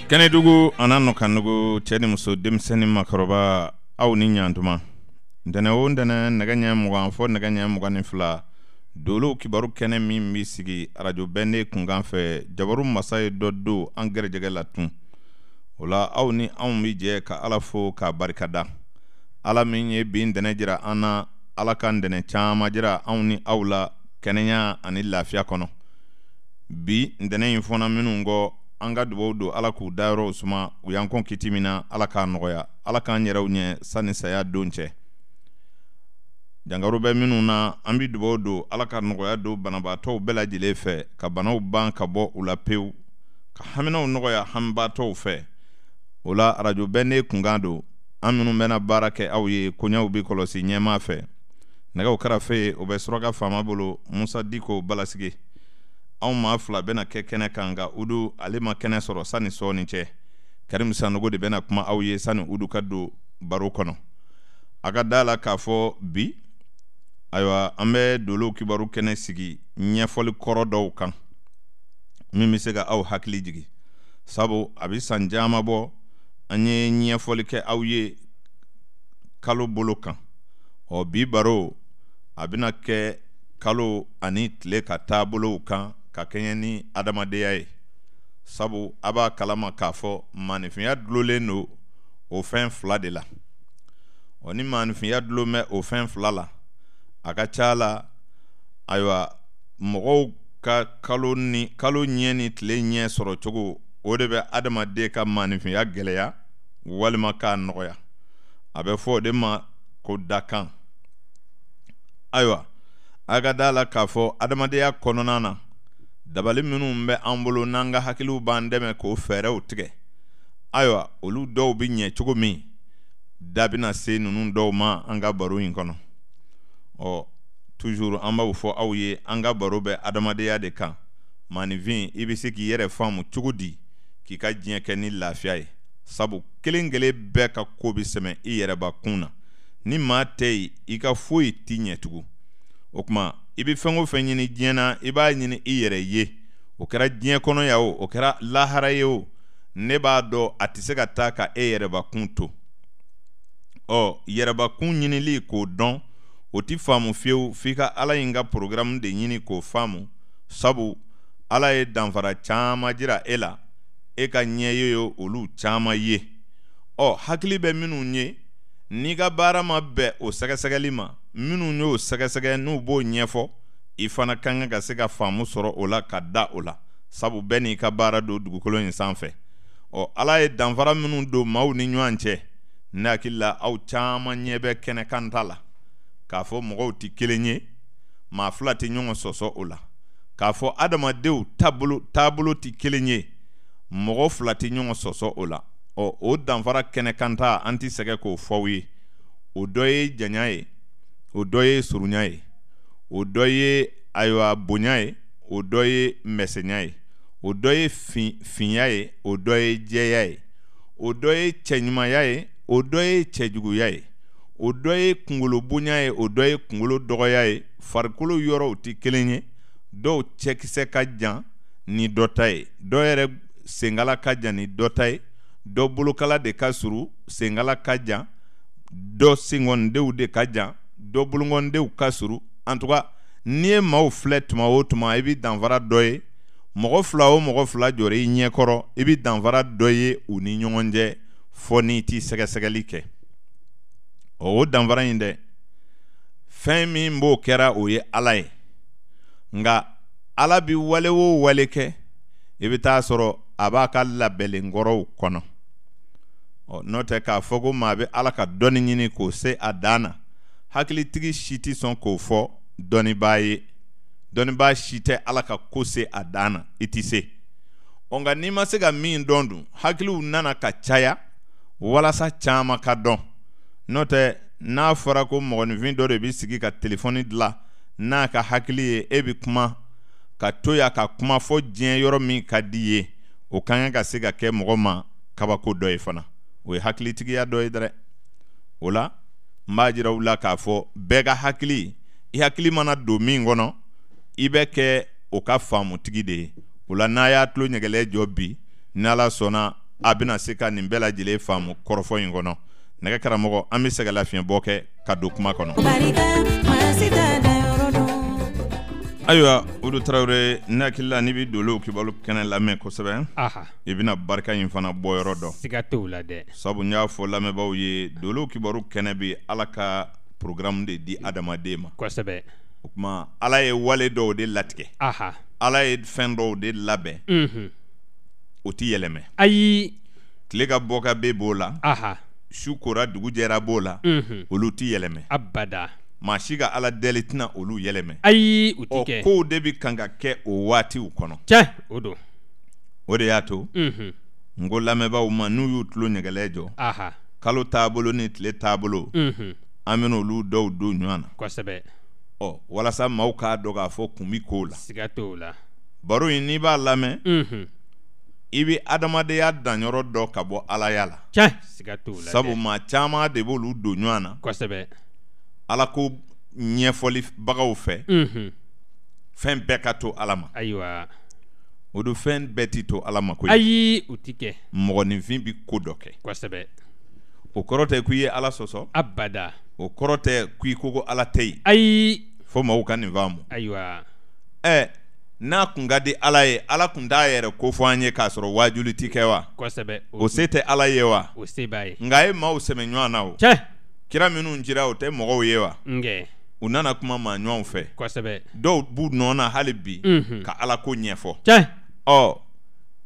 Kenedugu anano kanugu chedi muso demseni makroba au ni nyantuma ndene o ndene naganya mugan fo naganya mugan fla dolo kibaru kene min misigi radio bende kunganfe jabaru masay doddo angere jege latun wala au ni mi je ka ala fo ka barkada ala min ye bin dene jira ana ala kan dene chama jira au ni awla kenenya ani lafiya kono bi ndene infona minungo anga duwodo ala ku daro suma uyankon kitimina ala ka nogoya ala kan yeraw nye sani saya donche jangaru be minuna ambi duwodo ala ka nogoya do banabato bela jile fe ka banaw ban ka bo ulapew ka hamina nogoya hambato fe ola radio bene kungando aminu mena barake awye kunyaw bi kolosi nyema fe naga ukara fe obesroga fama bolo Musa Diko balasige aw ma fila bena kɛ kɛnɛ kan nka udu ale ma kɛnɛ sɔrɔ sani sɔɔni cɛ Karim Sanogo de bena kuma aw ye sani udu ka don baro kɔnɔ a ka da la k'a fɔ bi ayiwa an bɛ dolo kibaru kɛnɛ sigi ɲɛfɔli kɔrɔ dɔw kan min bɛ se ka aw hakili jigi sabu a bɛ san caman bɔ an ye ɲɛfɔli kɛ aw ye kalo bolo kan bi baro a bɛna kɛ kalo ani tile ka taabolow kan ka kɛɲɛ ni adamadenya ye sabu a b'a kalama k'a fɔ maanifinya dulolen don o fɛn fila de la ni maanifinya dulon bɛ o fɛn fila la a ka ca la ayiwa mɔgɔw ka kalo ɲɛ ni tile ɲɛ sɔrɔ cogo o de bɛ adamaden ka maanifinya gɛlɛya walima k'a nɔgɔya a bɛ fɔ o de ma ko dakan ayiwa a ka da la k'a fɔ adamadenya kɔnɔna na dabali minnu bɛ an bolo n'an ka hakiliw b'an dɛmɛ k'o fɛɛrɛw tigɛ ayiwa olu dɔw bɛ ɲɛ cogo min da bɛna se ninnu dɔw ma an ka baro in kɔnɔ toujours an b'aw fɔ aw ye an ka baro bɛ adamadenya de kan maanifin i bɛ se k'i yɛrɛ faamu cogo di k'i ka diɲɛ kɛ ni lafiya ye sabu kelen kelen bɛɛ ka ko bɛ sɛmɛ i yɛrɛbakun na ni maa tɛ yen i ka foyi t'i ɲɛ tugun o kuma i bɛ fɛn o fɛn ɲini diɲɛ na i b'a ɲini i yɛrɛ ye o kɛra diɲɛ kɔnɔ ya o kɛra lahara ye o ne b'a dɔn a tɛ se ka taa ka e yɛrɛbakun to yɛrɛbakun ɲinili k'o dɔn o tɛ faamu fiyewu f'i ka ala in ka programme de ɲini k'o faamu sabu ala ye danfara caman jira e la e ka ɲɛ ye olu caman ye hakili bɛ minnu ye n'i ka baara ma bɛn o sɛgɛsɛgɛli ma minnu y'o sɛgɛsɛgɛ n'u b'o ɲɛfɔ i fana kan ka se ka faamu sɔrɔ o la ka da o la sabu bɛɛ n'i ka baara don dugukolo in sanfɛ ala ye danfara minnu don maaw ni ɲɔgɔn cɛ ne hakili la aw caman ɲɛ bɛ kɛnɛ kan ta la k'a fɔ mɔgɔw tɛ kelen ye maa fila tɛ ɲɔgɔn sɔsɔ o la k'a fɔ adamadenw taabolo tɛ kelen ye mɔgɔ fila tɛ ɲɔgɔn sɔsɔ o la o danfara kɛnɛ kan ta an tɛ sɛgɛ k'o fɔw ye o dɔ ye janya ye o dɔ ye surunya ye o dɔ ye ayiwa bonya ye o dɔ ye mɛsɛnya ye o dɔ ye finya ye o dɔ ye jɛya ye o dɔ ye cɛɲumanya ye o dɔ ye cɛjuguya ye o dɔ ye kunkolo bonya ye o dɔ ye kunkolo dɔgɔya ye farikolo yɔrɔw tɛ kelen ye dɔw cɛkisɛ ka jan ni dɔ ta ye dɔw yɛrɛ senkala ka jan ni dɔ ta ye dɔ bolokala de ka suru senkala ka jan dɔ sengɔndenw de ka jan dɔ bolongɔndenw ka suru en tout cas n'i ye maaw filɛ tuma o tuma i bɛ danfara dɔ ye mɔgɔ fila o mɔgɔ fila jɔra i ɲɛkɔrɔ i bɛ danfara dɔ ye u ni ɲɔgɔn cɛ fɔ n'i t'i sɛgɛsɛgɛli kɛ o danfara in dɛ fɛn min b'o kɛra o ye ala ye nka ala bɛ wale o wale kɛ i bɛ taa sɔrɔ a b'a ka labɛnlenkɔrɔw kɔnɔ n'o tɛ k'a fɔ ko maa bɛ ala ka dɔnni ɲini k'o se a dan na hakilitigi si tɛ sɔn k'o fɔ dɔnnibaa ye dɔnnibaa si tɛ ala ka ko se a dan na i tɛ se nka n'i ma se ka min dɔn dun hakiliw nana ka caya walasa caman ka dɔn n'o tɛ n'a fɔra ko mɔgɔninfin dɔ de bɛ sigi ka telefɔni dilan n'a ka hakili ye e bɛ kuma ka to ya ka kuma fɔ diɲɛ yɔrɔ min ka di ye o kan ka se ka kɛ mɔgɔ ma kabako dɔ ye fana o ye hakilitigiya dɔ ye dɛrɛ o la n b'a jira u la k'a fɔ bɛɛ ka hakili i hakili mana don min kɔnɔ i bɛ kɛ o ka faamutigi de ye o la n'a y'a tulo ɲɛgɛlɛ jɔ bi n'Ala sɔnna a bɛna se ka nin bɛɛ lajɛlen faamu kɔrɔfɔ in kɔnɔ nɛgɛ karamɔgɔ an bɛ se ka lafiɲɛ bɔ kɛ ka don kuma kɔnɔ. Ayiwa Udu Tarawele ne hakili la n'i bɛ Dolow kibaru kɛnɛ lamɛn kosɛbɛ i bɛna barika in fana bɔ yɔrɔ dɔn. Siga t'o la dɛ. Sabu n y'a fɔ lamɛnbaaw ye Dolow kibaru kɛnɛ bɛ Ala ka programme de di adamaden ma. Kosɛbɛ. O tuma Ala ye wale dɔw de latigɛ. Ala ye fɛn dɔw de labɛn. O tɛ yɛlɛmɛ. Ayi. Tile ka bɔ ka bɛ b'o la. Su kora dugu jɛra b'o la. Olu tɛ yɛlɛmɛ. Abada. Maa si ka Ala deli tɛna olu yɛlɛmɛ. Ayi u tɛ kɛ. Kow de bɛ kan ka kɛ o waatiw kɔnɔ. Tiɲɛ o don. O de y'a to. N ko lamɛnbaaw ma n'u y'u tulo ɲɛgɛlɛ jɔ. Kalo taabolo ni tile taabolo. An bɛna olu dɔw don ɲɔgɔn na. Kosɛbɛ. Walasa maaw k'a dɔn k'a fɔ kun bɛ kow la. Siga t'o la. Baro in n'i b'a lamɛn. I bɛ adamadenya danyɔrɔ dɔ ka bɔ Alaya la. Tiɲɛ siga t'o la. Sabu maa caman de b'olu don ɲɔgɔn na. Kosɛbɛ. Ala ko ɲɛfɔlibagaw fɛ. Fɛn bɛɛ ka to Ala ma. Ayiwa. O don fɛn bɛɛ tɛ to Ala ma koyi. Ayi u tɛ kɛ. Mɔgɔninfin bɛ ko dɔ kɛ. Kosɛbɛ. O kɔrɔ tɛ k'i ye Ala sɔsɔ. Abada. O kɔrɔ tɛ k'i ko Ala tɛ yen. Ayi. Fo maaw ka nin faamu. Ayiwa. N'a kun ka di Ala ye Ala kun t'a yɛrɛ ko fɔ an ye k'a sɔrɔ waajuli ti kɛ wa. Kosɛbɛ. O se tɛ Ala ye wa. O se b'a ye. Nka a ye maaw sɛmɛ ɲɔgɔn na o. Tiɲɛ. Kira minnu cira o tɛ mɔgɔw ye wa. U nana kuma maa ɲɔgɔnw fɛ. Kosɛbɛ. Dɔw b'u nɔ na hali bi ka Ala ko ɲɛfɔ. Tiɲɛ.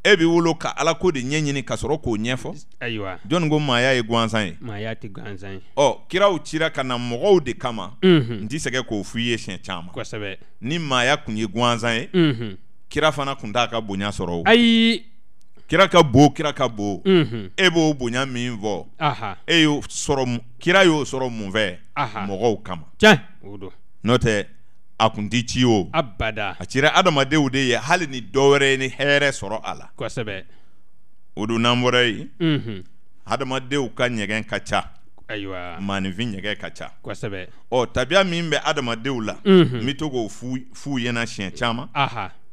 E b'i wolo ka Ala ko de ɲɛɲini ka sɔrɔ k'o ɲɛfɔ. Ayiwa. Jɔnni ko maaya ye gansan ye. Maaya tɛ gansan ye. Kiraw cira ka na mɔgɔw de kama. N tɛ sɛgɛn k'o f'i ye siɲɛ caman. Kosɛbɛ. Ni maaya kun ye gansan ye. Kira fana kun t'a ka bonya sɔrɔ o. Ayi. Kira ka bon. E b'o bonya min fɔ. E y'o sɔrɔ kira y'o sɔrɔ mun fɛ. Mɔgɔw kama. Tiɲɛ o don. N'o tɛ a kun tɛ ci o. Abada. A cira adamadenw de ye hali ni dɔwɛrɛ ye ni hɛrɛ sɔrɔ a la. Kosɛbɛ. O don n'an bɔra yen. Adamadenw ka ɲɛgɛn ka ca. Ayiwa. Maaninfin ɲɛgɛn ka ca. Kosɛbɛ. Tabiya min bɛ adamadenw la. N bɛ to k'o f'u ɲɛna siɲɛ caman.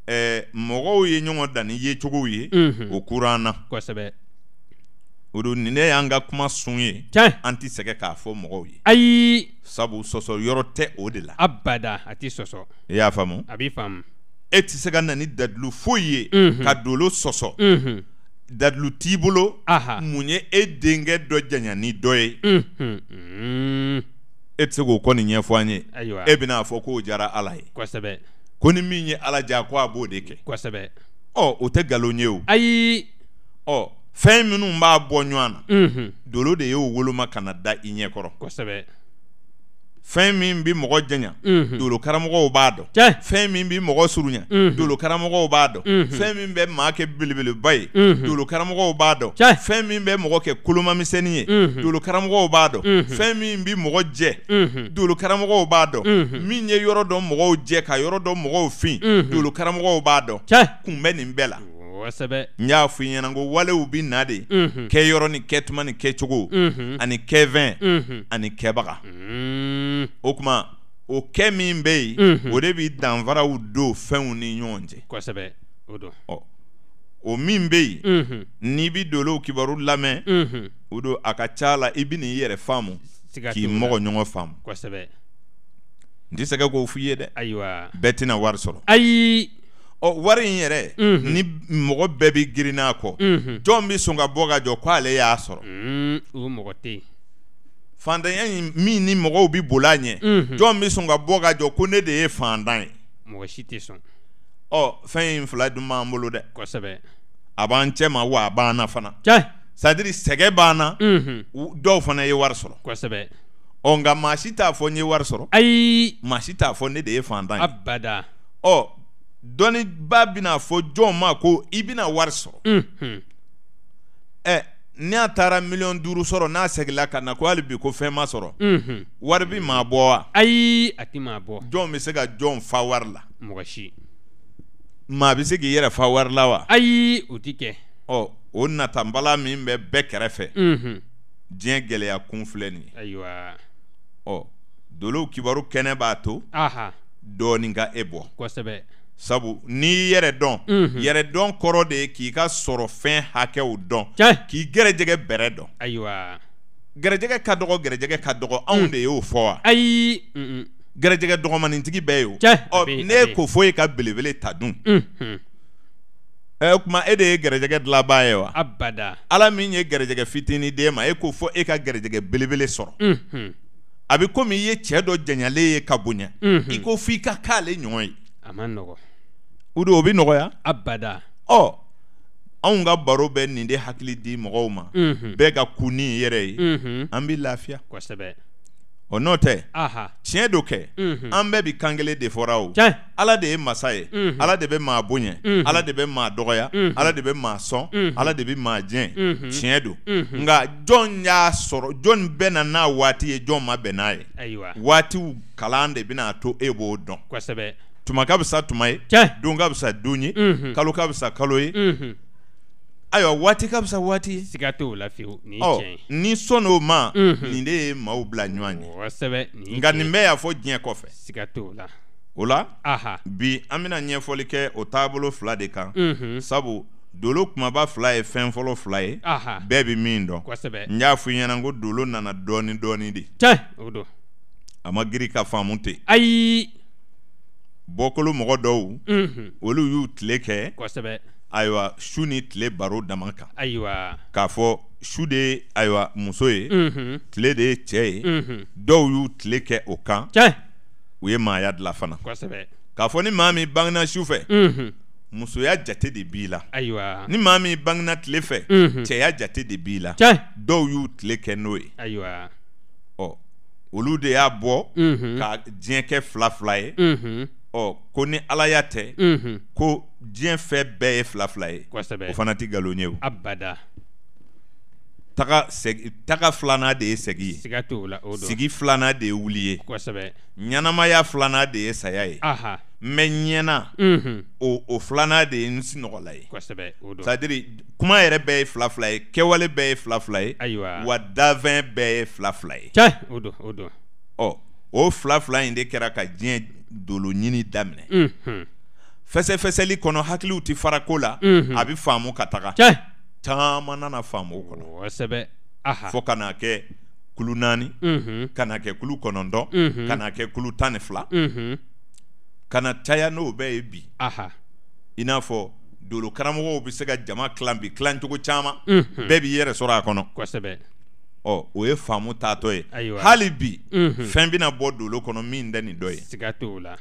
Mɔgɔw ye ɲɔgɔn dan ni ye cogow ye. O kuran na. Kosɛbɛ. O don nin ne y'an ka kuma sun ye. Tiɲɛ. An tɛ sɛgɛn k'a fɔ mɔgɔw ye. Ayi. Sabu sɔsɔ yɔrɔ tɛ o de la. Abada a tɛ sɔsɔ. I y'a faamu. A b'i faamu. E tɛ se ka na ni dalilu foyi ye. Ka Dolo sɔsɔ. Dalilu t'i bolo. Mun ye e denkɛ dɔ janya ni dɔ ye. E tɛ se k'o kɔni ɲɛfɔ an ye. Ayiwa. E bɛna fɔ k'o diyara Ala ye. Kosɛbɛ. Ko ni min ye Ala diya ko a b'o de kɛ. Kosɛbɛ. O tɛ nkalon ye o. Ayi. Fɛn minnu b'a bɔ ɲɔgɔn na. Dolo de y'o woloma ka na da i ɲɛkɔrɔ. Kosɛbɛ. Fɛn min bɛ mɔgɔ janya. Dolo karamɔgɔw b'a dɔn. Fɛn min bɛ mɔgɔ surunya. Dolo karamɔgɔw b'a dɔn. Fɛn min bɛ maa kɛ belebeleba ye. Dolo karamɔgɔw b'a dɔn. Fɛn min bɛ mɔgɔ kɛ kolomamisɛnnin ye. Dolo karamɔgɔw b'a dɔn. Fɛn min bɛ mɔgɔ jɛ. Dolo karamɔgɔw b'a dɔn. Min ye yɔrɔ dɔ mɔgɔw jɛ ka yɔrɔ dɔ mɔgɔw fin. Dolo karamɔgɔw b'a dɔn. Kun bɛ nin bɛɛ la. Kosɛbɛ. N y'a f'i ɲɛna ko walew bɛ na de. Kɛ yɔrɔ ni kɛtuma ni kɛcogo. Ani kɛfɛn. Ani kɛbaga. O tuma o kɛ min bɛ yen. O de bɛ danfaraw don fɛnw ni ɲɔgɔn cɛ. Kosɛbɛ o don. O min bɛ yen. N'i bɛ Dolow kibaru lamɛn. O don a ka ca la i bɛ n'i yɛrɛ faamu. K'i mɔgɔ ɲɔgɔn faamu. Kosɛbɛ. N tɛ sɛgɛn k'o f'i ye dɛ. Ayiwa. Bɛɛ tɛna wari sɔrɔ. Ayi. Wari in yɛrɛ. Ni mɔgɔ bɛɛ bɛ girinna kɔ. Jɔn bɛ sɔn ka bɔ ka jɔ k'ale y'a sɔrɔ. O mɔgɔ tɛ yen. Fantanya in min ni mɔgɔw bɛ boli a ɲɛ. Jɔn bɛ sɔn ka bɔ ka jɔ ko ne de ye fantan ye. Mɔgɔ si tɛ sɔn. Fɛn in fila dun b'an bolo dɛ. Kosɛbɛ. A b'an cɛ ma wa a b'an na fana. Tiɲɛ. C'est-à-dire sɛgɛ b'an na. Dɔw fana ye wari sɔrɔ. Kosɛbɛ. Nka maa si t'a fɔ n ye wari sɔrɔ. Ayi. Maa si t'a fɔ ne de ye fantan ye. Abada. Dɔnniba bɛna fɔ jɔn ma ko i bɛna wari sɔrɔ. N'a taara 5,000,000 sɔrɔ n'a seginna ka na ko hali bi ko fɛn ma sɔrɔ. Wari bɛ maa bɔ wa? Ayi a tɛ maa bɔ. Jɔn bɛ se ka jɔn fa wari la? Mɔgɔ si. Maa bɛ se k'i yɛrɛ fa wari la wa? Ayi o tɛ kɛ. O natanbala min bɛ bɛɛ kɛrɛfɛ. Diɲɛ gɛlɛya kun filɛ nin ye. Ayiwa. Dolow kibaru kɛnɛ b'a to. Dɔɔnin ka e bɔ. Kosɛbɛ. sabu n'i yɛrɛ dɔn yɛrɛ dɔn kɔrɔ de k'i ka sɔrɔ fɛn hakɛw dɔn k'i gɛrɛjɛgɛ bɛrɛ dɔn ayiwa gɛrɛjɛgɛ ka dɔgɔ anw de y'o fɔ wa ayi gɛrɛjɛgɛ dɔgɔmanintigi bɛɛ y'o ne ko fo e ka belebele ta dun o kuma e de ye gɛrɛjɛgɛ dilanbaa ye wa abada ala min ye gɛrɛjɛgɛ fitinin d'e ma e ko fo e ka gɛrɛjɛgɛ belebele sɔrɔ a bɛ komi i ye cɛ dɔ janyalen ye ka bonya i ko f'i ka k'ale ɲɔgɔn ye a ma nɔgɔ o don o bɛ nɔgɔya abada anw ka baro bɛ nin de hakili di mɔgɔw ma bɛɛ ka ku ni yɛrɛ ye an bɛ lafiya kosɛbɛ n'o tɛ tiɲɛ do kɛ an bɛɛ bi kan kelen de fɔra o ala de ye masa ye ala de bɛ maa bonya ala de bɛ maa dɔgɔya ala de bɛ maa sɔn ala de bɛ maa jɛn tiɲɛ do nka jɔn y'a sɔrɔ jɔn bɛ na n'a waati ye jɔn ma bɛn n'a ye waatiw kalan de bɛna to e b'o dɔn kosɛbɛ tuma ka bisa tuma ye don ka bisa don ye kalo ka bisa kalo ye ayiwa waati ka bisa waati ye siga t'o la fiyewu nin ye tiɲɛ ye ni sɔnn'o ma nin de ye maaw bila ɲɔgɔn ye kosɛbɛ nka nin bɛɛ y'a fɔ diɲɛ kɔfɛ siga t'o la o la bi an bɛna ɲɛfɔli kɛ o taabolo fila de kan sabu dolo kumaba fila ye fɛn fɔlɔ fila ye bɛɛ bɛ min dɔn n y'a fɔ i ɲɛna ko dolo nana dɔɔni dɔɔni de o don a ma giri ka faamu ten ayi bɔkolo mɔgɔ dɔw olu y'u tile kɛ kosɛbɛ ayiwa su ni tile baro dama kan ayiwa k'a fɔ su de ye ayiwa muso ye tile de ye cɛ ye dɔw y'u tile kɛ o kan u ye maaya dilan fana kosɛbɛ k'a fɔ ni maa min bangena su fɛ musoya jate de b'i la ayiwa ni maa min bangena tile fɛ cɛya jate de b'i la dɔw y'u tile kɛ n'o ye ayiwa olu de y'a bɔ ka diɲɛ kɛ fila fila ye ko ni ala ya tɛ ko diɲɛ fɛn bɛɛ ye fila fila ye o fana tɛ nkalon ye o abada taga filanan de ye segi ye siga t'o la o don sigi filanan de ye wuli ye kosɛbɛ ɲɛnamaya filanan de ye saya ye mɛ ɲɛna o filanan de ye n sinɔgɔla ye kosɛbɛ o don c'est-à-dire kuma yɛrɛ bɛɛ ye fila fila ye kɛwale bɛɛ ye fila fila ye ayiwa wa dafɛn bɛɛ ye fila fila ye o don o fila fila in de kɛra ka diɲɛ dolo ɲini daminɛ fɛsɛfɛsɛli kɔnɔ hakiliw tɛ fara ko la a bɛ faamu ka taga caman nana faamu o kɔnɔ kosɛbɛ fo ka n'a kɛ kulu 4 ka n'a kɛ kulu 9 ka n'a kɛ kulu 12 ka na caya n'o bɛɛ ye bi i n'a fɔ dolo karamɔgɔw bɛ se ka jama kilan bi kilancogo caman bɛɛ b'i yɛrɛ sɔrɔ a kɔnɔ kosɛbɛ o ye faamu taatɔ ye hali bi fɛn bɛna bɔ dolo kɔnɔ min tɛ nin dɔ ye siga t'o la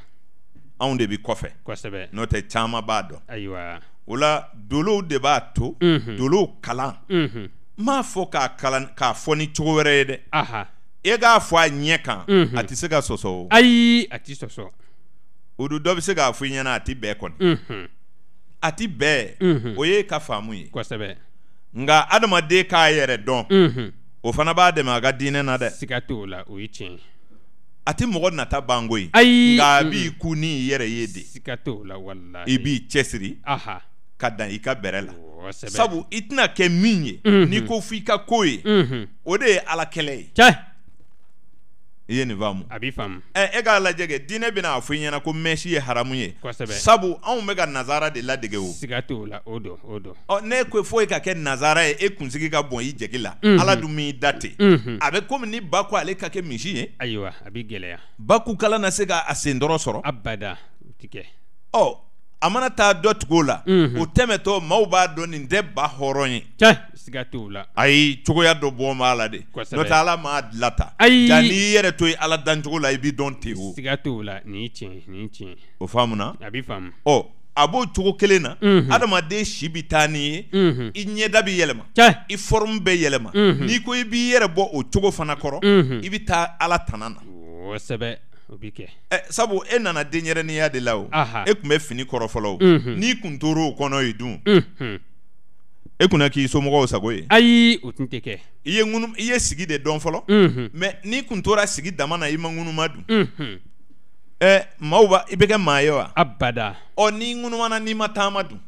anw de bɛ kɔfɛ kosɛbɛ n'o tɛ caman b'a dɔn ayiwa o la dolow de b'a to dolow kalan n m'a fɔ k'a kalan k'a fɔ ni cogo wɛrɛ ye dɛ e k'a fɔ a ɲɛ kan a tɛ se ka sɔsɔ o ayi a tɛ sɔsɔ o don dɔ bɛ se k'a fɔ i ɲɛna a tɛ bɛɛ kɔni a tɛ bɛɛ o ye ka faamu ye kosɛbɛ nka adamaden k'a yɛrɛ dɔn o fana b'a dɛmɛ a ka diinɛ na dɛ siga t'o la o ye tiɲɛ ye a tɛ mɔgɔ nata banko ye nka a b'i ku ni i yɛrɛ ye de siga t'o la walahi i b'i cɛsiri ka dan i ka bɛrɛ la sabu i tɛna kɛ min ye n'i ko f'i ka ko ye o de ye ala kɛlɛ ye i ye nin faamu a b'i faamu e k'a lajɛ kɛ diinɛ bɛna a fɔ i ɲɛna ko mɛnsi ye haramu ye sabu anw bɛ ka nazara de ladege o siga t'o la o don ne ko fo e ka kɛ nazara ye e kunsigi ka bɔn i jɛgi la ala dun m'i da ten a bɛ komi ni ba ko ale ka kɛ misi ye ayiwa a bɛ gɛlɛya ba ku kala na se ka a sen dɔrɔn sɔrɔ abada o tɛ kɛ a mana taa dɔ tugu o la o tɛmɛtɔ maaw b'a dɔn nin tɛ ba hɔrɔn ye siga t'o la ayi cogoya dɔ bɔ b'a la de n'o tɛ ala m'a dilan ta ja n'i yɛrɛ to yen ala dancogo la i b'i dɔn ten o siga t'o la nin ye tiɲɛ o faamuna a b'i faamu a b'o cogo kelen na adamaden si bɛ taa n'i ye i ɲɛda bɛ yɛlɛma i forme bɛ yɛlɛma n'i ko i b'i yɛrɛ bɔ o cogo fana kɔrɔ i bɛ taa ala tana na kosɛbɛ o bɛ kɛ sabu e nana denyɛrɛninya de la o e tun bɛ fini kɔrɔ fɔlɔ o n'i kun tora o kɔnɔ ye dun e kunna k'i somɔgɔw sago ye ayi o tun tɛ kɛ i ye sigi de dɔn fɔlɔ mɛ n'i kun tora sigi dama na i ma ŋunuma dun maaw i bɛ kɛ maa ye wa abada n'i ŋunumana n'i ma taama dun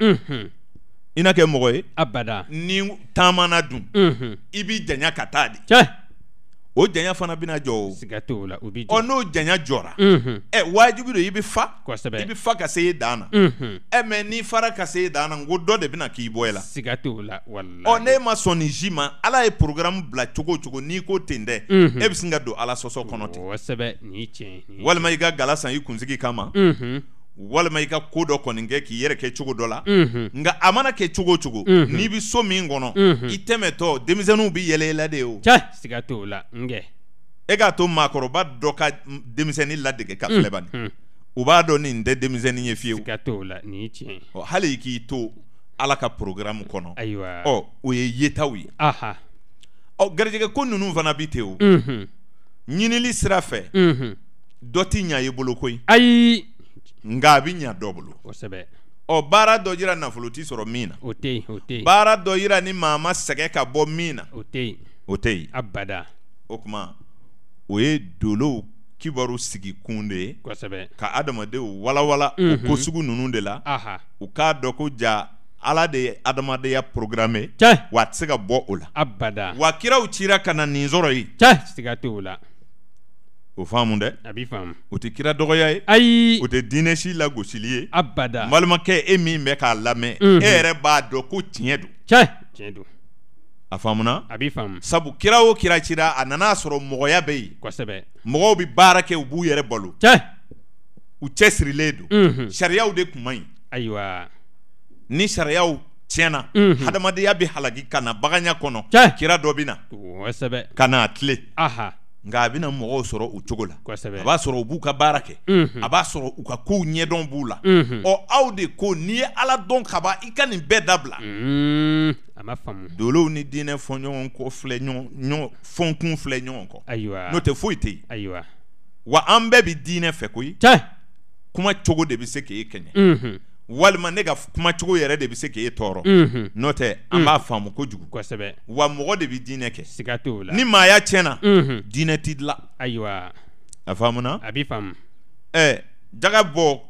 i na kɛ mɔgɔ ye abada ni taamana dun i b'i janya ka taa de o janya fana bina jɔ o siga t'o la o bi ɔ jɔ n'o janya jɔra unhun wajibi don i bɛ fa kosɛbɛ i bɛ fa ka se i dan na unhun mɛ n'i fara ka se i dan na n ko dɔ de bɛna k'i bɔ i la siga t'o la ɔ wallahi n'e ma sɔn nin si ma ala ye programme bila cogo o cogo n'i ko ten dɛ e bɛ sin ka don ala sɔsɔ kɔnɔ ten kosɛbɛ nin ye tiɲɛ ye walima i ka gala san i kunsigi kama unhun walima i ka ko dɔ kɔni kɛ k'i yɛrɛ kɛ cogo dɔ la unhun nka a mana kɛ cogo o cogo n'i bɛ so min kɔnɔ i tɛmɛtɔ denmisɛnninw bɛ yɛlɛ i la de o cɛ siga t'o la n kɛ e k'a to maakɔrɔba dɔ ka denmisɛnnin ladege ka filɛ bani u b'a dɔn nin tɛ denmisɛnnin ye fiyewu siga t'o la nin ye tiɲɛ ye ɔ hali i k'i to ala ka programme kɔnɔ ayiwa ɔ o ye yetaw ye aha ɔ garijɛgɛ ko ninnu fana bi ten o unhun ɲinili sira fɛ unhun dɔ ti ɲa i bolo koyi ayi nka a bi ɲa dɔ bolo kosɛbɛ ɔ baara dɔ yira nafolo ti sɔrɔ min na o tɛ yen o tɛ yen baara dɔ yira ni maa ma sɛgɛ ka bɔ min na o tɛ yen o tɛ yen abada o tuma o ye dolow kibaru sigi kun de ye kosɛbɛ ka adamadenw walawala o ko sugu ninnu de la aha u k'a dɔn ko ja ala de ye adamadenya programme cɛ wa a tɛ se ka bɔ o la abada wa kiraw cira ka na nin sɔrɔ yen cɛ siga t'o la o faamu dɛ a b'i faamu o tɛ kira dɔgɔya ye ayi o tɛ diinɛ si lagosili ye abada n balimakɛ e min bɛ k'a lamɛn e yɛrɛ b'a dɔn ko tiɲɛ don cɛ tiɲɛ don a faamuna a b'i faamu sabu kira o kira cira a nana sɔrɔ mɔgɔya bɛ yen kosɛbɛ mɔgɔw bɛ baara kɛ u b'u yɛrɛ balo cɛ u cɛsirilen don unhun sariyaw de tun man ɲi ayiwa ni sariyaw tiɲɛna hadamadenya bɛ halaki ka na baganya kɔnɔ cɛ kira dɔ bɛ na kosɛbɛ ka na a tile aha nka a bɛna mɔgɔw sɔrɔ o cogo la kosɛbɛ a b'a sɔrɔ u b'u ka baara kɛ unhun a b'a sɔrɔ u ka kow ɲɛdɔn b'u la unhun ɔ aw de ko n'i ye ala dɔn kaban i ka nin bɛɛ dabila a ma faamu dolow ni diinɛ fɔ ɲɔgɔn kɔ filɛ ɲɔgɔn fɔnkun filɛ ɲɔgɔn kɔ ayiwa n'o tɛ foyi tɛ yen ayiwa wa an bɛɛ bɛ diinɛ fɛ koyi cɛ kuma cogo de bɛ se k'e kɛɲɛ unhun walima ne ka kuma cogo yɛrɛ de bɛ se k'e tɔɔrɔ unhun n'o tɛ an b'a faamu kojugu kosɛbɛ wa mɔgɔ de bɛ diinɛ kɛ siga t'o la ni maaya tiɲɛna unhun diinɛ t'i dilan ayiwa a faamuna a b'i faamu jaga bɔ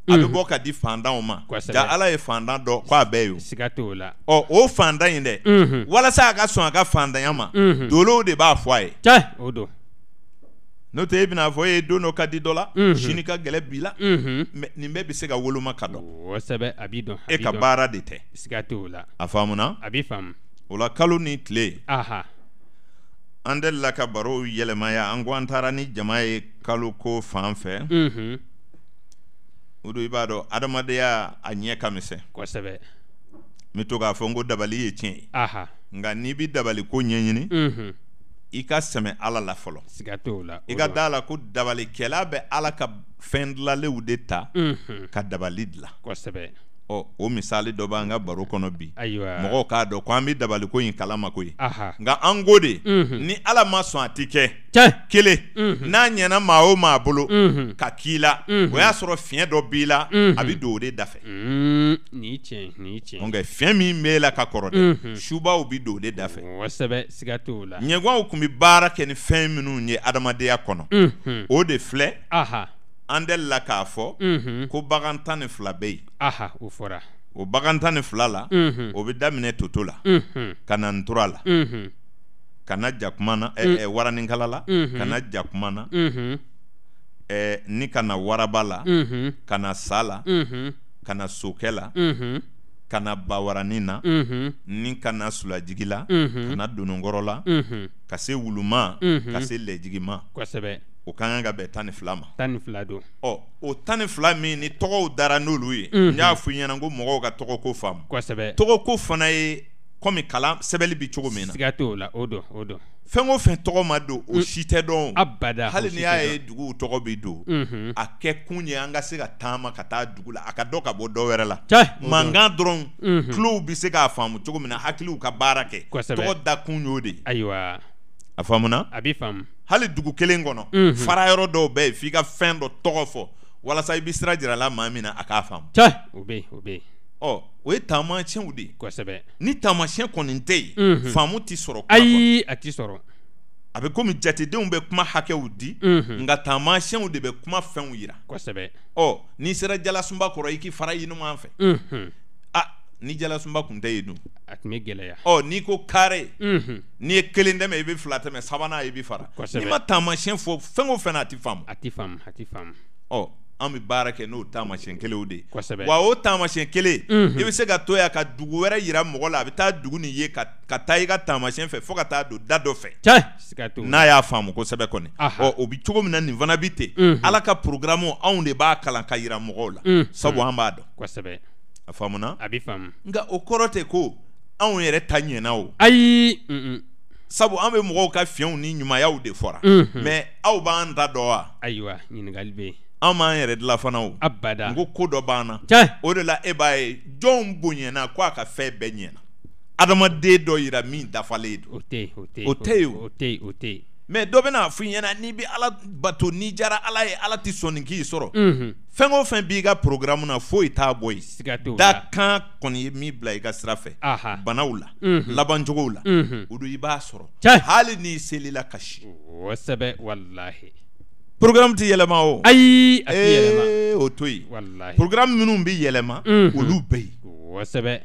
a bɛ bɔ ka di fantanw ma Kosɛbɛ. ja ala ye fantan dɔ k'a bɛɛ ye o siga t'o la ɔ o fantan in dɛ unhun walasa a ka sɔn a ka fantanya ma dolow de b'a fɔ a ye cɛ o don n'o tɛ e bɛna fɔ e ye don dɔ ka di dɔ la sini ka gɛlɛ bi la unhun mɛ nin bɛɛ bɛ se ka woloma ka dɔn kosɛbɛ a b'i dɔn a e b'i ka dɔn baara de tɛ siga t'o la a faamuna a b'i faamu o la kalo ni tile aha an delila ka barow yɛlɛmaya an ko an taara ni jama ye kalo ko fan fɛ unhun o don i b'a dɔn adamadenya a ɲɛ ka misɛn kosɛbɛ n bɛ to k'a fɔ n ko dabali ye tiɲɛ ye aha nka n'i bɛ dabali ko ɲɛɲini unhun i ka sɛmɛ ala la fɔlɔ siga t'o la i ka da la ko dabalikɛla bɛ ala ka fɛn dilanlenw de ta unhun ka dabali dilan kosɛbɛ ɔ o misali dɔ b'an ka baro kɔnɔ bi ayiwa mɔgɔw k'a dɔn ko an bɛ dabaliko in kalama koyi aha nka an ko de unhun ni ala ma sɔn a ti kɛ cɛ kelen unhun n'a ɲɛna maa o maa bolo unhun ka k'i la o y'a sɔrɔ fiɲɛ dɔ b'i la a bɛ don o de da fɛ nin ye tiɲɛ nin ye tiɲɛ nka fiɲɛ min b'e la ka kɔrɔ dɛ subaw bɛ don o de da fɛ kosɛbɛ siga t'o la ɲɛgɛnw tun bɛ baara kɛ ni fɛn minnu ye adamadenya kɔnɔ unhun o de filɛ aha an delila k'a fɔ unhun ko bagan tan ni fila bɛ yen aha o fɔra o bagan tan ni fila la unhun o bɛ daminɛ toto la unhun ka na ntura la unhun ka na jakuma na waranikala la ka na jakuma na unhun ni ka na waraba la unhun ka na sa la unhun ka na sokɛ la unhun ka na bawarani na unhun ni ka na sulajigi la unhun ka na dononkɔrɔ la unhun ka se wuluma ka se lɛjigi ma kosɛbɛ o ka kan ka bɛn tan ni fila ma tan ni fila don ɔ o tan ni fila min ni tɔgɔw dara n'olu ye n y'a fɔ i ɲɛna ko mɔgɔw ka tɔgɔko faamu kosɛbɛ tɔgɔko fana ye komi kalan sɛbɛnni bi cogo min na siga t'o la o don fɛn o fɛn tɔgɔ ma don o si tɛ dɔn abada hali ni y'a ye duguw tɔgɔ bɛ don unhun a kɛ kun ye an ka se ka taama ka taa dugu la a ka dɔ ka bɔ dɔ wɛrɛ la cɛ mankan dɔrɔn tulow bɛ se k'a faamu cogo min na hakiliw ka baara kɛ Kosɛbɛ. tɔgɔ da kun y'o de ye ayiwa a faamuna a b'i faamu hali dugu kelen kɔnɔ fara yɔrɔ dɔw bɛ yen f'i ka fɛn dɔ tɔgɔ fɔ walasa i bɛ sira jira la maa min na a k'a faamu cɛ o bɛ yen ɔ o ye taamasiyɛnw de ye kosɛbɛ ni taamasiyɛn kɔni tɛ yen faamu tɛ sɔrɔ kuma kɔnɔ ayi a ti sɔrɔ a bɛ komi jatedenw bɛ kuma hakɛw di nka taamasiyɛnw de bɛ kuma fɛnw yira kosɛbɛ ɔ n'i sera jalasunba kɔrɔ i k'i fara i ɲuman fɛ ni jalasumba kun tɛ yen dun a tun bɛ gɛlɛya n'i ko carré n'i ye kelen tɛmɛ i bɛ fila tɛmɛ sabanan i bɛ fara n'i ma taamasiyɛn fɔ fɛn o fɛn na a tɛ faamu a tɛ faamu an bɛ baara kɛ n'o taamasiyɛn kelenw de kosɛbɛ wa o taamasiyɛn kelen i bɛ se ka to yan ka dugu wɛrɛ yira mɔgɔ la a bɛ taa dugu nin ye ka taa i ka taamasiyɛn fɛ fo ka taa don da dɔ fɛ n'a y'a faamu kosɛbɛ kɔni o bɛ cogo min na nin fana bɛ ten Ala ka programme anw de b'a kalan ka yira mɔgɔw la sabu an b'a dɔn kosɛbɛ a faamuna a bɛ faamu nka o kɔrɔ tɛ ko anw yɛrɛ ta ɲɛna o ayi sabu an bɛ mɔgɔw ka fiɲɛw ni ɲumanyaw de fɔra mais aw b'an ta dɔn wa ayiwa ɲininkali bɛ yen an m'an yɛrɛ dilan fana o abada n ko dɔ b'an na o de la e b'a ye jɔnw bonyana ko a ka fɛn bɛɛ ɲɛna adamaden dɔ yira min dafalen don o tɛ yen mais dɔ bɛna fɔ i ɲɛna n'i bɛ Ala bato n'i jara Ala ye Ala tɛ sɔn nin k'i sɔrɔ fɛn o fɛn b'i ka programme na foyi t'a bɔ yen dakan kɔni ye min bila i ka sira fɛ banaw la labancogow la o don i b'a sɔrɔ hali n'i selila kasi kosɛbɛ walahi programme tɛ yɛlɛma o ayi a tɛ yɛlɛma o to yen programme minnu bɛ yɛlɛma olu bɛ yen kosɛbɛ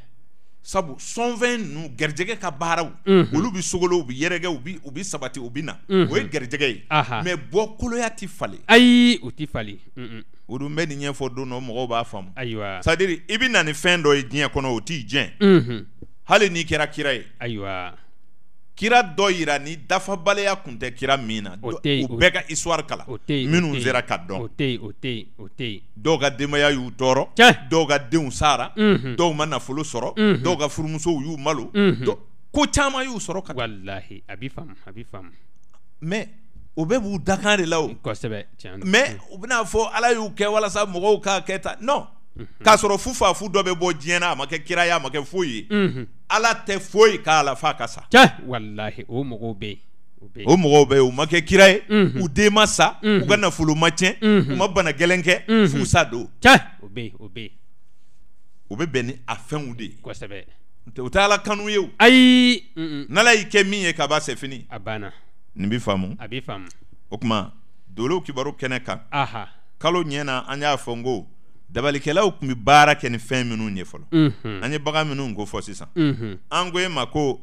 sabu sɔnfɛn ninnu garijɛgɛ ka baaraw olu bɛ sogolo u bɛ yɛrɛgɛ u bɛ sabati u bɛ na o ye garijɛgɛ ye mais bɔ koloya tɛ falen ayi o tɛ falen o dun bɛ nin ɲɛfɔ don dɔ mɔgɔw b'a faamu ayiwa c'est à dire i bɛ na ni fɛn dɔ ye diɲɛ kɔnɔ o t'i diɲɛ hali n'i kɛra kira ye ayiwa kira dɔ yira ni dafabaliya kun tɛ kira min na u bɛɛ ka histoire kalan minnu sera ka dɔn o tɛ yen dɔw ka denbaya y'u tɔɔrɔ dɔw ka denw sara dɔw ma nafolo sɔrɔ dɔw ka furumusow y'u malo ko caman y'u sɔrɔ ka walahi a bɛ faamu mais o bɛɛ b'u dakan de la o kosɛbɛ mais u bɛna fɔ Ala y'u kɛ walasa mɔgɔw k'a kɛ tan non k'a sɔrɔ fufafu dɔ bɛ bɔ diɲɛ na a ma kɛ kira ye a ma kɛ foyi ye Ala tɛ foyi k'a la f'a ka sa walahi o mɔgɔw bɛ yen u ma kɛ kira ye u den ma sa u ka nafolo ma tiɲɛ u ma bana gɛlɛn kɛ f'u sa don o bɛ yen u bɛ bɛn ni a fɛnw de ye kosɛbɛ u tɛ Ala kanu ye o ayi n'Ala y'i kɛ min ye ka ban c'est fini a banna nin bɛ faamu a bɛ faamu o tuma Dolow kibaru kɛnɛ kan kalo ɲɛna an y'a fɔ n ko dabalikɛlaw tun bɛ baara kɛ ni fɛn minnu ye fɔlɔ an ye bagan minnu ko fɔ sisan an ko e ma ko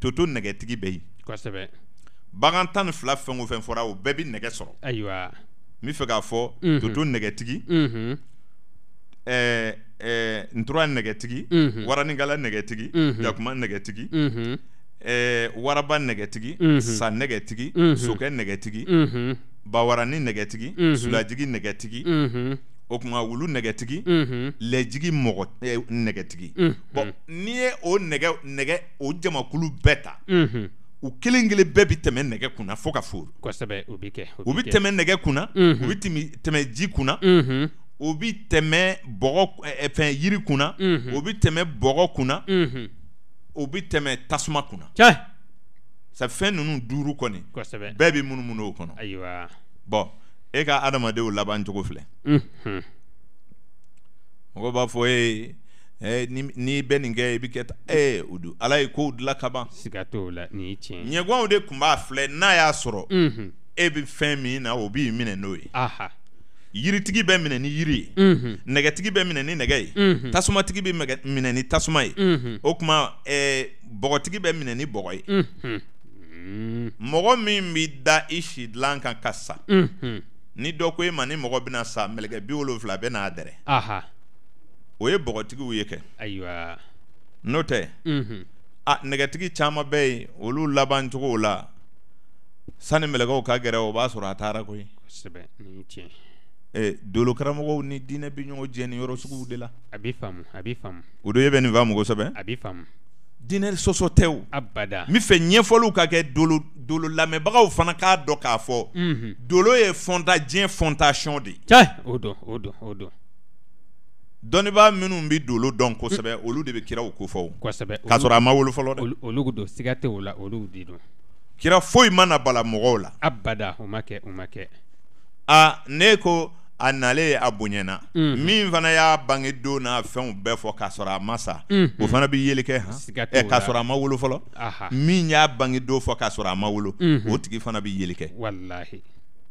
toto nɛgɛtigi bɛ yen kosɛbɛ bagan 12 fɛn o fɛn fɔra o bɛɛ bɛ nɛgɛ sɔrɔ ayiwa n bɛ fɛ k'a fɔ toto nɛgɛtigi ntura nɛgɛtigi waranikala nɛgɛtigi jakuma nɛgɛtigi waraba nɛgɛtigi sa nɛgɛtigi sokɛ nɛgɛtigi bawarani nɛgɛtigi sulajigi nɛgɛtigi o tuma wulu nɛgɛtigi lɛjigi mɔgɔ nɛgɛtigi bon n'i ye o nɛgɛ o jamakulu bɛɛ ta u kelen kelen bɛɛ bɛ tɛmɛ nɛgɛ kunna fo ka foro kosɛbɛ o bɛ kɛ u bɛ tɛmɛ nɛgɛ kunna u bɛ tɛmɛ ji kunna u bɛ tɛmɛ bɔgɔ fɛn yiri kunna u bɛ tɛmɛ bɔgɔ kunna u bɛ tɛmɛ tasuma kunna sa fɛn ninnu 5 kɔni bɛɛ bɛ munumunu o kɔnɔ ayiwa bon e ka adamadenw laban cogo filɛ mɔgɔ b'a fɔ n'i bɛ nin kɛ i bɛ kɛ tan o don Ala ye kow dilan ka ban siga t'o la nin ye tiɲɛ ɲɛgwanw de tun b'a filɛ n'a y'a sɔrɔ e bɛ fɛn min na o b'i minɛ n'o ye yiritigi bɛ minɛ ni yiri ye nɛgɛtigi bɛ minɛ ni nɛgɛ ye tasumatigi bɛ minɛ ni tasuma ye o tuma bɔgɔtigi bɛ minɛ ni bɔgɔ ye mɔgɔ min bɛ da i si dilan kan ka sa ni dɔ ko e ma ni mɔgɔ bɛna sa mɛlɛkɛ 70 bɛ n'a dɛrɛ o ye bɔgɔtigiw ye kɛ ayiwa n'o tɛ nɛgɛtigi caman bɛ yen olu laban cogo la sani mɛlɛkɛw ka gɛrɛ o b'a sɔrɔ a taara koyi kosɛbɛ nin ye tiɲɛ dolo karamɔgɔw ni diinɛ bɛ ɲɔgɔn jɛ ni yɔrɔ suguw de la a bɛ faamu o don e bɛ nin faamu kosɛbɛ a bɛ faamu diinɛ sɔsɔ tɛ o abada min fɛ ɲɛfɔliw ka kɛ dolo lamɛnbagaw fana k'a dɔn k'a fɔ dolo ye diɲɛ fondation de ye o don dɔnnibaa minnu bɛ dolo dɔn kosɛbɛ olu de bɛ kiraw ko fɔ kosɛbɛ k'a sɔrɔ a ma wolo fɔlɔ dɛ olu don siga tɛ o la olu de don kira foyi ma na bala mɔgɔw la abada o ma kɛ ne ko a nalen a bonyana min fana y'a bange don n'a fɛnw bɛɛ fɔ k'a sɔrɔ a ma sa o fana bɛ yeli kɛ k'a sɔrɔ a ma wolo fɔlɔ min y'a bange don fɔ k'a sɔrɔ a ma wolo o tigi fana bɛ yeli kɛ walahi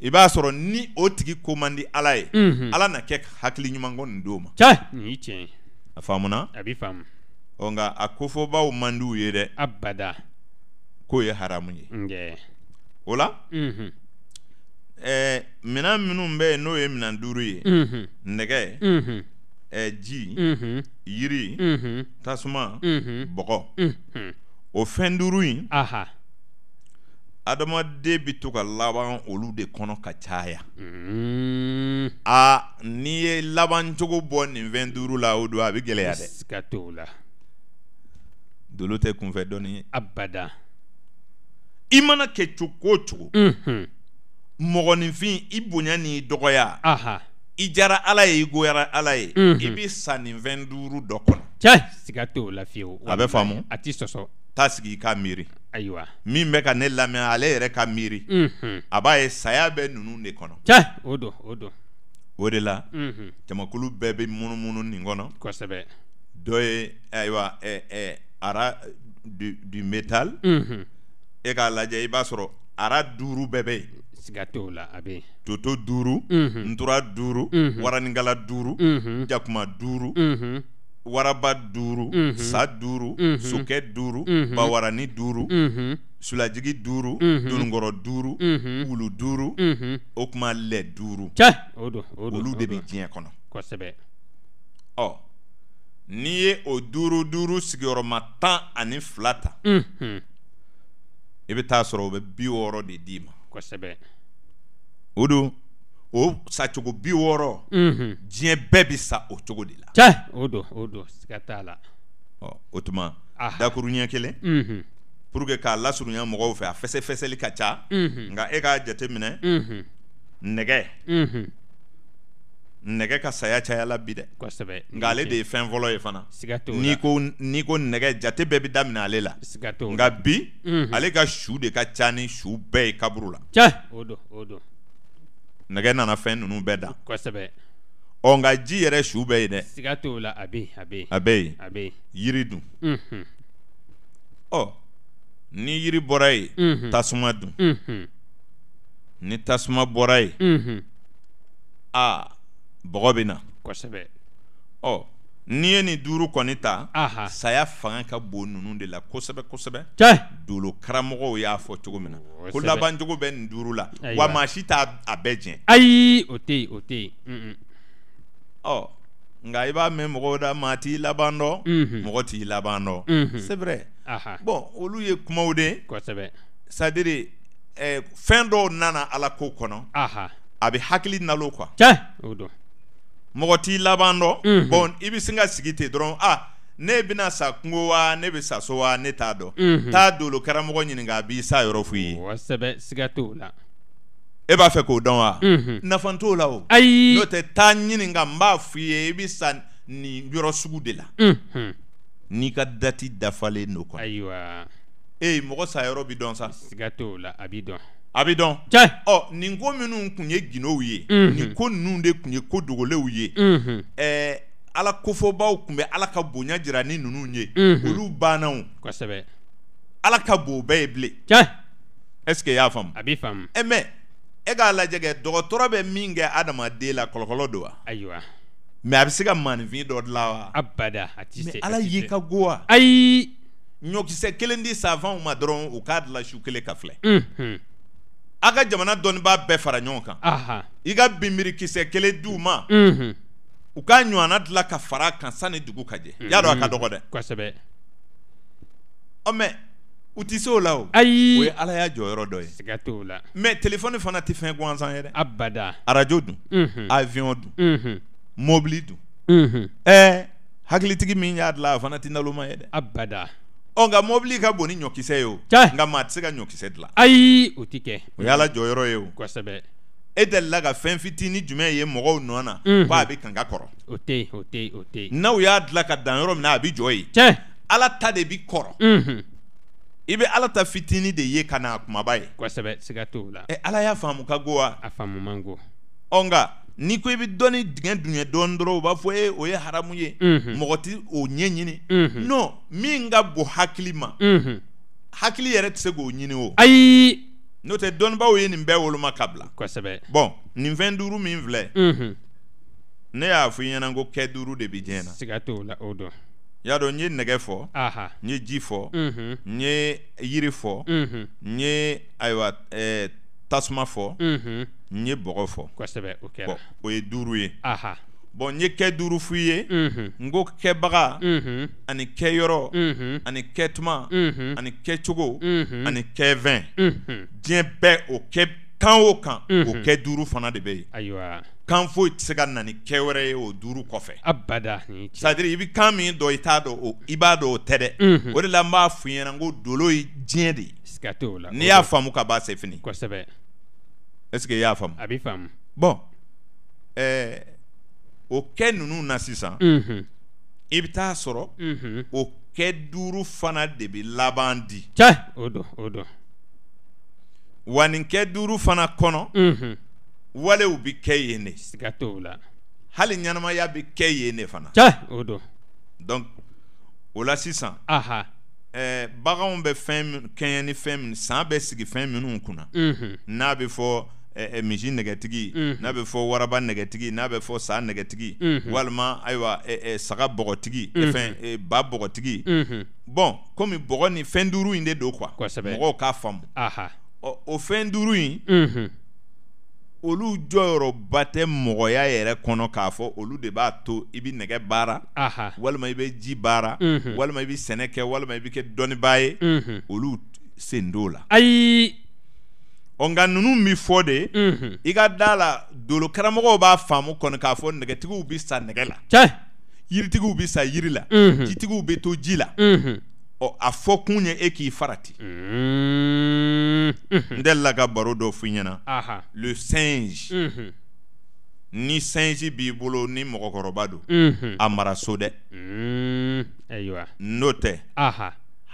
i b'a sɔrɔ ni o tigi ko man di Ala ye Ala na kɛ hakili ɲuman ko nin don ma nin ye tiɲɛ a faamuna a bɛ faamu Onga a kofɔbaw man di u ye dɛ abada k'o ye haramu ye ngɛ o la minan minnu bɛ yen n'o ye minan 5 ye nɛgɛ ji yiri tasuma bɔgɔ o fɛn 5 in adamaden bi to ka laban olu de kɔnɔ ka caya n'i ye laban cogo bɔ nin fɛn 5 la o don a bɛ gɛlɛya dɛ siga t'o la dolo tɛ kunfɛ dɔnni ye abada i mana kɛ cogo o cogo mɔgɔninfin i bonya ni dɔgɔya i jara Ala ye i goyara Ala ye i bi sa nin fɛn 5 dɔ kɔnɔ cɛ siga t'o la fiyewu a bɛ faamu a ti sɔsɔ taa sigi i ka miiri ayiwa min bɛ ka ne lamɛn ale yɛrɛ ka miiri a b'a ye saya bɛ ninnu de kɔnɔ cɛ o don o de la jamakulu bɛɛ bɛ munumunu nin kɔnɔ kosɛbɛ dɔ ye ayiwa ara du métal e k'a lajɛ i b'a sɔrɔ ara 5 bɛɛ bɛ yen siga t'o la a bɛ toto 5 ntura 5 waranikala 5 jakuma 5 waraba 5 sa 5 sokɛ 5 bawarani 5 sulajigi 5 donkɔrɔ 5 wulu 5 o kuma lɛ 5 cɛ o don olu de bɛ diɲɛ kɔnɔ kosɛbɛ n'i ye o 5 sigiyɔrɔma 12 ta i bɛ taa sɔrɔ o bɛ 60 de d'i ma kosɛbɛ o don o sacogo 60 diɲɛ bɛɛ bɛ sa o cogo de la cɛ o don siga t'a la o tuma dakuru ɲɛ kelen pour que k'a lasurunya mɔgɔw fɛ a fɛsɛfɛsɛli ka ca nka e k'a jateminɛ nɛgɛ ka saya cayala bi dɛ kosɛbɛ nka ale de ye fɛn fɔlɔ ye fana siga t'o la n'i ko nɛgɛ jate bɛɛ bɛ daminɛ ale la siga t'o la nka bi ale ka su de ka ca ni su bɛɛ ye kaburu la cɛ o don nɛgɛ nana fɛn ninnu bɛɛ da kosɛbɛ nka ji yɛrɛ su bɛɛ ye dɛ siga t'o la a bɛ yen yiri dun ni yiri bɔra yen tasuma dun ni tasuma bɔra yen bɔgɔ bɛ na kosɛbɛ n'i ye nin 5 kɔni ta saya fanga ka bon ninnu de la kosɛbɛ cɛ dolo karamɔgɔw y'a fɔ cogo min na ko laban cogo bɛ nin 5 la wa maa si t'a bɛɛ tiɲɛ ayi o tɛ yen nka i b'a mɛn mɔgɔw da maa t'i laban dɔn mɔgɔ t'i laban dɔn c'est vrai bon olu ye kumaw de kosɛbɛ c'est-à-dire fɛn dɔw nana Ala ko kɔnɔ a bɛ hakili nalo quoi cɛ o don mɔgɔ t'i laban dɔn bon i bɛ sin ka sigi ten dɔrɔn ne bɛna sa kungo wa ne bɛ sa so wa ne t'a dɔn taa dolo karamɔgɔ ɲininka a b'i sa yɔrɔ f'i ye kosɛbɛ siga t'o la e b'a fɛ k'o dɔn wa nafa t'o la o ayi n'o tɛ taa ɲininka n b'a f'i ye i bɛ sa nin yɔrɔ sugu de la n'i ka dati dafalen n'o kɔnɔ ayiwa mɔgɔ sa yɔrɔ bi dɔn sa siga t'o la a bi dɔn cɛ nin ko minnu kun ye gindow ye nin ko ninnu de kun ye ko dogolenw ye Ala kofɔbaw kun bɛ Ala ka bonya jira ni ninnu ye olu bannaw kosɛbɛ Ala ka bon bɛɛ ye bilen cɛ est-ce que i y'a faamu a b'i faamu mais e k'a lajɛ kɛ dɔgɔtɔrɔ bɛ min kɛ adamaden la kɔlɔkɔlɔ don wa ayiwa mais a bɛ se ka maninfin dɔ dilan wa abada a ti se mais Ala ye ka go wa ayi ɲɔkisɛ 1 di safanw ma dɔrɔn u k'a dilan su 1 ka filɛ a ka jamana dɔnnibaa bɛɛ fara ɲɔgɔn kan i ka binbirikisɛ 1 d'u ma u k'a ɲɔgɔnna dilan ka fara kan sanni dugu ka jɛ y'a dɔn a ka dɔgɔ dɛ kosɛbɛ mais u tɛ se o la o ayi o ye Ala y'a jɔyɔrɔ dɔ ye siga t'o la mais téléphone fana tɛ fɛn gansan ye dɛ abada radio dun avion dun mobili dun hakilitigi min y'a dilan a fana tɛ naloma ye dɛ abada nka mobili ka bon ni ɲɔkisɛ ye o nka maa tɛ se ka ɲɔkisɛ dilan ayi o tɛ kɛ o y'Ala jɔyɔrɔ ye o kosɛbɛ e delila ka fɛn fitinin jumɛn ye mɔgɔw nɔ na k'a bɛ kanga kɔrɔ o tɛ n'aw y'a dilan ka dan yɔrɔ min na a bɛ jɔ yen cɛ Ala ta de bɛ kɔrɔ i bɛ Ala ta fitinin de ye ka na kumaba ye kosɛbɛ siga t'o la Ala y'a faamu ka go wa a faamu man go nka n'i ko i bɛ dɔnni dingɛ dunya dɔɔnin dɔrɔn u b'a fɔ o ye haramu ye mɔgɔ tɛ o ɲɛɲini non min ka bon hakili ma hakili yɛrɛ tɛ se k'o ɲini o ayi n'o tɛ dɔnnibaaw ye nin bɛɛ woloma ka bila kosɛbɛ bon nin fɛn 5 min filɛ ne y'a fɔ i ɲɛna ko kɛ 5 de bɛ diɲɛ na siga t'o la o don y'a dɔn n ye nɛgɛ fɔ n ye ji fɔ n ye yiri fɔ n ye ayiwa tasuma fɔ n ye bɔgɔ fɔ kosɛbɛ o kɛra o ye 5 ye bon n ye kɛ 5 f'i ye n ko kɛbaga ani kɛyɔrɔ ani kɛtuma ani kɛcogo ani kɛfɛn diɲɛ bɛɛ o kɛ kan o kan o kɛ 5 fana de bɛ yen ayiwa kan foyi tɛ se ka na ni kɛ wɛrɛ ye o 5 kɔfɛ abada c'est à dire i bɛ kan min dɔn i t'a dɔn i b'a dɔn o tɛ dɛ o de la n b'a f'i ɲɛna n ko dolo ye diɲɛ de ye siga t'o la n'i y'a faamu ka ban c'est fini kosɛbɛ est-ce que i y'a faamu a bɛ faamu bon o kɛ ninnu na sisan i bɛ taa sɔrɔ o kɛ 5 fana de bɛ laban di o don wa nin kɛ 5 fana kɔnɔ walew bɛ kɛ yen de siga t'o la hali ɲɛnamaya bɛ kɛ yen de fana o don donc o la sisan baganw bɛ fɛn kɛɲɛ ni fɛn min san bɛ sigi fɛn minnu kunna n'a bɛ fɔ misi nɛgɛtigi n'a bɛ fɔ waraba nɛgɛtigi n'a bɛ fɔ sa nɛgɛtigi walima ayiwa saga bɔgɔtigi fɛn ba bɔgɔtigi bon komi bɔgɔ ni fɛn 5 in de don quoi mɔgɔw k'a faamu o fɛn 5 in olu jɔyɔrɔba tɛ mɔgɔya yɛrɛ kɔnɔ k'a fɔ olu de b'a to i bɛ nɛgɛ baara walima i bɛ ji baara walima i bɛ sɛnɛ kɛ walima i bɛ kɛ dɔnnibaa ye olu sen t'o la ayi nka ninnu bɛ fɔ de i ka da la dolo karamɔgɔw b'a faamu kɔni k'a fɔ nɛgɛtigiw bɛ sa nɛgɛ la yiritigiw bɛ sa yiri la jitigiw bɛ to ji la a fɔ kun ye e k'i farati n delila ka baro dɔ f'i ɲɛna le singe ni singe b'i bolo ni mɔgɔkɔrɔba don a mara so dɛ n'o tɛ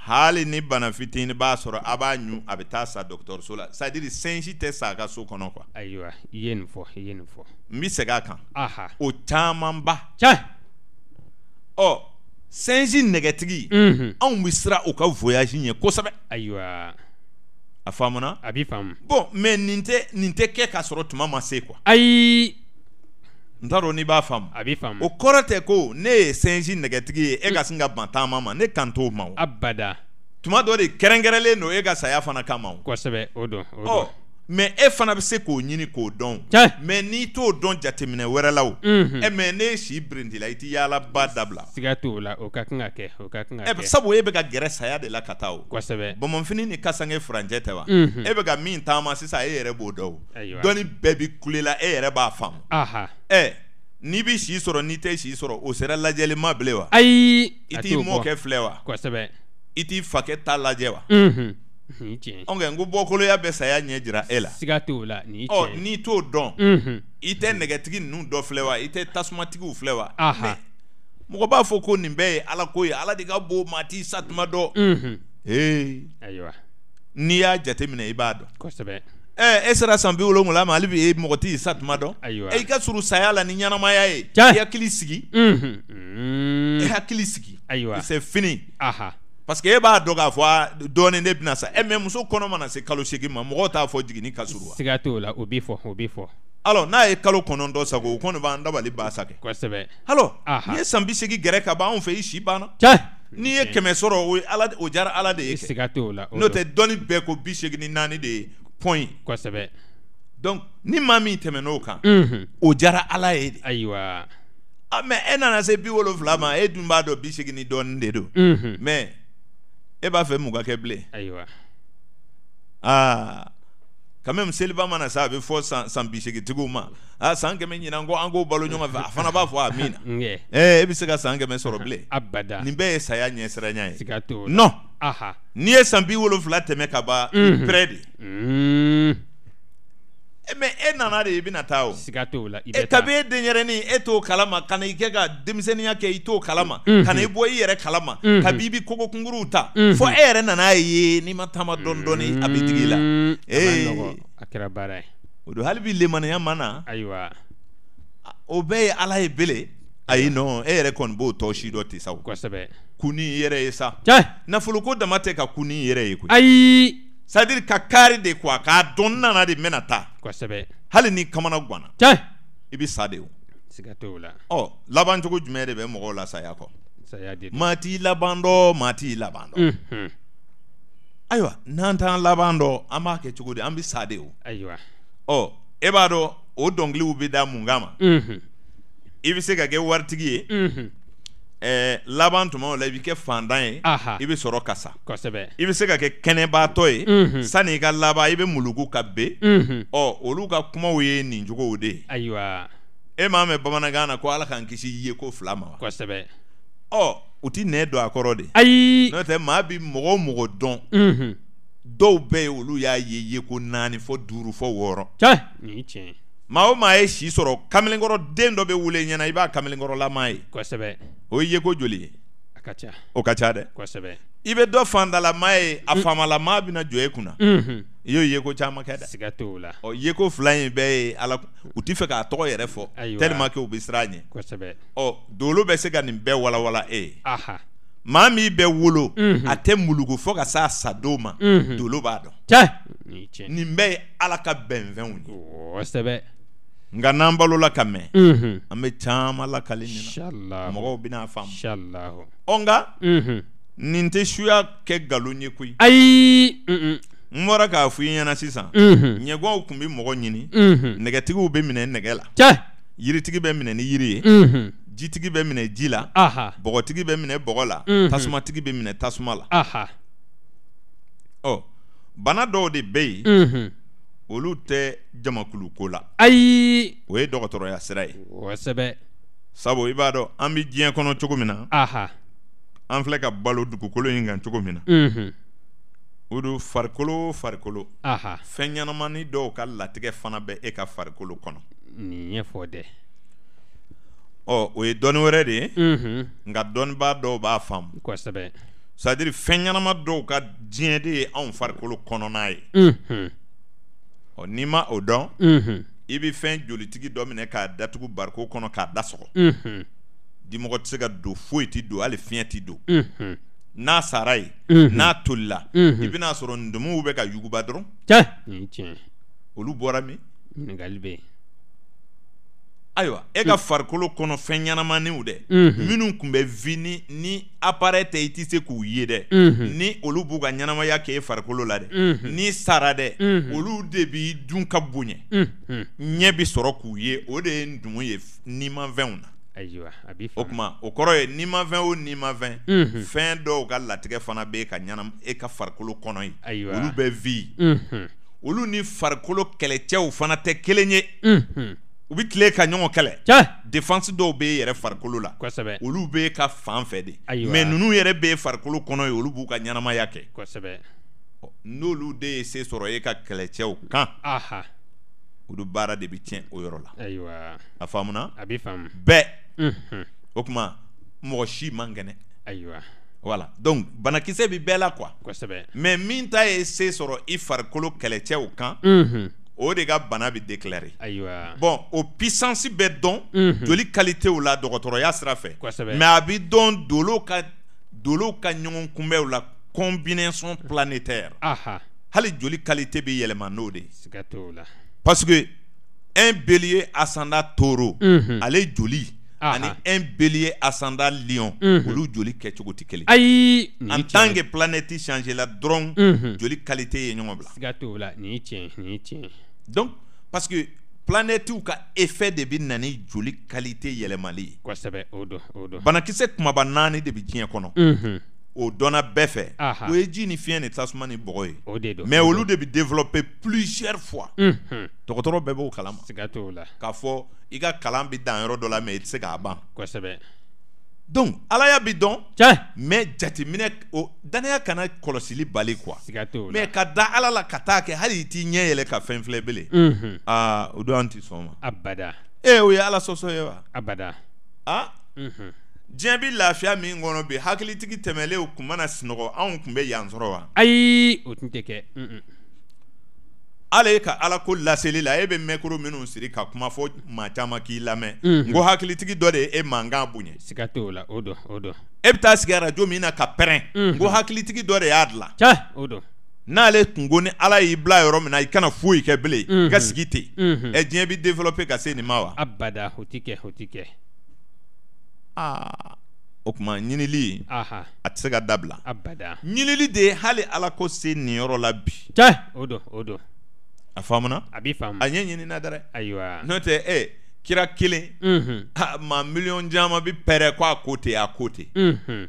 hali ni bana fitinin b'a sɔrɔ a b'a ɲu a bɛ taa sa dɔgɔtɔrɔso la c'est à dire singe tɛ sa a ka so kɔnɔ quoi ayiwa i ye nin fɔ n bɛ segin a kan o caman ba singe nɛgɛtigi anw bɛ siran u ka voyage ɲɛ kosɛbɛ ayiwa a faamuna a b'i faamu bon mais nin tɛ kɛ k'a sɔrɔ tuma ma se quoi ayi n t'a dɔn n'i b'a faamu a b'i faamu o kɔrɔ tɛ ko ne ye singe nɛgɛtigi ye e ka sin ka ban taama ma ne kan t'o ma o abada tuma dɔ de kɛrɛnkɛrɛnlen don e ka saya fana kama o kosɛbɛ o don mais e fana bɛ se k'o ɲini k'o dɔn mais n'i t'o dɔn jateminɛ wɛrɛ la o mais ne si birindi la i tɛ yaala ba dabila siga t'o la o ka kan ka kɛ sabu e bɛ ka gɛrɛ saya de la ka taa o kosɛbɛ bamanfini ni kasange furancɛ tɛ wa e bɛ ka min taama sisan e yɛrɛ b'o dɔn o dɔnni bɛɛ bɛ kule la e yɛrɛ b'a faamu n'i bɛ si sɔrɔ n'i tɛ si sɔrɔ o sera lajɛli ma bilen wa ayi i t'i mɔkɛ filɛ wa kosɛbɛ i t'i fakɛ ta lajɛ wa n ko bɔkoloya bɛ saya ɲɛ jira e la siga t'o la n'i t'o dɔn i tɛ nɛgɛtigi ninnu dɔ filɛ wa i tɛ tasumatigiw filɛ wa mɔgɔ b'a fɔ ko nin bɛɛ ye ala ko ye ala de ka bon maa t'i sa tuma dɔn ayiwa n'i y'a jateminɛ i b'a dɔn kosɛbɛ e sera san 70 ma hali bi e mɔgɔ t'i sa tuma dɔn i ka surun saya la ni ɲɛnamaya ye i hakili sigi i hakili sigi c'est fini parce que e b'a dɔn k'a fɔ dɔɔnin de bɛna sa mais muso kɔnɔ mana se kalo 8 ma mɔgɔw t'a fɔ jiginni ka surun wa siga t'o la o b'i fɔ alors n'a ye kalo 9 sago o kɔni b'an dabali ba sa kɛ kosɛbɛ alors n'i ye san 80 gɛrɛ ka ban anw fɛ i si banna n'i ye 100 sɔrɔ o diyara ala de ye siga t'o la n'o tɛ dɔnni bɛɛ ko 84 de ye point kosɛbɛ donc ni maa min tɛmɛn'o kan o diyara ala ye de ayiwa mais e nana se 70 ma e dun b'a dɔn 80 dɔɔnin de don mais e b'a fɛ mun ka kɛ bilen ayiwa quand même seliba mana sa a bɛ fɔ san 80 tigiw ma san 100 ɲinan ko an k'o balo ɲɔgɔn fɛ a fana b'a fɔ amina e bɛ se ka san 100 sɔrɔ bilen abada nin bɛɛ ye saya ɲɛsiranya ye siga t'o la non n'i ye san 70 tɛmɛ ka ban près de mais e nana de i bɛna taa o siga t'o la i bɛ taa kabi e denyɛrɛnin e t'o kalama ka na i kɛ ka denmisɛnniya kɛ i t'o kalama ka na i bɔ i yɛrɛ kalama kabi i bɛ kogo kunkuruw ta fo e yɛrɛ nana ye n'i ma taama dɔɔnin a bɛ digi i la a kɛra baara ye o don hali bi lemaniya ma na ayiwa o bɛɛ ye ala ye bele ayi non e yɛrɛ kɔni b'o tɔ si dɔ ten sa kosɛbɛ kun ni i yɛrɛ ye sa nafolo ko dama tɛ ka kun ni i yɛrɛ ye koyi ayi c'est à dire ka kari de quoi k'a dɔn nana de mɛna taa kosɛbɛ hali ni kamana ganna i bɛ sa de o siga t'o la laban cogo jumɛn de bɛ mɔgɔw la saya kɔ saya de maa t'i laban dɔ maa t'i laban dɔ ayiwa n'an t'an laban dɔ an b'a kɛ cogo di an bɛ sa de o ayiwa e b'a dɔn o dɔnkiliw bɛ da mun kama i bɛ se ka kɛ waritigi ye laban tuma la i bɛ kɛ fantan ye i bɛ sɔrɔ ka sa i bɛ se ka kɛ kɛnɛbaatɔ ye sanni i ka laban i bɛ muluku ka ben olu ka kumaw ye nin cogow de ye ayiwa e m'a mɛn bamanankan na ko ala k'an kisi ye ko fila ma wa u ti nɛ don a kɔrɔ de ayi n'o tɛ maa bi mɔgɔ o mɔgɔ dɔn dɔw bɛɛ ye olu y'a ye ko 4 fɔ 5 fɔ 6 ni tiɲɛ maa o maa ye si sɔrɔ kamalenkɔrɔ den dɔ bɛ wele ɲɛna i b'a kamalenkɔrɔlama ye o ye ko joli ye o ka ca dɛ i bɛ dɔ fandalamaa ye a faamalamaa bɛna jɔ e kunna i y'o ye ko caman kɛ dɛ siga t'o la ye ko fila in bɛɛ ye ala u t'i fɛ k'a tɔgɔ yɛrɛ fɔ tellement que u bɛ siran a ɲɛ dolo bɛ se ka nin bɛɛ walawala e ye maa min bɛ wolo a tɛ muluku fɔ ka s'a sadon ma dolo b'a dɔn nin bɛɛ ye ala ka bɛnfɛnw ye nka n'an balola ka mɛn an bɛ caman lakali nin na mɔgɔw bɛna faamu nka nin tɛ suya kɛ nkalon ye koyi ayi n bɔra k'a fɔ i ɲɛna sisan ɲɛgwaw tun bɛ mɔgɔ ɲini nɛgɛtigiw bɛ minɛ nɛgɛ la yiritigi bɛ minɛ ni yiri ye jitigi bɛ minɛ ji la bɔgɔtigi bɛ minɛ bɔgɔ la tasumatigi bɛ minɛ tasuma la bana dɔw de bɛ yen olu tɛ jamakulu ko la ayi o ye dɔgɔtɔrɔya sira ye sabu i b'a dɔn an bɛ diɲɛ kɔnɔ cogo min na an filɛ ka balo dugukolo in kan cogo min na o don farikolo fɛn ɲɛnamani dɔw ka latigɛ fana bɛ e ka farikolo kɔnɔ nin ye fɔ dɛ o ye dɔnni wɛrɛ de ye nka dɔnnibaa dɔw b'a faamu c'est à dire fɛn ɲɛnama dɔw ka diɲɛ de ye anw farikolo kɔnɔna ye n'i ma o dɔn i bɛ fɛn jolitigi dɔ minɛ k'a datugu bariko kɔnɔ k'a dasɔgɔ dimɔgɔ tɛ se ka don foyi tɛ don hali fiɲɛ tɛ don n'a sara ye n'a tolila i bɛna sɔrɔ ndumuw bɛ ka yuguba dɔrɔn olu bɔra min ayiwa e ka farikolo kɔnɔ fɛn ɲɛnamaniw dɛ minnu tun bɛ vi ni appareil tɛ i tɛ se k'u ye dɛ ni olu b'u ka ɲɛnamaya kɛ e farikolo la dɛ ni sara dɛ olu de b'i dun ka bonya ɲɛ bi sɔrɔ k'u ye o de ye ndumu ye nimafɛnw na o tuma o kɔrɔ ye nimafɛn o nimafɛn fɛn dɔw ka latigɛ fana bɛ e ka farikolo kɔnɔ ye olu bɛ vi olu ni farikolo kɛlɛcɛw fana tɛ kelen ye u bɛ tile ka ɲɔgɔn kɛlɛ défense dɔw bɛ yɛrɛ farikolo la olu bɛ ka fan fɛ de mais ninnu yɛrɛ bɛ farikolo kɔnɔ ye olu b'u ka ɲɛnamaya kɛ n'olu de ye se sɔrɔ e ka kɛlɛcɛw kan olu baara de bɛ tiɲɛ o yɔrɔ la a faamuna bɛɛ o tuma mɔgɔ si man kɛnɛ voilà donc banakisɛ bɛ bɛɛ la quoi mais min ta ye se sɔrɔ i farikolo kɛlɛcɛw kan o de ka bana bɛ déclarer bon o puissance bɛ dɔn joli qualitéw la dɔgɔtɔrɔya sira fɛ mais a bɛ dɔn dolow ka ɲɔgɔn kunbɛw la combinaison planétaire hali joli qualité bɛ yɛlɛma n'o de parce que un bélier ascendant taureau ale joli ani un bélier ascendant lion olu joli kɛcogo tɛ kelen ayi en tant que planète changer la dɔrɔn joli qualité ye ɲɔgɔn bila donc parce que planètew ka effet de bɛ na ni joli qualité yɛlɛmali ye banakisɛ kumaba 4 de bɛ diɲɛ kɔnɔ o dɔnna bɛɛ fɛ o ye ji ni fiɲɛ ni tasuma ni bɔgɔ ye mais olu de bɛ développer plusieurs fois dɔgɔtɔrɔ bɛɛ b'o kalama k'a fɔ i ka kalan bɛ dan yɔrɔ dɔ la mais i tɛ se k'a ban donc alaya bɛ dɔn mais jateminɛ o danaya kana kɔlɔsili bali quoi mais ka da ala la ka taa kɛ hali i t'i ɲɛ yɛlɛ ka fɛn filɛ bilen o don an tɛ sɔn ma o ye ala sɔsɔ ye wa diɲɛ bɛ lafiya min kɔnɔ bi hakilitigi tɛmɛlenw tun mana sunɔgɔ anw tun bɛ yan sɔrɔ wa ayi o tun tɛ kɛ ale ka ala ko laseli la e bɛ mɛkoro minnu siri ka kuma fɔ maa caman k'i lamɛn n ko hakilitigi dɔ de ye e mankan bonya e bɛ taa sigi arajo min na ka pɛrɛn n ko hakilitigi dɔ de y'a dilan n'ale tungo ni ala y'i bila yɔrɔ min na i kana foyi kɛ bilen i ka sigi ten diɲɛ bɛ développer ka se nin ma wa abada o tɛ kɛ o o kuma ɲinili aha a tɛ se ka dabila abada ɲinili de ye hali ala ko se nin yɔrɔ la bi cɛ o don a faamuna a b'i faamu a ɲɛ ɲinina dɛrɛ ayiwa n'o tɛ kira kelen maa miliyɔn caman bi pɛrɛ ko a ko ten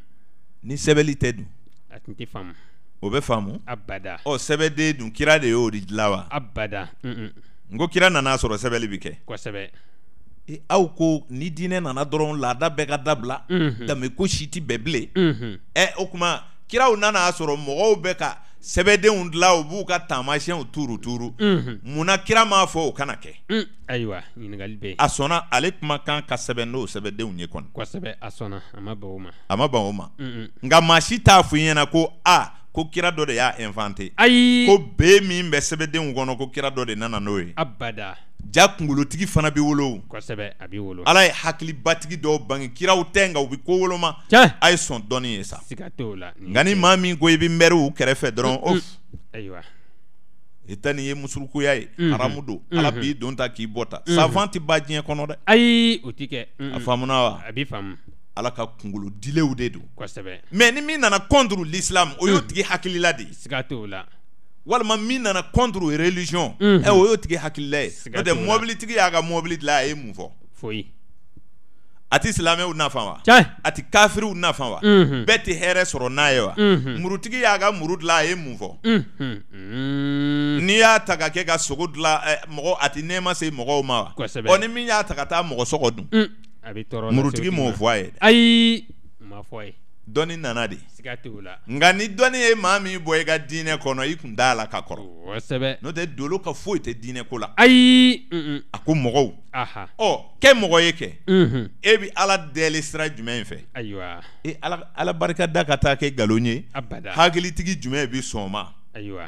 ni sɛbɛnli tɛ dun a tun tɛ faamu o bɛ faamu abada sɛbɛden dun kira de y'o de dilan wa abada n ko kira nana sɔrɔ sɛbɛnli bi kɛ kosɛbɛ aw ko ni diinɛ nana dɔrɔn laada bɛɛ ka dabila danbe ko si tɛ bɛɛ bilen o kuma kiraw nana sɔrɔ mɔgɔw bɛ ka sɛbɛdenw dilan u b'u ka taamasiyɛnw tuuru munna kira m'a fɔ o kana kɛ ayiwa ɲininkali bɛ yen a sɔnna ale kuma kan ka sɛbɛn n'o sɛbɛdenw ye kɔni kosɛbɛ a sɔnna a ma ban o ma nka maa si t'a fɔ i ɲɛna ko ko kira dɔ de y'a inventé ayi ko bee min bɛ sɛbɛdenw kɔnɔ ko kira dɔ de nana n'o ye abada ja kunkolotigi fana bɛ wolo kosɛbɛ a b'i wolo ala ye hakilibatigi dɔw bange kiraw tɛ nka u bɛ ko woloma a ye sɔn dɔɔni ye sa siga t'o la nka ni maa min ko i bɛ mɛriw kɛrɛfɛ dɔrɔn ayiwa i tɛ nin ye musurukuya ye haramu don ala b'i don ta k'i bɔ ta safan tɛ ba diɲɛ kɔnɔ dɛ ayi o tɛ kɛ a faamuna wa a b'i faamu ala ka kungolodilenw de don kosɛbɛ mais ni min nana contre l'islam o y'o tigi hakilila de ye siga t'o la walima min nana contre religion o y'o tigi hakilila ye n'o tɛ mobilitigi y'a ka mobili dilan a ye mun fɔ foyi a tɛ silamɛw nafa wa a tɛ kafiriw nafa wa bɛɛ tɛ hɛrɛ sɔrɔ n'a ye wa murutigi y'a ka muru dilan a ye mun fɔ n'i y'a ta ka kɛ ka sogo dilan mɔgɔ a tɛ nɛɛma se mɔgɔw ma wa kosɛbɛ ni min y'a ta ka taa mɔgɔ sɔgɔ dun a bɛ tɔɔrɔ murutigi m'o fɔ a ye ayi ma fɔ a ye dɔnni nana de siga t'o la nka ni dɔnni ye maa min bɔ i ka diinɛ kɔnɔ i kun t'a la ka kɔrɔ kosɛbɛ n'o tɛ dolo ka foyi tɛ diinɛ ko la ayi a ko mɔgɔw kɛ mɔgɔ ye kɛ e bɛ ala dɛli sira jumɛn in fɛ ayiwa ala barika da ka taa kɛ nkalon ye abada hakilitigi jumɛn bɛ sɔn ma ayiwa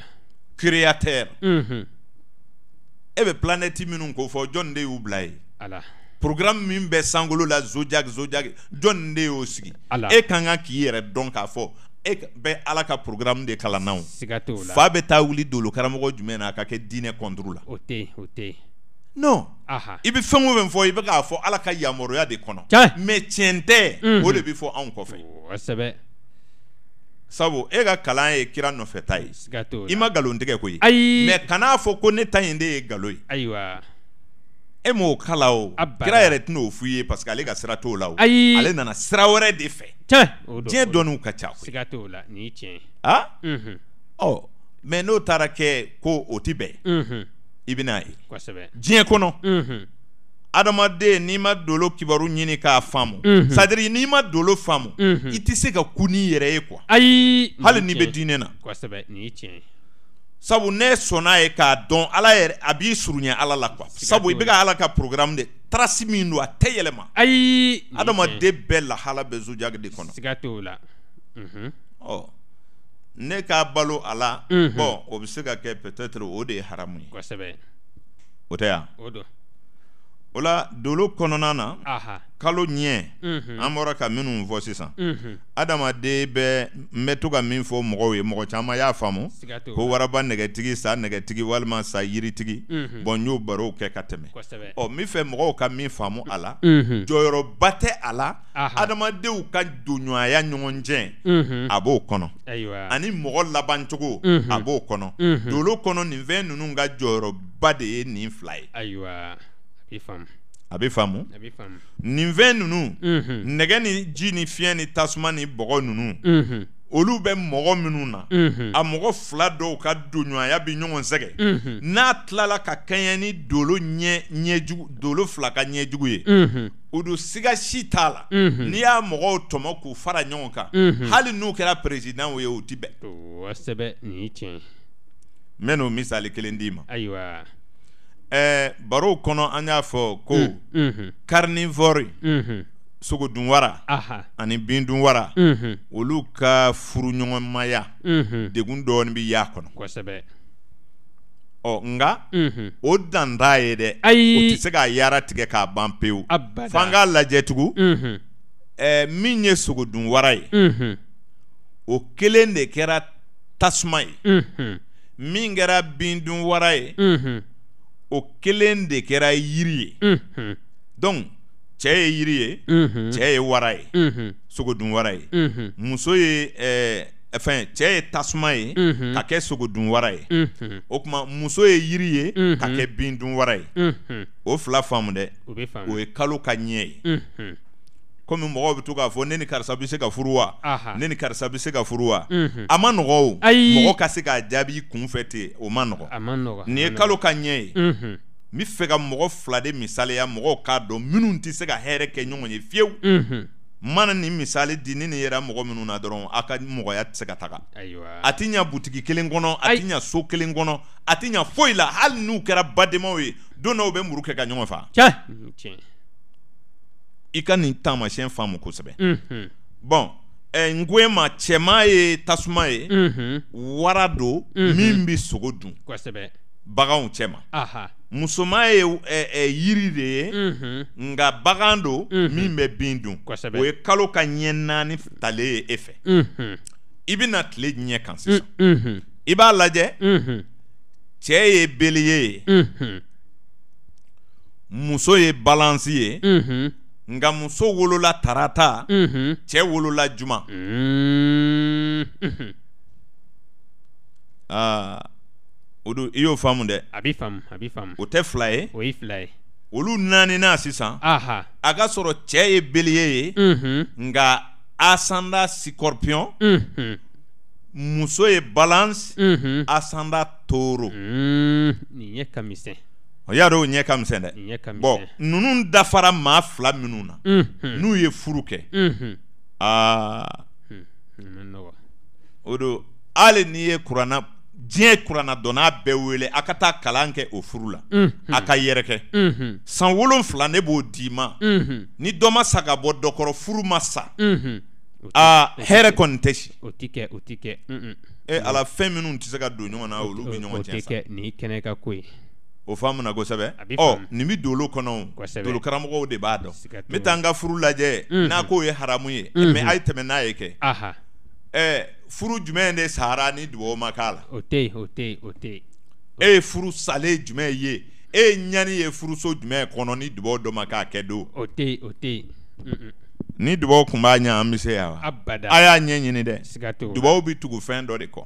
créateur e bɛ planète minnu ko fɔ jɔn de y'u bila ye ala programme min bɛ sankolo la zodiac jɔn de y'o sigi e kan kan k'i yɛrɛ dɔn k'a fɔ e bɛ ala ka programme de kalan na siga t'o la fa bɛ taa wuli dolo karamɔgɔ jumɛn na a ka kɛ diinɛ contre la o tɛ non i bɛ fɛn o fɛn fɔ i bɛ k'a fɔ ala ka yamaruya de kɔnɔ mais tiɲɛ tɛ o de bɛ fɔ anw kɔfɛ kosɛbɛ sabu e ka kalan ye kira nɔfɛta ye siga t'o la i ma nkalon tigɛ koyi ayi mais kan'a fɔ ko ne ta in de ye nkalon ye ayiwa e m'o kala o kira yɛrɛ tɛn'o f'i ye parce que ale ka sira t'o la o ayi ale nana sira wɛrɛ de fɛ diɲɛ dɔnniw ka ca koyi siga t'o la nin ye tiɲɛ mais n'o taara kɛ ko o tɛ bɛn i bɛ n'a ye kosɛbɛ diɲɛ kɔnɔ adamaden n'i ma dolo kibaru ɲini k'a faamu c'est à dire n'i ma dolo faamu i tɛ se ka ku n'i yɛrɛ ye quoi ayi hali n'i bɛ diinɛ na kosɛbɛ nin ye tiɲɛ sabu ne sɔnna ye k'a dɔn ala yɛrɛ a b'i surunya ala la quoi sabu i bɛ ka ala ka programme de trace min don a tɛ yɛlɛma ayi adamaden bɛɛ lahala bɛ zodiac de kɔnɔ siga t'o la ne k'a balo a la bon o bɛ se ka kɛ peut-être o de ye haramu ye kosɛbɛ o tɛ yan o don o la dolo kɔnɔna na kalo ɲɛ an bɔra ka minnu fɔ sisan adamaden bɛ n bɛ to ka min fɔ mɔgɔw ye mɔgɔ caman y'a faamu ko waraba nɛgɛtigi sa nɛgɛtigi walima sa yiritigi bon n y'o barow kɛ ka tɛmɛ n bɛ fɛ mɔgɔw ka min faamu a la jɔyɔrɔba tɛ a la adamadenw ka donɲɔgɔnya ɲɔgɔn cɛ a b'o kɔnɔ ani mɔgɔ labancogo a b'o kɔnɔ dolo kɔnɔ nin fɛn ninnu ka jɔyɔrɔba de ye nin fila ye a bɛ faamu nin fɛn ninnu nɛgɛ ni ji ni fiɲɛ ni tasuma ni bɔgɔ ninnu olu bɛ mɔgɔ minnu na a mɔgɔ fila dɔw ka donɲɔgɔnya bɛ ɲɔgɔn sɛgɛ n'a tilala ka kɛɲɛ ni dolo fila ka ɲɛjugu ye o don siga si t'a la n'i y'a mɔgɔw tɔmɔ k'u fara ɲɔgɔn kan hali n'u kɛra président ye o ti bɛn n bɛ n'o misali kelen d'i ma barow kɔnɔ an y'a fɔ ko carnivore sogodunwara ani bindunwara olu ka furuɲɔgɔnmaya degun dɔɔni bɛ y'a kɔnɔ nka o dan t'a ye dɛ o tɛ se k'a yara tigɛ k'a ban pewu f'an k'a lajɛ tugun min ye sogodunwara ye o kelen de kɛra tasuma ye min kɛra bindunwara ye o kelen de kɛra yiri ye donc cɛ ye yiri ye cɛ ye wara ye sogodun wara ye muso ye fɛn cɛ ye tasuma ye ka kɛ sogodun wara ye o kuma muso ye yiri ye ka kɛ bin dun wara ye o fila faamu dɛ o ye kalo ka ɲɛ ye komi mɔgɔw bɛ to k'a fɔ ne ni karisa bɛ se ka furu wa ne ni karisa bɛ se ka furu wa a ma nɔgɔ o mɔgɔ ka se k'a jaabi kun fɛ ten o ma nɔgɔ nin ye kalo ka ɲɛ ye n bɛ fɛ ka mɔgɔ fila de misaliya mɔgɔw k'a dɔn minnu tɛ se ka hɛrɛ kɛ ɲɔgɔn ye fiyewu mana nin misali di ni nin yɛrɛ mɔgɔ minnu na dɔrɔn a ka mɔgɔya tɛ se ka taga a tɛ ɲɛ butigi kelen kɔnɔ a tɛ ɲɛ so kelen kɔnɔ a tɛ ɲɛ foyi la hali n'u kɛra badenmaw ye don dɔw bɛ muru kɛ ka ɲɔgɔn faa i ka nin taamasiyɛn faamu kosɛbɛ bɔn n ko e ma cɛman ye tasuma ye wara don min bɛ sogo dun baganw cɛ ma musoman ye yiri de ye nka bagan don min bɛ bin dun o ye kalo ka ɲɛ 4 talen ye e fɛ i bɛna tile ɲɛ kan sisan i b'a lajɛ cɛ ye bélier ye muso ye balance ye nka muso wolola tarata cɛ wolola juma o don i y'o faamu dɛ a bɛ faamu o tɛ fila ye olu 4nan sisan a ka sɔrɔ cɛ ye bélier ye nka ascendant scorpion muso ye balance ascendant taureau nin ɲɛ ka misɛn o y'a dɔn o ɲɛ ka misɛn dɛ bɔn ninnu dafara maa fila minnu na n'u ye furu kɛ o don hali n'i ye diɲɛ kuranna dɔnna bɛɛ wele a ka taa kalan kɛ o furu la a ka yɛrɛkɛ san 7 ne b'o d'i ma ni dɔ ma sa ka bɔ dɔ kɔrɔ furu ma sa hɛrɛ kɔni tɛ si o tɛ kɛ ala fɛn minnu tɛ se ka don ɲɔgɔn na olu bɛ ɲɔgɔn cɛ sa nin kɛnɛ ka ko ye o faamuna kosɛbɛ nin bɛ dolo kɔnɔ dolo karamɔgɔw de b'a dɔn n bɛ taa n ka furu lajɛ n'a k'o ye haramu ye mais a ye tɛmɛ n'a ye kɛ furu jumɛn de sahara ni dugawu ma k'a la o tɛ yen e ye furu salen jumɛn ye e ye ɲani ye furuso jumɛn kɔnɔ ni dugawu dɔ ma k'a kɛ don o tɛ yen ni dugawu tun b'a ɲɛ an bɛ se yan wa a y'a ɲɛ ɲini dɛ dugawu bɛ tugu fɛn dɔ de kɔ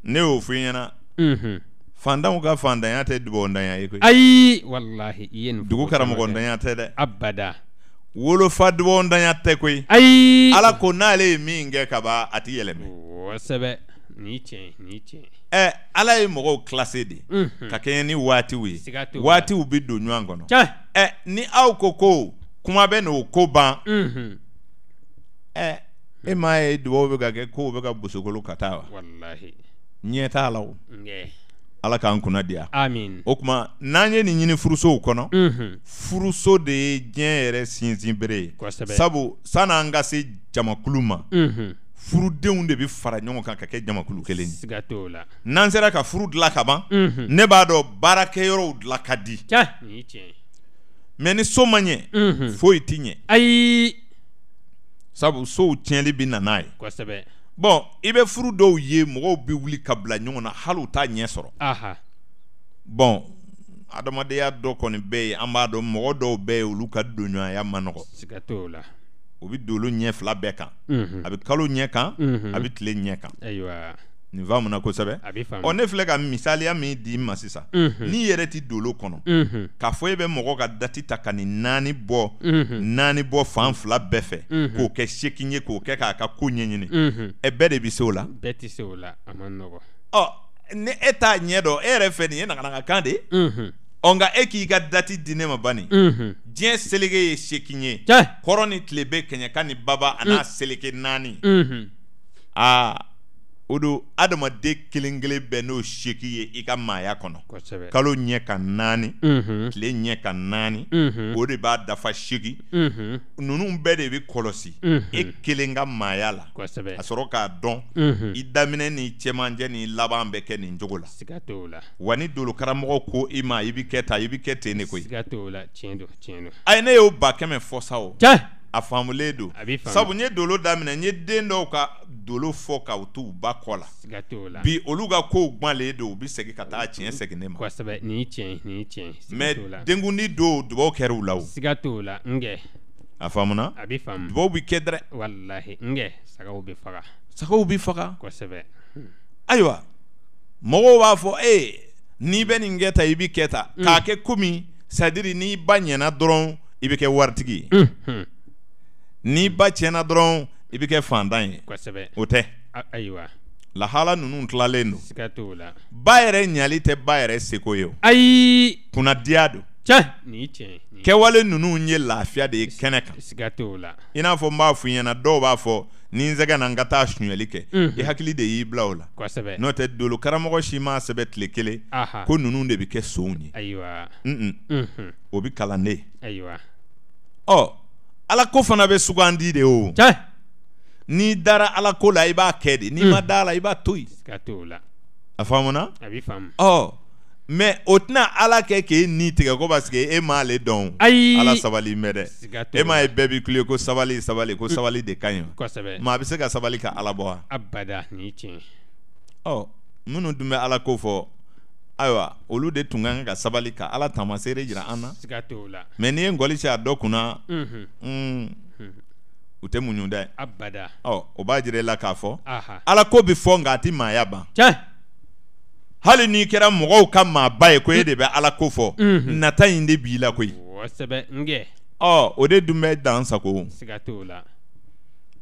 ne y'o f'i ɲɛna fantanw ka fantanya tɛ dugawudanya ye koyi ayi walahi i ye nin dugu karamɔgɔndanya tɛ dɛ abada wolofa dugawudanya tɛ koyi ayi ala ko n'ale ye min kɛ ka ban a tɛ yɛlɛmɛ kosɛbɛ nin tiɲɛ ala ye mɔgɔw classé de ka kɛɲɛ ni waatiw ye waatiw bɛ don ɲɔgɔn kɔnɔ ni aw ko kuma bɛ n'o ko ban e m'a ye dugawu bɛ ka kɛ kow bɛ ka bosokolo ka taa wa walahi ɲɛ t'a la o ala k'an kunna diya amin o kuma n'an ye nin ɲini furusow kɔnɔ furuso de ye diɲɛ yɛrɛ sinsin bere ye sabu san'an ka se jamakulu ma furudenw de bɛ fara ɲɔgɔn kan ka kɛ jamakulu kelen ye n'an sera ka furu dilan ka ban ne b'a dɔn baarakɛyɔrɔw dilan ka di mais ni so ma ɲɛ foyi tɛ ɲɛ ayi sabu sow tiɲɛli bɛ na n'a ye bon i bɛ furu dɔw ye mɔgɔw bɛ wuli ka bila ɲɔgɔn na hali u t'a ɲɛ sɔrɔ bon adamadenya dɔ kɔni bɛ yen an b'a dɔn mɔgɔ dɔw bɛ yen olu ka donɲɔgɔnya ma nɔgɔ o bɛ don olu ɲɛ 2 bɛɛ kan a bɛ kalo ɲɛ kan a bɛ tile ɲɛ kan nin faamuna kosɛbɛ ne filɛ ka misaliya min di ma sisan n'i yɛrɛ tɛ dolo kɔnɔ k'a fɔ e bɛ mɔgɔ ka dati ta ka nin 4 bɔ fan 2 bɛɛ fɛ k'o kɛ 8 ye k'o kɛ k'a ka ko ɲɛɲini bɛɛ de bɛ se o la bɛɛ tɛ se o la a man nɔgɔ ni e t'a ɲɛ dɔn e yɛrɛ fɛ nin ye nakanakakan de ye nka e k'i ka dati di ne ma bani diɲɛ seleke ye 8 ye kɔrɔ ni tile bɛ kɛɲɛka ni baba a n'a seleke 4 o don adamaden kelen kelen bɛɛ n'o 8 ye i ka maaya kɔnɔ kalo ɲɛ ka 4 tile ɲɛ ka 4 o de b'a dafa 8 ninnu bɛɛ de bɛ kɔlɔsi e kelen ka maaya la a sɔrɔ k'a dɔn i daminɛ ni cɛmancɛ ni laban bɛ kɛ nin cogo la wa ni dolo karamɔgɔ ko i ma i bɛ kɛ tan i bɛ kɛ ten de koyi a ye ne y'o 100 fɔ sa o a faamulen don A b'i faamu. sabu n ye dolo daminɛ n ye den dɔw ka dolo fɔ ka u t'u ba kɔ la Siga t'o la. bi olu ka kow gwanlen don u bi segin ka taa tiɲɛ segin ne ma Kosɛbɛ nin ye tiɲɛ nin ye tiɲɛ. Siga mais t'o la. denkundi don dubaw kɛra u la o Siga t'o la ngɛ. a faamuna A b'i faamu. dubaw bi kɛ dɛrɛ Walahi ngɛ sagaw bɛ faga. sagaw bi faga Kosɛbɛ. ayiwa mɔgɔw b'a fɔ n'i bɛ nin kɛ ta i bi kɛ ta k'a kɛ komi c'est-à-dire n'i ba ɲɛna dɔrɔn i bɛ kɛ waritigi ye n'i ba tiɲɛna dɔrɔn i bɛ kɛ fantan ye Kosɛbɛ. o tɛ Ayiwa. lahala ninnu tilalen don Siga t'o la. ba yɛrɛ ɲali tɛ ba yɛrɛ seko ye o Ayi. kunnadiya don Cɛ nin ye tiɲɛ. kɛwale ninnu ye lafiya de ye kɛnɛ kan Siga t'o la. i n'a fɔ n b'a fɔ i ɲɛna dɔw b'a fɔ ni n sɛgɛnna n ka taa suɲɛli kɛ i hakili de y'i bila o la Kosɛbɛ. n'o tɛ dolo karamɔgɔ si m'a sɛbɛ tile kelen Aha. ko ninnu de bɛ kɛ sonw ye Ayiwa. o bɛ kalanden Ayiwa. ala ko fana bɛ sugandi de o Cɛ. n'i dara ala ko la i b'a kɛ de n'i ma da a la i b'a to yen Siga t'o la. a faamuna A b'i faamu. mais o tɛna ala kɛ k'e ni tigɛ ko parce que e m'ale dɔn Ayi. ala sabali mɛ dɛ Siga t'o e m'a la. ye bɛɛ b'i kule ko sabali sabali ko sabali de ka ɲi Kosɛbɛ. maa bɛ se ka sabali ka ala bɔ wa Abada nin ye tiɲɛ. minnu dun bɛ ala ko fɔ ayiwa olu de tun ka kan ka sabali ka ala taamasere jira an na Siga t'o la. mais n'i ye ngɔli ci a dɔ kunna u tɛ muɲu dɛ Abada. o b'a jira i la k'a fɔ Aha. ala ko bɛ fɔ nka a tɛ maaya ban Cɛ. hali n'i kɛra mɔgɔw ka maaba ye ko e de bɛ ala ko fɔ nata in de b'i la koyi Kosɛbɛ ngɛ. o de dun bɛ dan sago Siga t'o la.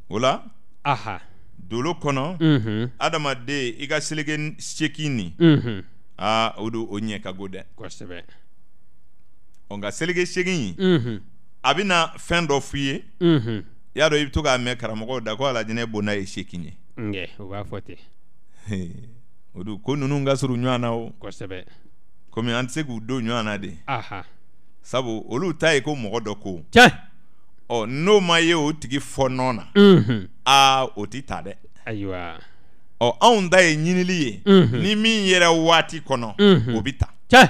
o la Aha. dolo kɔnɔ adamaden i ka seleke sekin nin o don o ɲɛ ka go dɛ Kosɛbɛ. nka seleke sekin in a bɛna fɛn dɔ f'i ye i y'a dɔn i bɛ to k'a mɛn karamɔgɔw da ko alajinɛ bonda ye sekin ye Ngɛ o b'a fɔ ten. o don ko ninnu ka surun ɲɔgɔn na o Kosɛbɛ. komi an tɛ se k'u don ɲɔgɔn na de Aha. sabu olu ta ye ko mɔgɔ dɔ ko Cɛ. n'o ma ye o tigi fɔ nɔ na o tɛ ta dɛ Ayiwa. anw ta ye ɲinili ye ni min yɛrɛ waati kɔnɔ o bɛ ta Cɛ.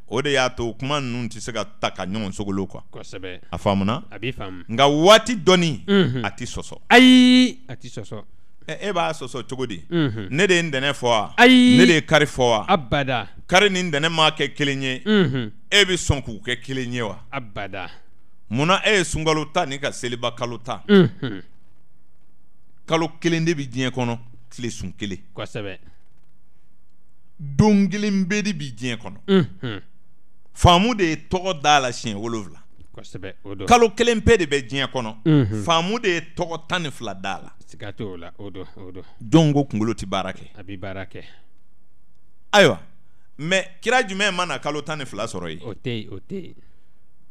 o de y'a to kuma ninnu tɛ se ka ta ka ɲɔgɔn sogolo quoi Kosɛbɛ. a faamuna A b'i faamu. nka waati dɔnni a tɛ sɔsɔ Ayi. A ti sɔsɔ. e b'a sɔsɔ cogo di ne de ye ntɛnɛn fɔ wa Ayi. ne de ye kari fɔ wa Abada. kari ni ntɛnɛn m'a kɛ kelen ye e bɛ sɔn k'u kɛ kelen ye wa Abada. munna e ye sunkalo ta ni ka seliba kalo ta kalo kelen de bɛ diɲɛ kɔnɔ tile sun kelen Kosɛbɛ. don kelen bɛ de bɛ diɲɛ kɔnɔ faamu de ye tɔgɔ da la siɲɛ 7 Kosɛbɛ o don. kalo kelen pe de bɛ diɲɛ kɔnɔ faamu de ye tɔgɔ 12 da la Siga t'o la o don o don. jɔn ko kunkolo tɛ baara kɛ A b'i baara kɛ. ayiwa mais kira jumɛn mana kalo 12 sɔrɔ yen O tɛ yen o tɛ yen.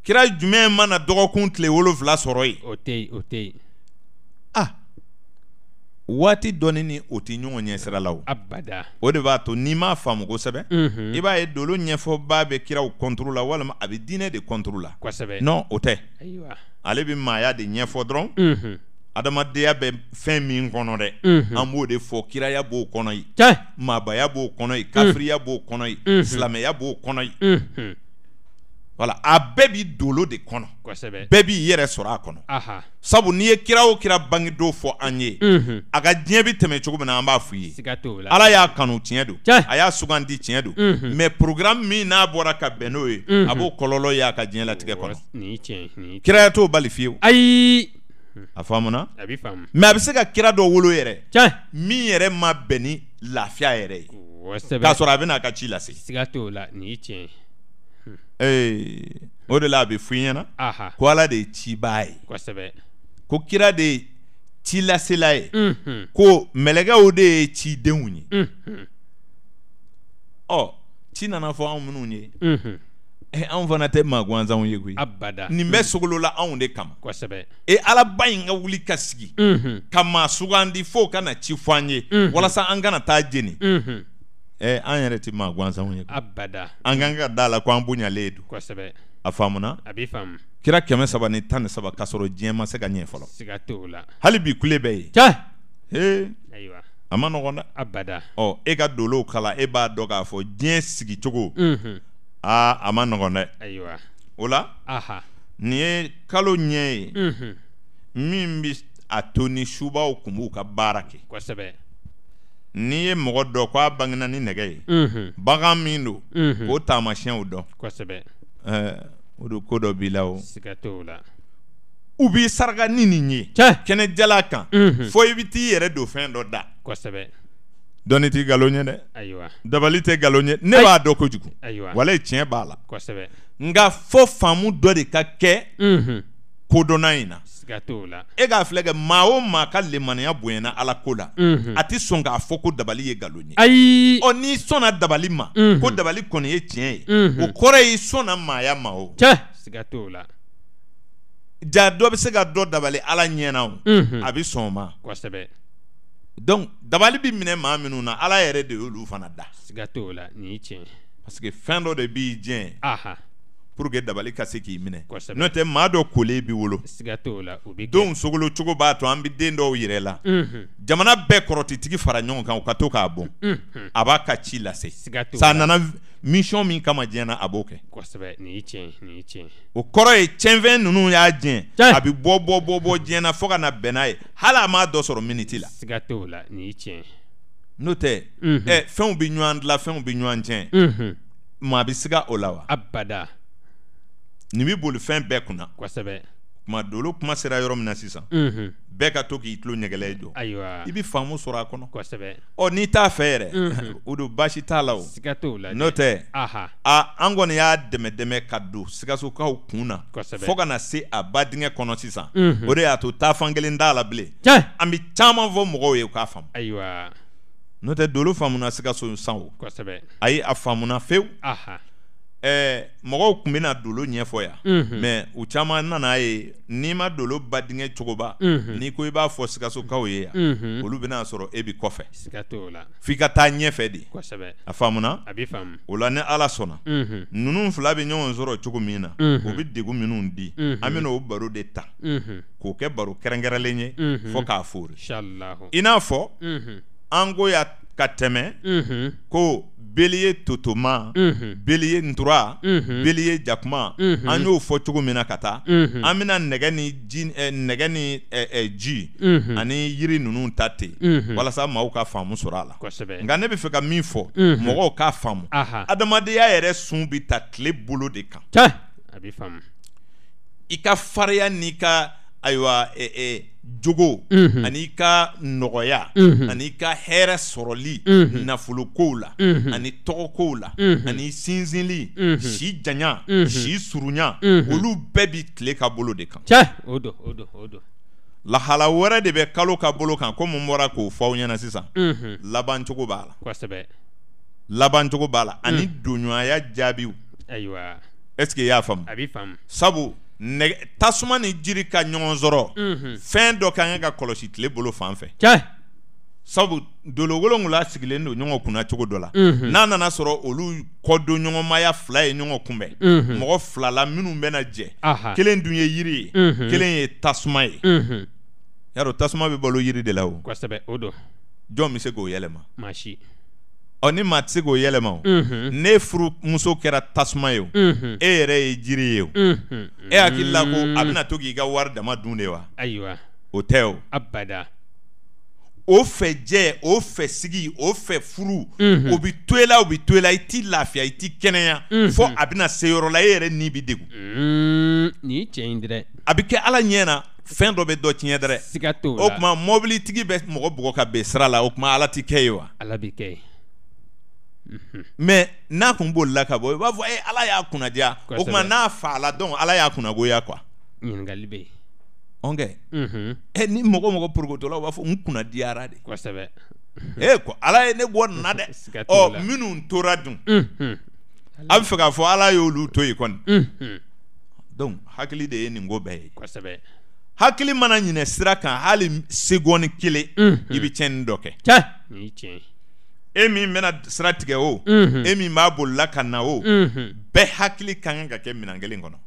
kira jumɛn mana dɔgɔkun tile 7 sɔrɔ yen O tɛ yen o tɛ yen. waati dɔɔni ni o tɛ ɲɔgɔn ɲɛ sira la o Abada. o de b'a to n'i m'a faamu kosɛbɛ i b'a ye dolo ɲɛfɔba bɛ kiraw contre la walima a bɛ diinɛ de contre la Kosɛbɛ. non o tɛ Ayiwa. ale bɛ maaya de ɲɛfɔ dɔrɔn adamadenya bɛ fɛn min kɔnɔ dɛ an b'o de fɔ kiraya b'o kɔnɔ yen Cɛ. maabaya b'o kɔnɔ yen kafiriya b'o kɔnɔ yen silamɛya b'o kɔnɔ yen voilà a bɛɛ bi dolo de kɔnɔ Kosɛbɛ. bɛɛ b'i yɛrɛ sɔrɔ a kɔnɔ Aha. sabu n'i ye kira o kira bangedon fɔ an ye a ka diɲɛ bi tɛmɛ cogo min na an b'a f'i ye Siga t'o la. ala y'a kanu tiɲɛ don Cɛ. a y'a sugandi tiɲɛ don mais programme min n'a bɔra ka bɛn n'o ye a b'o kɔlɔlɔ ye a ka diɲɛ latigɛ kɔnɔ Nin ye tiɲɛ nin ye tiɲɛ. kiraya t'o bali fiyewu Ayi. a faamuna A b'i faamu. mais a bɛ se ka kira dɔ wolo yɛrɛ Cɛ. min yɛrɛ ma bɛn ni lafiya yɛrɛ ye Kosɛbɛ. k'a sɔrɔ a bɛna a ka ci lase Siga t'o la nin ye tiɲɛ. o de la a bɛ f'i ɲɛna Aha. ko ala de ye cibaa ye Kosɛbɛ. ko kira de ye ci lasela ye ko mɛlɛkɛw de ye cidenw ye ci nana fɔ anw minnu ye anw fana tɛ maa gansanw ye koyi Abada. nin bɛ sogolola anw de kama Kosɛbɛ. alaba in ka wuli ka sigi ka maa sugandi fo ka na ci fɔ an ye walasa an kana taa jeni an yɛrɛ tɛ maa gansanw ye Abada. an kan ka da la ko an bonyalen don Kosɛbɛ. a faamuna A b'i faamu. kira 300 ni 13 k'a sɔrɔ diɲɛ ma se ka ɲɛ fɔlɔ Siga t'o la. hali bi kule bɛ ye Cɛ. Ayiwa. a ma nɔgɔn dɛ Abada. e ka dolow kala e b'a dɔn k'a fɔ diɲɛ sigicogo a ma nɔgɔn dɛ Ayiwa. o la Aha. nin ye kalo ɲɛ ye min bi a to ni subaw kun b'u ka baara kɛ kosɛbɛ n'i ye mɔgɔ dɔ ko a bangena ni nɛgɛ ye bagan min don k'o taamasiyɛnw dɔn kosɛbɛ o do ko dɔ b'i la o siga t'o la u b'i saraka ni nin ye kɛnɛjala kan fo i bi t'i yɛrɛ don fɛn dɔ da kosɛbɛ dɔnni t'i nkalon ye dɛ ayiwa dabali tɛ nkalon ye ne b'a dɔn kojugu ayiwa walayi tiɲɛ b'a la kosɛbɛ nka fo faamu dɔ de ka kɛ kodɔnna in na siga t'o la e k'a filɛ kɛ maa o maa ka lemaniya bonyana ala ko la a tɛ sɔn k'a fɔ ko dabali ye nkalon ye ayi n'i sɔnna dabali ma ko dabali kɔni ye tiɲɛ ye o kɔrɔ ye i sɔnna maaya ma o siga t'o la ja dɔ bɛ se ka dɔ dabali ala ɲɛna o a bɛ sɔn o ma kosɛbɛ donc dabali bɛ minɛ maa minnu na ala yɛrɛ de y'olu fana da siga t'o la nin ye tiɲɛ parce que fɛn dɔ de b'i diɲɛ pour que dabali ka se k'i minɛ kosɛbɛ n'o tɛ maa dɔ kolen b'i wolo siga t'o la o bɛ denw sogolo cogo b'a to an bɛ den dɔw yɛrɛ la jamana bɛɛ kɔrɔtitigi fara ɲɔgɔn kan u ka to k'a bɔn a b'a ka ci lase sa a nana mission min kama diɲɛ na a b'o kɛ kosɛbɛ nin ye tiɲɛ o kɔrɔ ye tiɲɛfɛn ninnu y'a diɲɛ a bɛ bɔ diɲɛ na fo ka na bɛn n'a ye hali a m'a dɔ sɔrɔ miniti la siga t'o la nin ye tiɲɛ n'o tɛ fɛnw bɛ ɲɔgɔn dilan fɛnw bɛ ɲɔgɔn tiɲɛ maa bɛ siga o la wa abada nin bɛ boli fɛn bɛɛ kunna kosɛbɛ kuma dolo kuma sera yɔrɔ min na sisan bɛɛ ka to k'i tulo ɲɛgɛlɛ jɔ ayiwa i bɛ faamu sɔrɔ a kɔnɔ kosɛbɛ n'i t'a fɛ yɛrɛ o don baasi t'a la o siga t'o la n'o tɛ an kɔni y'a dɛmɛ ka don sikasokaw kun na fo ka na se a ba dingɛ kɔnɔ sisan o de y'a to taafan kelen t'a la bilen an bɛ caman fɔ mɔgɔw ye u k'a faamu ayiwa n'o tɛ dolo faamuna sikaso san o kosɛbɛ ayi a faamuna fewu mɔgɔw tun bɛna dolo ɲɛfɔ yan mais u caman nana ye n'i ma dolo ba dingɛ cogoba n'i ko i b'a fɔ sikasokaw ye yan olu bɛna sɔrɔ e bi kɔfɛ siga t'o la f'i ka taa ɲɛfɛ de kosɛbɛ a faamuna a bɛ faamu o la ni ala sɔnna ninnu fila bɛ ɲɔgɔn sɔrɔ cogo min na o bɛ degun minnu di an bɛna o baro de ta k'o kɛ baro kɛrɛnkɛrɛnlen ye fo k'a fori i n'a fɔ an ko ya ka tɛmɛ ko beliye totoma beliye ntura beliye jakuma an y'o fɔ cogo min na ka taa an bɛna nɛgɛ ni ji ani yiri ninnu ta ten walasa maaw ka faamu sɔrɔ a la nka ne bɛ fɛ ka min fɔ mɔgɔw k'a faamu adamadenya yɛrɛ sun bɛ ta tile bolo de kan a bɛ faamu i ka farinya n'i ka ayiwa jogo ani ka nɔgɔya ani ka hɛrɛ sɔrɔli nafolo kow la ani tɔgɔ kow la ani sinsinli si janya si surunya olu bɛɛ bi tile ka bolo de kan o don lahala wɛrɛ de bɛ kalo ka bolo kan ko mun bɔra k'o fɔ aw ɲɛna sisan labancogo b'a la kosɛbɛ labancogo b'a la ani donɲɔgɔnya jaabiw ayiwa est-ce que i y'a faamu a bɛ faamu sabu tasuma ni jiri ka ɲɔgɔn sɔrɔ fɛn dɔ ka kan ka kɔlɔsi tile bolo fan fɛ sabu dolo wolonwula sigilen don ɲɔgɔn kunna cogo dɔ la n'a nana sɔrɔ olu kɔdon ɲɔgɔnmaya fila ye ɲɔgɔn kunbɛn mɔgɔ fila la minnu bɛna jɛ kelen dun ye yiri ye kelen ye tasuma ye yarɔ tasuma bɛ balo yiri de la o kosɛbɛ o don jɔn bɛ se k'o yɛlɛma maasi ni maa tɛ se k'o yɛlɛma o ne furumuso kɛra tasuma ye o e yɛrɛ ye jiri ye o e hakili la ko a bɛna to k'i ka wari dama dun de wa ayiwa o tɛ o abada o fɛ jɛ o fɛ sigi o fɛ furu o bɛ to i la i t'i lafiya i t'i kɛnɛya fo a bɛna se yɔrɔ la e yɛrɛ ni bɛ degun nin ye tiɲɛ ye dɛ a bɛ kɛ ala ɲɛ na fɛn dɔ bɛ dɔ tiɲɛ dɛrɛ siga t'o la o tuma mɔbilitigi bɛ mɔgɔ bugɔ ka bɛn sira la o tuma ala tɛ kɛ ye wa ala bɛ kɛ mais n'a kun bolila ka bɔ i b'a fɔ ala y'a kunnadiya o tuma n'a fa la donc ala y'a kunnagoya quoi ɲininkali bɛ yen ni mɔgɔ porogotɔlaw b'a fɔ n kunnadiyara de kosɛbɛ ko ala ye ne bɔ nin na dɛ minnu tora dun a bɛ fɛ k'a fɔ ala y'olu to yen kɔni donc hakili de ye nin ko bɛɛ ye kosɛbɛ hakili mana ɲinɛ sira kan hali seconde kelen i bɛ tiɲɛni dɔ kɛ nin ye tiɲɛ ye e min bɛna sira tigɛ o e min b'a bolila ka na o bɛɛ hakili ka kan ka kɛ minɛn kelen kɔnɔ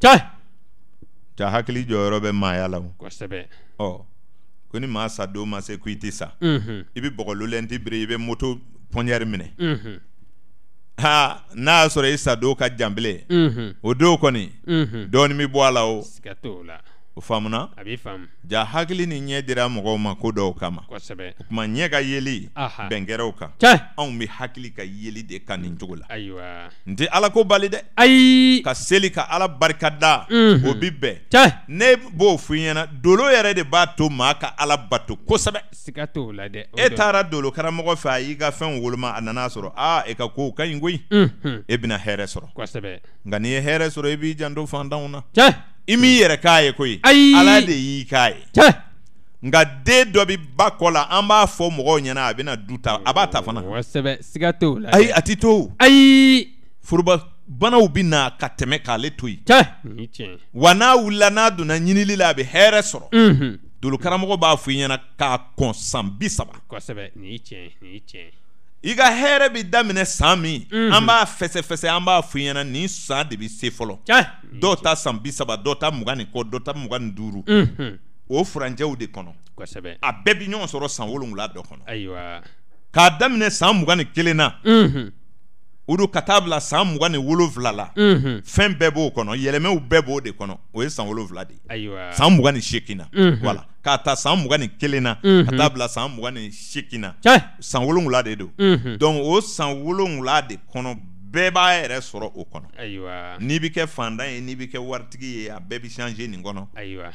ja hakili jɔyɔrɔ bɛ maaya la o kosɛbɛ ko ni maa sa don ma se ko i tɛ sa i bɛ bɔgɔlolen tɛ biri i bɛ moto pɔnjɛri minɛ ha n'a y'a sɔrɔ i sa don ka jan bilen o don kɔni dɔɔni bɛ bɔ a la o siga t'o la o faamuna a b'i faamu ja hakili ni ɲɛ dira mɔgɔw ma ko dɔw kama kosɛbɛ o tuma ɲɛ ka yeli aha bɛnkɛrɛw kan cɛ anw bɛ hakili ka yeli de kan nin cogo la ayiwa n tɛ ala ko bali dɛ ayi ka seli ka ala barika da o bi bɛn cɛ ne b'o f'i ɲɛna dolo yɛrɛ de b'a to maa ka ala bato kosɛbɛ siga t'o la dɛ e taara dolo karamɔgɔ fɛ a y'i ka fɛn woloma a nana sɔrɔ e ka ko ka ɲi koyi e bɛna hɛrɛ sɔrɔ kosɛbɛ nka n'i ye hɛrɛ sɔrɔ i b'i janto fantanw na cɛ i m'i yɛrɛ k'a ye koyi ayi ala de y'i k'a ye cɛ nka den dɔ bi ba kɔ la an b'a fɔ mɔgɔw ɲɛna a bɛna du ta a b'a ta fana kosɛbɛ siga t'o la ayi a ti to ayi forobabanaw bɛ na ka tɛmɛ k'ale to yen cɛ nin ye tiɲɛ wa n'a wulila n'a donna ɲinili la a bɛ hɛrɛ sɔrɔ dolo karamɔgɔ b'a fɔ i ɲɛna k'a kɔn san 30 kosɛbɛ nin ye tiɲɛ nin ye tiɲɛ i ka hɛrɛ bɛ daminɛ san min an b'a fɛsɛfɛsɛ an b'a fɔ i ɲɛna nin san de bɛ se fɔlɔ dɔw ta san 30 dɔw ta 20 ni kɔ dɔw ta 25 o furancɛw de kɔnɔ kosɛbɛ a bɛɛ bɛ ɲɔgɔn sɔrɔ san 7 dɔ kɔnɔ ayiwa k'a daminɛ san 21 na o don ka taa bila san 27 la fɛn bɛɛ b'o kɔnɔ yɛlɛmɛw bɛɛ b'o de kɔnɔ o ye san 7 de ye ayiwa san 28 na wala k'a ta san 21 na ka taa bila san 28 na san 7 de don donc o san 7 de kɔnɔ bɛɛ b'a yɛrɛ sɔrɔ o kɔnɔ ayiwa n'i bi kɛ fantan ye n'i bi kɛ waritigi ye a bɛɛ bi changer nin kɔnɔ ayiwa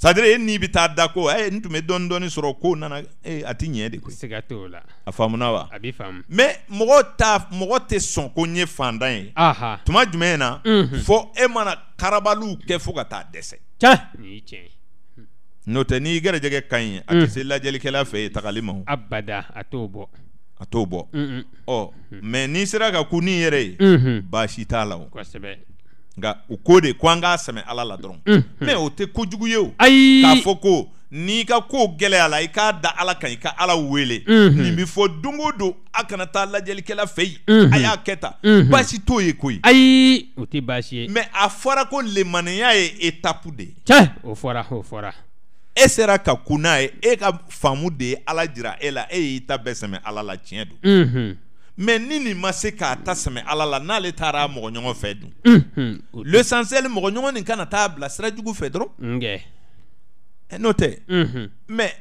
c'est-à-dire e n'i bi taa da ko n tun bɛ dɔɔni sɔrɔ ko nana a ti ɲɛ de koyi siga t'o la a faamuna wa a b'i faamu mais mɔgɔ tɛ sɔn ko n ye fantan ye tuma jumɛn na fo e mana karabaliw kɛ fo ka taa dɛsɛ nin ye tiɲɛ n'o tɛ n'i gɛrɛjɛgɛ ka ɲi a tɛ se lajɛlikɛla fɛ yen tagali ma abada a t'o bɔ mais n'i sera ka kun n'i yɛrɛ ye baasi t'a la o kosɛbɛ nka u ko de ko an k'a sɛmɛ ala la dɔrɔn mais o tɛ kojugu ye o ayi k'a fɔ ko n'i ka ko gɛlɛya la i k'a da ala kan i ka ala wele nin bɛ fɔ don o don a kana taa lajɛlikɛla fɛ yen a y'a kɛ tan baasi t'o ye koyi ayi o tɛ baasi ye mais a fɔra ko lemaniya ye étape de ye o fɔra e sera ka kun n'a ye e ka faamu de ye ala jira e la e y'i ta bɛɛ sɛmɛ ala la tiɲɛ don mais ni nin ma se k'a ta sɛmɛ ala la n'ale taara mɔgɔ ɲɔgɔn fɛ dun l'essentiel mɔgɔ ɲɔgɔn nin kana taa bila sira jugu fɛ dɔrɔn n'o tɛ mais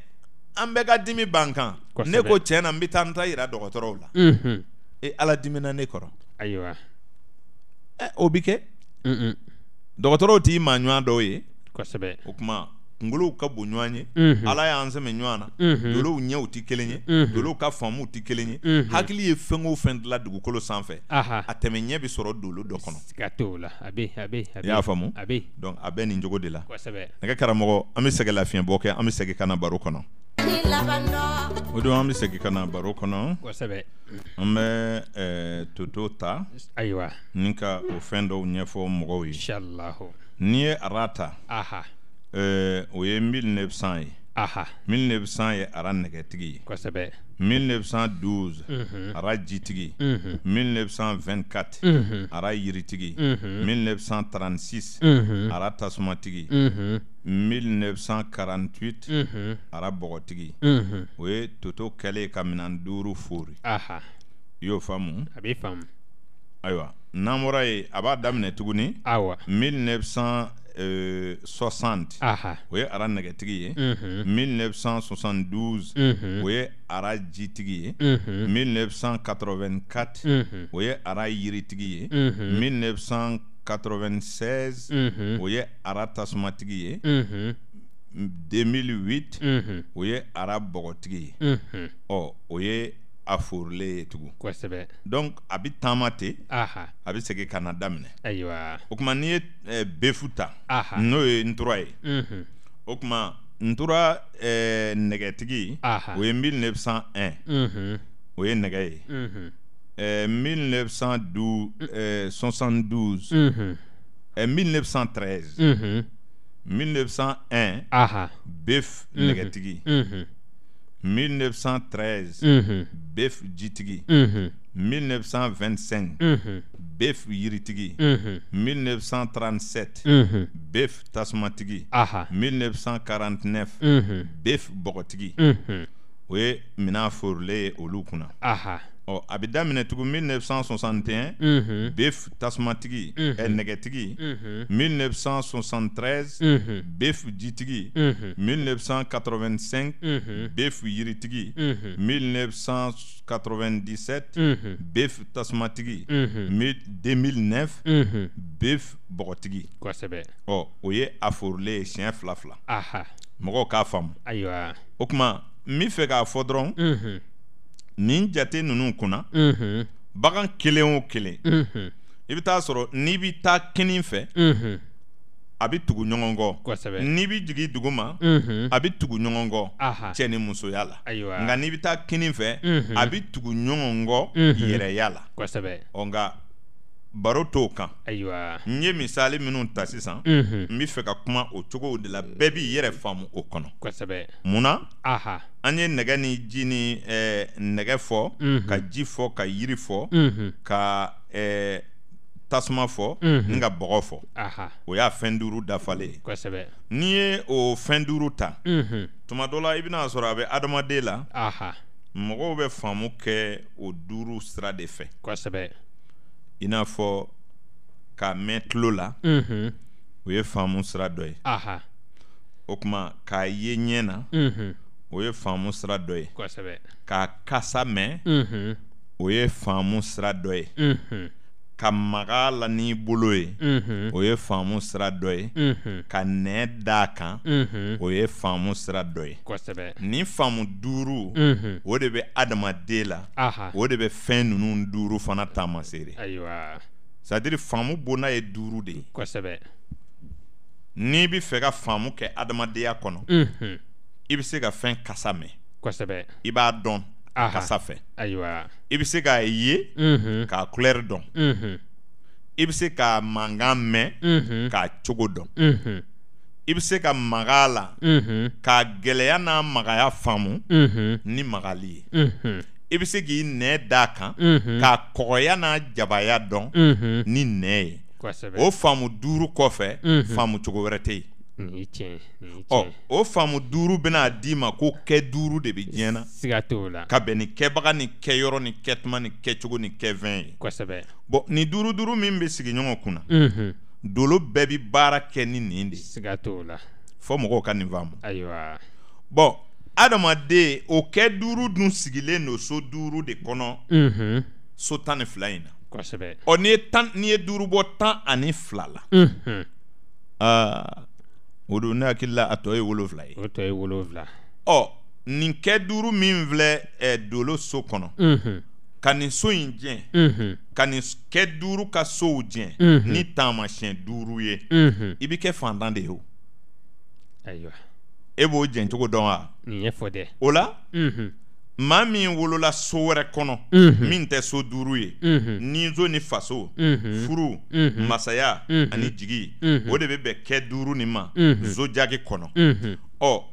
an bɛɛ ka dimi b'an kan ne ko tiɲɛ na n bɛ taa n ta yira dɔgɔtɔrɔw la ala dimina ne kɔrɔ ayiwa o bi kɛ dɔgɔtɔrɔw t'i maa ɲɔgɔn dɔw ye kosɛbɛ o kuma kunkolow ka bon ɲɔgɔn ye ala y'an sɛmɛ ɲɔgɔn na dolow ɲɛw tɛ kelen ye dolow ka faamuw tɛ kelen ye hakili ye fɛn o fɛn dilan dugukolo sanfɛ a tɛmɛ ɲɛ bɛ sɔrɔ dolo dɔ kɔnɔ siga t'o la a bɛ i y'a faamu donc a bɛ nin cogo de la nɛgɛ karamɔgɔ an bɛ sɛgɛn lafiɲɛbɔ kɛ an bɛ segin ka na baro kɔnɔ o don an bɛ segin ka na baro kɔnɔ an bɛ toto ta ayiwa ni ka o fɛn dɔw ɲɛfɔ mɔgɔw ye inshallah n'i ye ara ta o ye 1900 ye 1900 ye ara nɛgɛtigi ye kosɛbɛ 1912 ara jitigi 1924 ara yiritigi 1936 ara tasumatigi 1948 ara bɔgɔtigi o ye toto kɛlen ka minan 5 fori i y'o faamu a b'i faamu ayiwa n'an bɔra ye a b'a daminɛ tuguni 1960 o ye ara nɛgɛtigi ye 1972 o ye ara jitigi ye 1984 o ye ara yiritigi ye 1996 o ye ara tasumatigi ye 2008 o ye ara bɔgɔtigi ye o ye a forilen ye tugun kosɛbɛ donc a bɛ taama ten a bɛ segin ka na daminɛ ayiwa o kuma n'i ye befu ta n'o ye ntura ye o kuma ntura nɛgɛtigi o ye 1901 o ye nɛgɛ ye 1972 1913 1901 bef nɛgɛtigi 1913 bef jitigi 1925 bef yiritigi 1937 bef tasumatigi 1949 bef bɔgɔtigi o ye minan forilen ye olu kunna a bɛ daminɛ tugun 1961 bef tasumatigi nɛgɛtigi 1973 bef jitigi 1985 bef yiritigi 1997 bef tasumatigi 2009 bef bɔgɔtigi kosɛbɛ o ye a forilen ye siɲɛ 2 mɔgɔw k'a faamu ayiwa o kuma n bɛ fɛ k'a fɔ dɔrɔn nin jate ninnu kunna bagan kelen o kelen i bɛ taa sɔrɔ n'i bɛ taa kini fɛ a bɛ tugu ɲɔgɔn kɔ n'i bɛ jigin dugu ma a bɛ tugu ɲɔgɔn kɔ cɛ ni musoya la nka n'i bɛ taa kini fɛ a bɛ tugu ɲɔgɔn kɔ yɛrɛya la nka baro t'o kan n ye misali minnu ta sisan n bɛ fɛ ka kuma o cogo de la bɛɛ b'i yɛrɛ faamu o kɔnɔ munna an ye nɛgɛ ni ji ni nɛgɛ fɔ ka ji fɔ ka yiri fɔ ka tasuma fɔ ni ka bɔgɔ fɔ o y'a fɛn 5 dafalen ye n'i ye o fɛn 5 ta tuma dɔ la i bɛna sɔrɔ a bɛ adamaden la mɔgɔw bɛ faamu kɛ o 5 sira de fɛ i n'a fɔ ka mɛn tulo la o ye faamu sira dɔ ye o kuma k'a ye ɲɛ na o ye faamu sira dɔ ye k'a kasa mɛn o ye faamu sira dɔ ye ka maga la n'i bolo ye o ye faamu sira dɔ ye ka nɛ d'a kan o ye faamu sira dɔ ye ni faamu 5 o de bɛ adamaden la o de bɛ fɛn ninnu 5 fana taamaseere c'est-à-dire faamu bona ye 5 de ye n'i bɛ fɛ ka faamu kɛ adamadenya kɔnɔ i bɛ se ka fɛn kasa mɛn i b'a dɔn kasa fɛ i bɛ se k'a ye k'a couleur dɔn i bɛ se ka mankan mɛn k'a cogo dɔn i bɛ se ka maga la k'a gɛlɛya n'a magaya faamu ni magali ye i bɛ se k'i nɛ d'a kan k'a kɔgɔya n'a jabaya dɔn ni nɛ ye o faamu 5 kɔfɛ faamu cogo wɛrɛ tɛ yen o faamu 5 bɛna d'i ma ko kɛ 5 de bɛ diɲɛ na ka bɛn ni kɛbaga ni kɛyɔrɔ ni kɛtuma ni kɛcogo ni kɛfɛn ye bon ni 5 min bɛ sigi ɲɔgɔn kunna dolo bɛɛ bɛ baara kɛ ni nin de fɔ mɔgɔw ka nin faamu bon adamaden o kɛ 5 dun sigilen don so 5 de kɔnɔ so 12 in na n'i ye 5 bɔ 12 la o don ne hakili la a tɔ ye 7 ye nin kɛ 5 min filɛ dolo so kɔnɔ ka nin so in jɛn ka nin kɛ 5 ka sow jɛn ni taamasiyɛn 5 ye i bɛ kɛ fantan de ye o e b'o jɛn cogo dɔn wa o la maa min wolola so wɛrɛ kɔnɔ min tɛ so 5 ye nizo ni faso furu masaya ani jigi o de bɛ bɛn kɛ 5 nin ma zojagi kɔnɔ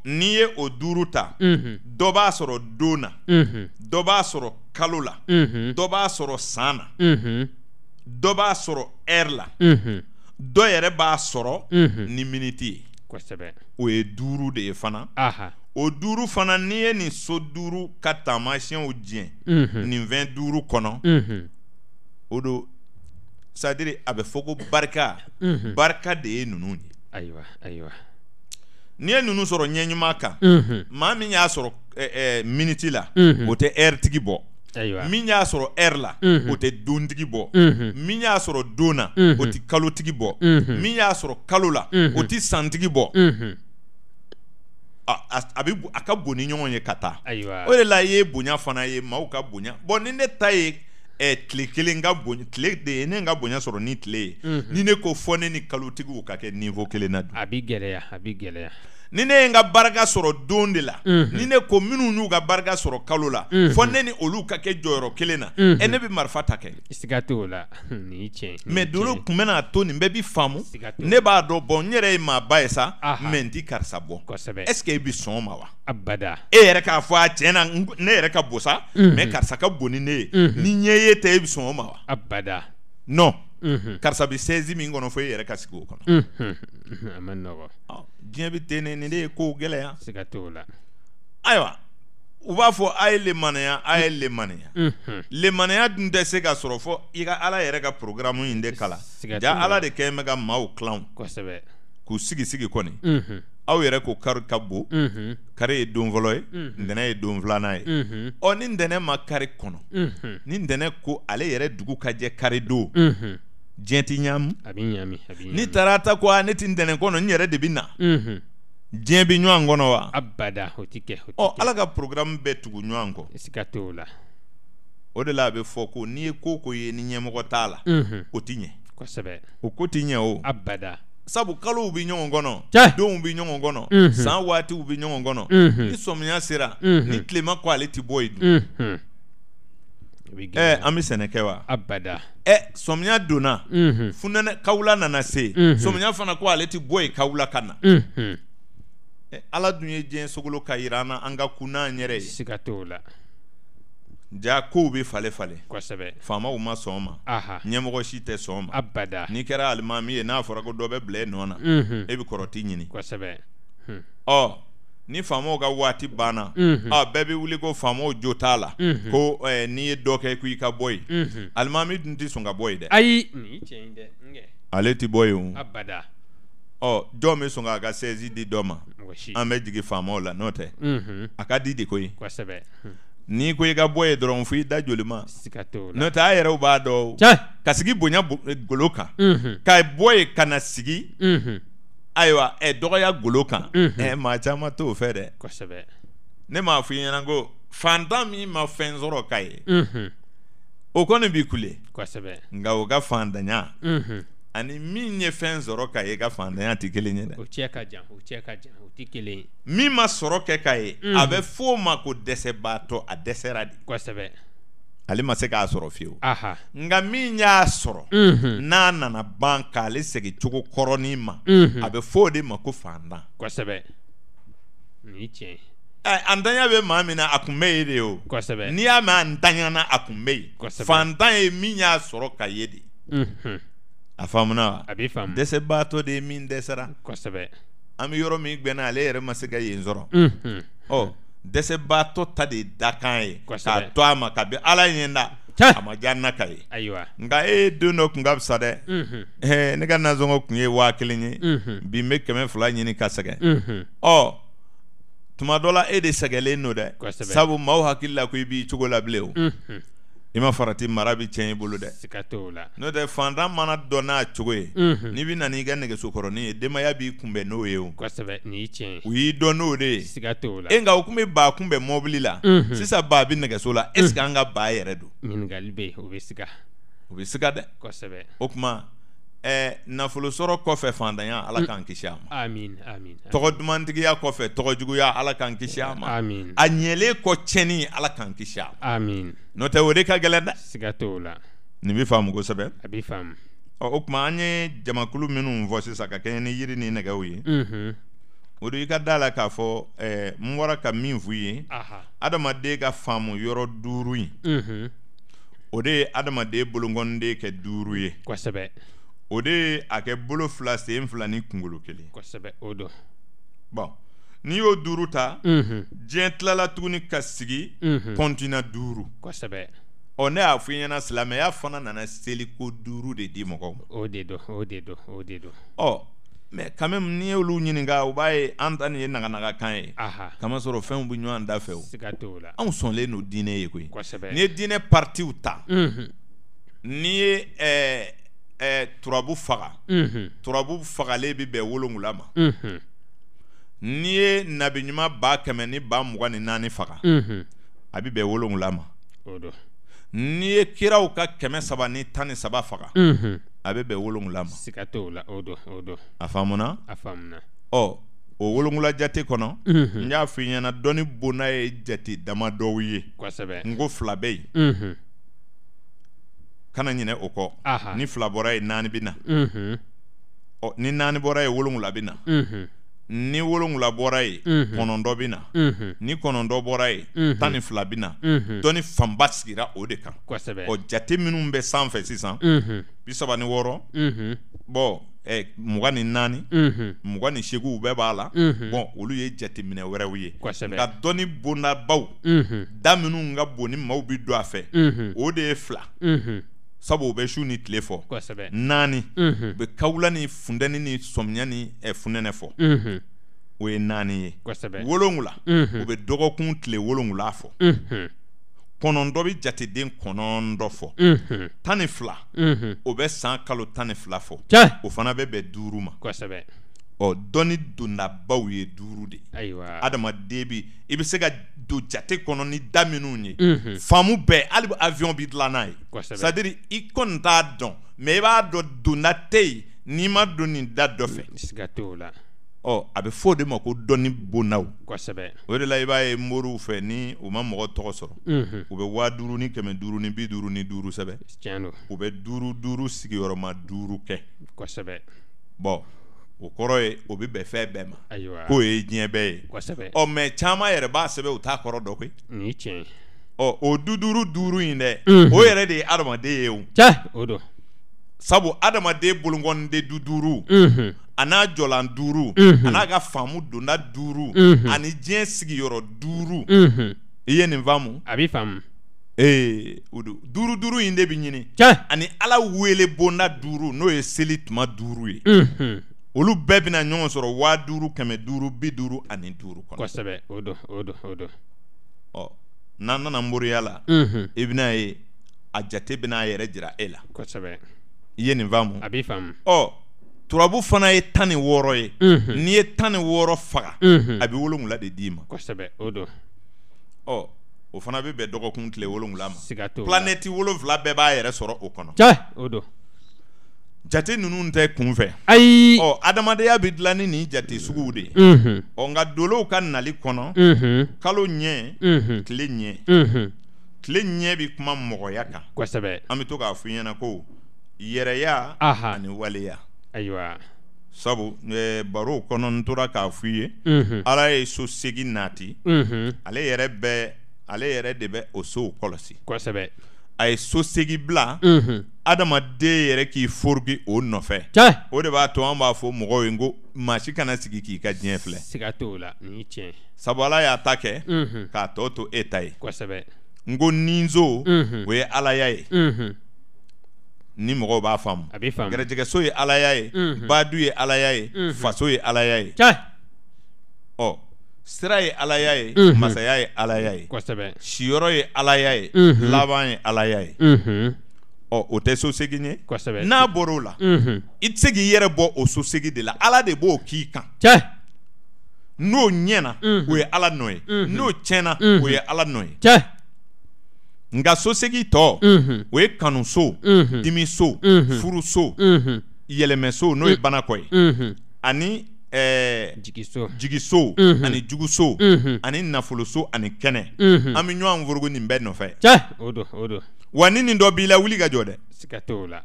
n'i ye o 5 ta dɔ b'a sɔrɔ don na dɔ b'a sɔrɔ kalo la dɔ b'a sɔrɔ san na dɔ b'a sɔrɔ heure la dɔ yɛrɛ b'a sɔrɔ ni miniti ye o ye 5 de ye fana o 5 fana n'i ye nin so 5 ka taamasiyɛnw jɛn nin fɛn 5 kɔnɔ o don c'est-à-dire a bɛ fɔ ko barika de ye ninnu ye n'i ye ninnu sɔrɔ ɲɛ ɲuman kan maa min y'a sɔrɔ miniti la o tɛ heure tigi bɔ min y'a sɔrɔ heure la o tɛ dontigi bɔ min y'a sɔrɔ don na o tɛ kalotigi bɔ min y'a sɔrɔ kalo la o tɛ santigi bɔ a ka bon ni ɲɔgɔn ye ka taa o de la i ye bonya fana ye maaw ka bonya bon ni ne ta ye tile kelen ka bonya tile de ye ne ka bonya sɔrɔ ni tile ye ni ne ko fɔ ne ni kalotigiw ka kɛ niveau kelen na a bɛ gɛlɛya ni ne ye n ka barika sɔrɔ don de la ni ne ko minnu y'u ka barika sɔrɔ kalo la fɔ ne ni olu ka kɛ jɔyɔrɔ kelen na ne bɛ marifa ta kɛ mais dolo kun bɛna to nin bɛɛ bi faamu ne b'a dɔn bon n yɛrɛ ye maaba ye sa mais n ti karisa bɔ est ce que e bi sɔn o ma wa e yɛrɛ k'a fɔ a tiɲɛ na ne yɛrɛ ka bon sa mais karisa ka bon ni ne ye ni ɲɛ ye tɛ e bi sɔn o ma wa non karisa bɛ 16 min kɔnɔ fɔ e yɛrɛ ka sigi o kɔnɔ diɲɛ bɛ ten nin de ye kow gɛlɛya ayiwa u b'a fɔ a ye lemaniya a ye lemaniya lemaniya dun tɛ se ka sɔrɔ fɔ i ka ala yɛrɛ ka programme in de kala ja ala de kɛn bɛ ka maaw kilan k'u sigi kɔni aw yɛrɛ ko kari ka bon kari ye don fɔlɔ ye ntɛnɛn ye don filanan ye ɔ ni ntɛnɛn ma kari kɔnɔ ni ntɛnɛn ko ale yɛrɛ dugu ka jɛ kari don diɲɛ ti ɲaamu ni taara ta ko ne ti ntɛnɛn kɔnɔ n yɛrɛ de bɛ na diɲɛ bɛ ɲɔgɔn kɔnɔ wa abada o ti kɛ ala ka programme bɛɛ tugu ɲɔgɔn kɔ siga t'o la o de la a bɛ fɔ ko n'i ye ko ye ni ɲɛmɔgɔ t'a la o ti ɲɛ kosɛbɛ o ko ti ɲɛ o abada sabu kalow bɛ ɲɔgɔn kɔnɔ denw bɛ ɲɔgɔn kɔnɔ san waatiw bɛ ɲɔgɔn kɔnɔ ni sɔmiya sera ni tilema ko ale ti bɔ yen dun an bɛ sɛnɛ kɛ wa abada sɔmiya donna funɛnɛ kawula nana se sɔmiya fana ko ale ti bɔ yen kawula ka na ala dun ye diɲɛ sogolo ka yira an na an ka kun n'an yɛrɛ ye siga t'o la ja kow bɛ falen kosɛbɛ faamaw ma sɔn ma ɲɛmɔgɔ si tɛ sɔn ma abada n'i kɛra alimami ye n'a fɔra ko dɔ bɛ bila e nɔ na e bɛ kɔrɔti ɲini kosɛbɛ ni faamaw ka waati banna bɛɛ bɛ wuli ko faamaw jo t'a la ko n'i ye dɔ kɛ ko i ka bɔ yen alimami dun tɛ sɔn ka bɔ yen dɛ ayi nin tiɲɛ in dɛ ale tɛ bɔ yen o abada jɔn bɛ sɔn k'a ka sɛzi di dɔ ma an bɛ jigin faamaw la n'o tɛ a ka di de koyi kosɛbɛ n'i ko i ka bɔ yen dɔrɔn fo i da joli ma siga t'o la n'o tɛ a yɛrɛw b'a dɔn ka sigi bonya golo kan ka bɔ yen ka na sigi ayiwa dɔgɔya golo kan maa caman t'o fɛ dɛ kosɛbɛ ne m'a fɔ i ɲɛna ko fantan min ma fɛn sɔrɔ ka ye o kɔni b'i kule kosɛbɛ nka o ka fantanya ani min ye fɛn sɔrɔ ka ye ka fantanya tɛ kelen ye dɛ o cɛ ka jan o tɛ kelen ye min ma sɔrɔ kɛ ka ye a bɛ fɔ o ma ko dɛsɛbaatɔ a dɛsɛra de kosɛbɛ ale ma se k'a sɔrɔ fiyewu nka min y'a sɔrɔ n'a nana ban k'ale segin cogo kɔrɔnin ma a bɛ fɔ o de ma ko fantan kosɛbɛ nin tiɲɛ antanya bɛ maa min na a kun bɛ yen de o kosɛbɛ n'i y'a mɛn antanya na a kun bɛ yen fantan ye min y'a sɔrɔ ka ye de a faamuna wa a bɛ faamu dɛsɛbaatɔ de ye min dɛsɛra kosɛbɛ an bɛ yɔrɔ min gbɛna ale yɛrɛ ma se ka yen sɔrɔ dɛsɛbaatɔ ta de dakan ye k'a to a ma kabi ala ɲɛ da a ma diya na ka ye ayiwa nka don dɔ kun ka fisa dɛ ne ka nasɔngɔ kun ye 5000 ye bi n bɛ 200 ɲini ka sɛgɛn tuma dɔ la e de sɛgɛlen don dɛ sabu maaw hakili la ko i b'i cogo la bilen o i ma farati mara bɛ tiɲɛ i bolo dɛ siga t'o la n'o tɛ fantan mana dɔn n'a cogo ye n'i bɛ na n'i ka nɛgɛsokɔrɔnin ye denbaya b'i kunbɛn n'o ye o kosɛbɛ nin ye tiɲɛ ye u y'i dɔn n'o de ye siga t'o la nka o kun bɛ ba kunbɛn mɔbili la sisan ba bɛ nɛgɛso la est ce que an ka ba yɛrɛ don ɲininkali bɛ yen o bɛ siga dɛ kosɛbɛ o tuma nafolo sɔrɔ kɔfɛ fantanya ala k'an kisi a ma amin tɔgɔ dumantigiya kɔfɛ tɔgɔ juguya ala k'an kisi a ma amin a ɲɛlen kɔ tiɲɛni ala k'an kisi a ma amin n'o tɛ o de ka gɛlɛn dɛ siga t'o la nin bɛ faamu kosɛbɛ a bɛ faamu o tuma an ye jamakulu minnu fɔ sisan ka kɛɲɛ ni yiri ni nɛgɛw ye o de i ka da la k'a fɔ n bɔra ka min f'u ye adamaden ka faamu yɔrɔ 5 in o de ye adamaden bolonkɔniden kɛ 5 ye kosɛbɛ o de ye a kɛ bolo 2 sen 2 ni kunkolo 1 kosɛbɛ o don bon n'i y'o 5 ta diɲɛ tilala tuguni ka sigi kɔntina 5 kosɛbɛ ne y'a fɔ i ɲɛna silamɛya fana nana seli ko 5 de di mɔgɔw ma o de don mais quand même n'i y'olu ɲininka u b'a ye an ta nin ye naga-nagakan ye kamasɔrɔ fɛnw bɛ ɲɔgɔn da fɛ o siga t'o la anw sɔnlen don diinɛ ye koyi kosɛbɛ n'i ye diinɛ partiw ta n'i ye turabu faga turabu fagalen bɛ bɛn 7 ma n'i ye nabi ɲuman 100 ni 24 faga a bɛ bɛn 7 ma n'i ye kiraw ka 313 faga a bɛ bɛn 7 ma siga t'o la o don a faamuna o 7 jate kɔnɔ n y'a fɔ i ɲɛna dɔnni bonna ye jate dama dɔw ye kosɛbɛ n ko 2 bɛ yen kana ɲinɛ o kɔ ni 2 bɔra ye 4 bɛ na ni 4 bɔra ye 7 bɛ na ni 7 bɔra ye 9 bɛ na ni 9 bɔra ye 12 bɛ na dɔnni fanba sigira o de kan kosɛbɛ jate minnu bɛ sanfɛ sisan 36 bon mugan ni naani mugan ni seegin bɛɛ b'a la bon olu ye jateminɛ wɛrɛw ye nka dɔnni bondabaw da minnu ka bon ni maaw bi don a fɛ o de ye 2 sabu o bɛ su ni tile fɔ 4 u bɛ kawula ni funtɛni ni sɔmiya ni funɛnɛ fɔ o ye 4 ye 7 u bɛ dɔgɔkun tile 7 fɔ 9 bɛ jateden 9 fɔ 12 o bɛ san kalo 12 fɔ o fana bɛ bɛn 5 ma dɔnni dondabaw ye 5 de adamaden bi i bɛ se ka don jate kɔnɔ ni da minnu ye faamu bɛɛ hali avion bi dilan n'a ye c'est à dire i kɔni t'a dɔn mais i b'a dɔn donda tɛ yen n'i ma don nin da dɔ fɛ a bɛ fɔ o de ma ko dɔnni bondaw o de la i b'a ye moriw fɛ ni u ma mɔgɔ tɔgɔ sɔrɔ u bɛ 5000 ni 500 ni 50 ni 5 sɛbɛn u bɛ 5 sigiyɔrɔma 5 kɛ bon o kɔrɔ ye o bɛ bɛn fɛn bɛɛ ma k'o ye diɲɛ bɛɛ ye mais caman yɛrɛ b'a sɛbɛn u t'a kɔrɔ dɔn koyi o 5 in dɛ o yɛrɛ de ye adamaden ye o sabu adamaden bolokɔniden 5 a n'a jɔlan 5 a n'a ka faamu donda 5 ani diɲɛ sigiyɔrɔ 5 i ye nin faamu a b'i faamu o don 5 in de bɛ ɲini ani ala wele bonda 5 n'o ye seli tuma 5 ye olu bɛɛ bɛna ɲɔgɔn sɔrɔ 5000 500 50 ani 5 kɔsɛbɛ o don n'an nana moriya la i bɛna ye a jate bɛna yɛrɛ jira e la kɔsɛbɛ i ye nin faamu a b'i faamu turabu fana ye 16 ye n'i ye 16 faga a bɛ 7 de d'i ma kɔsɛbɛ o don o fana bɛ bɛn dɔgɔkun tile 7 ma planète 7 bɛɛ b'a yɛrɛ sɔrɔ o kɔnɔ o don jate ninnu tɛ kunfɛ ayi adamadenya bɛ dilan ni nin jate suguw de ye nka dolow ka nali kɔnɔ kalo ɲɛ tile ɲɛ tile ɲɛ bɛ kuma mɔgɔya kan kosɛbɛ an bɛ to k'a fɔ ɲɛna ko yɛrɛya ani waleya ayiwa sabu baro kɔnɔ n tora k'a fɔ i ye ala ye so 8 naati ale yɛrɛ de bɛ o sow kɔlɔsi kosɛbɛ a ye so 8 bila adamaden yɛrɛ k'i foruki o nɔfɛ o de b'a to an b'a fɔ mɔgɔw ye ko maa si kana sigi k'i ka diɲɛ filɛ siga t'o la ni tiɲɛ sabu ala y'a ta kɛ k'a tɔ to e ta ye kosɛbɛ n ko ninzo o ye alaya ye ni mɔgɔw b'a faamu a b'i faamu gɛrɛjɛgɛso ye alaya ye badu ye alaya ye faso ye alaya ye sira ye alaya ye masaya ye alaya ye kosɛbɛ siyɔrɔ ye alaya ye laban ye alaya ye o tɛ so 8 ye n'a bɔra o la i tɛ se k'i yɛrɛ bɔ o so 8 de la ala de b'o k'i kan n'o ɲɛna o ye ala nɔ ye n'o tiɲɛna o ye ala nɔ ye nka so 8 tɔ o ye kanuso dimiso furuso yɛlɛmɛso n'o ye banakɔ ye ani jigiso ani juguso ani nafoloso ani kɛnɛ an bɛ ɲɔgɔn forogo nin bɛɛ nɔfɛ wa ni nin dɔ b'i la wuli ka jɔ dɛ siga t'o la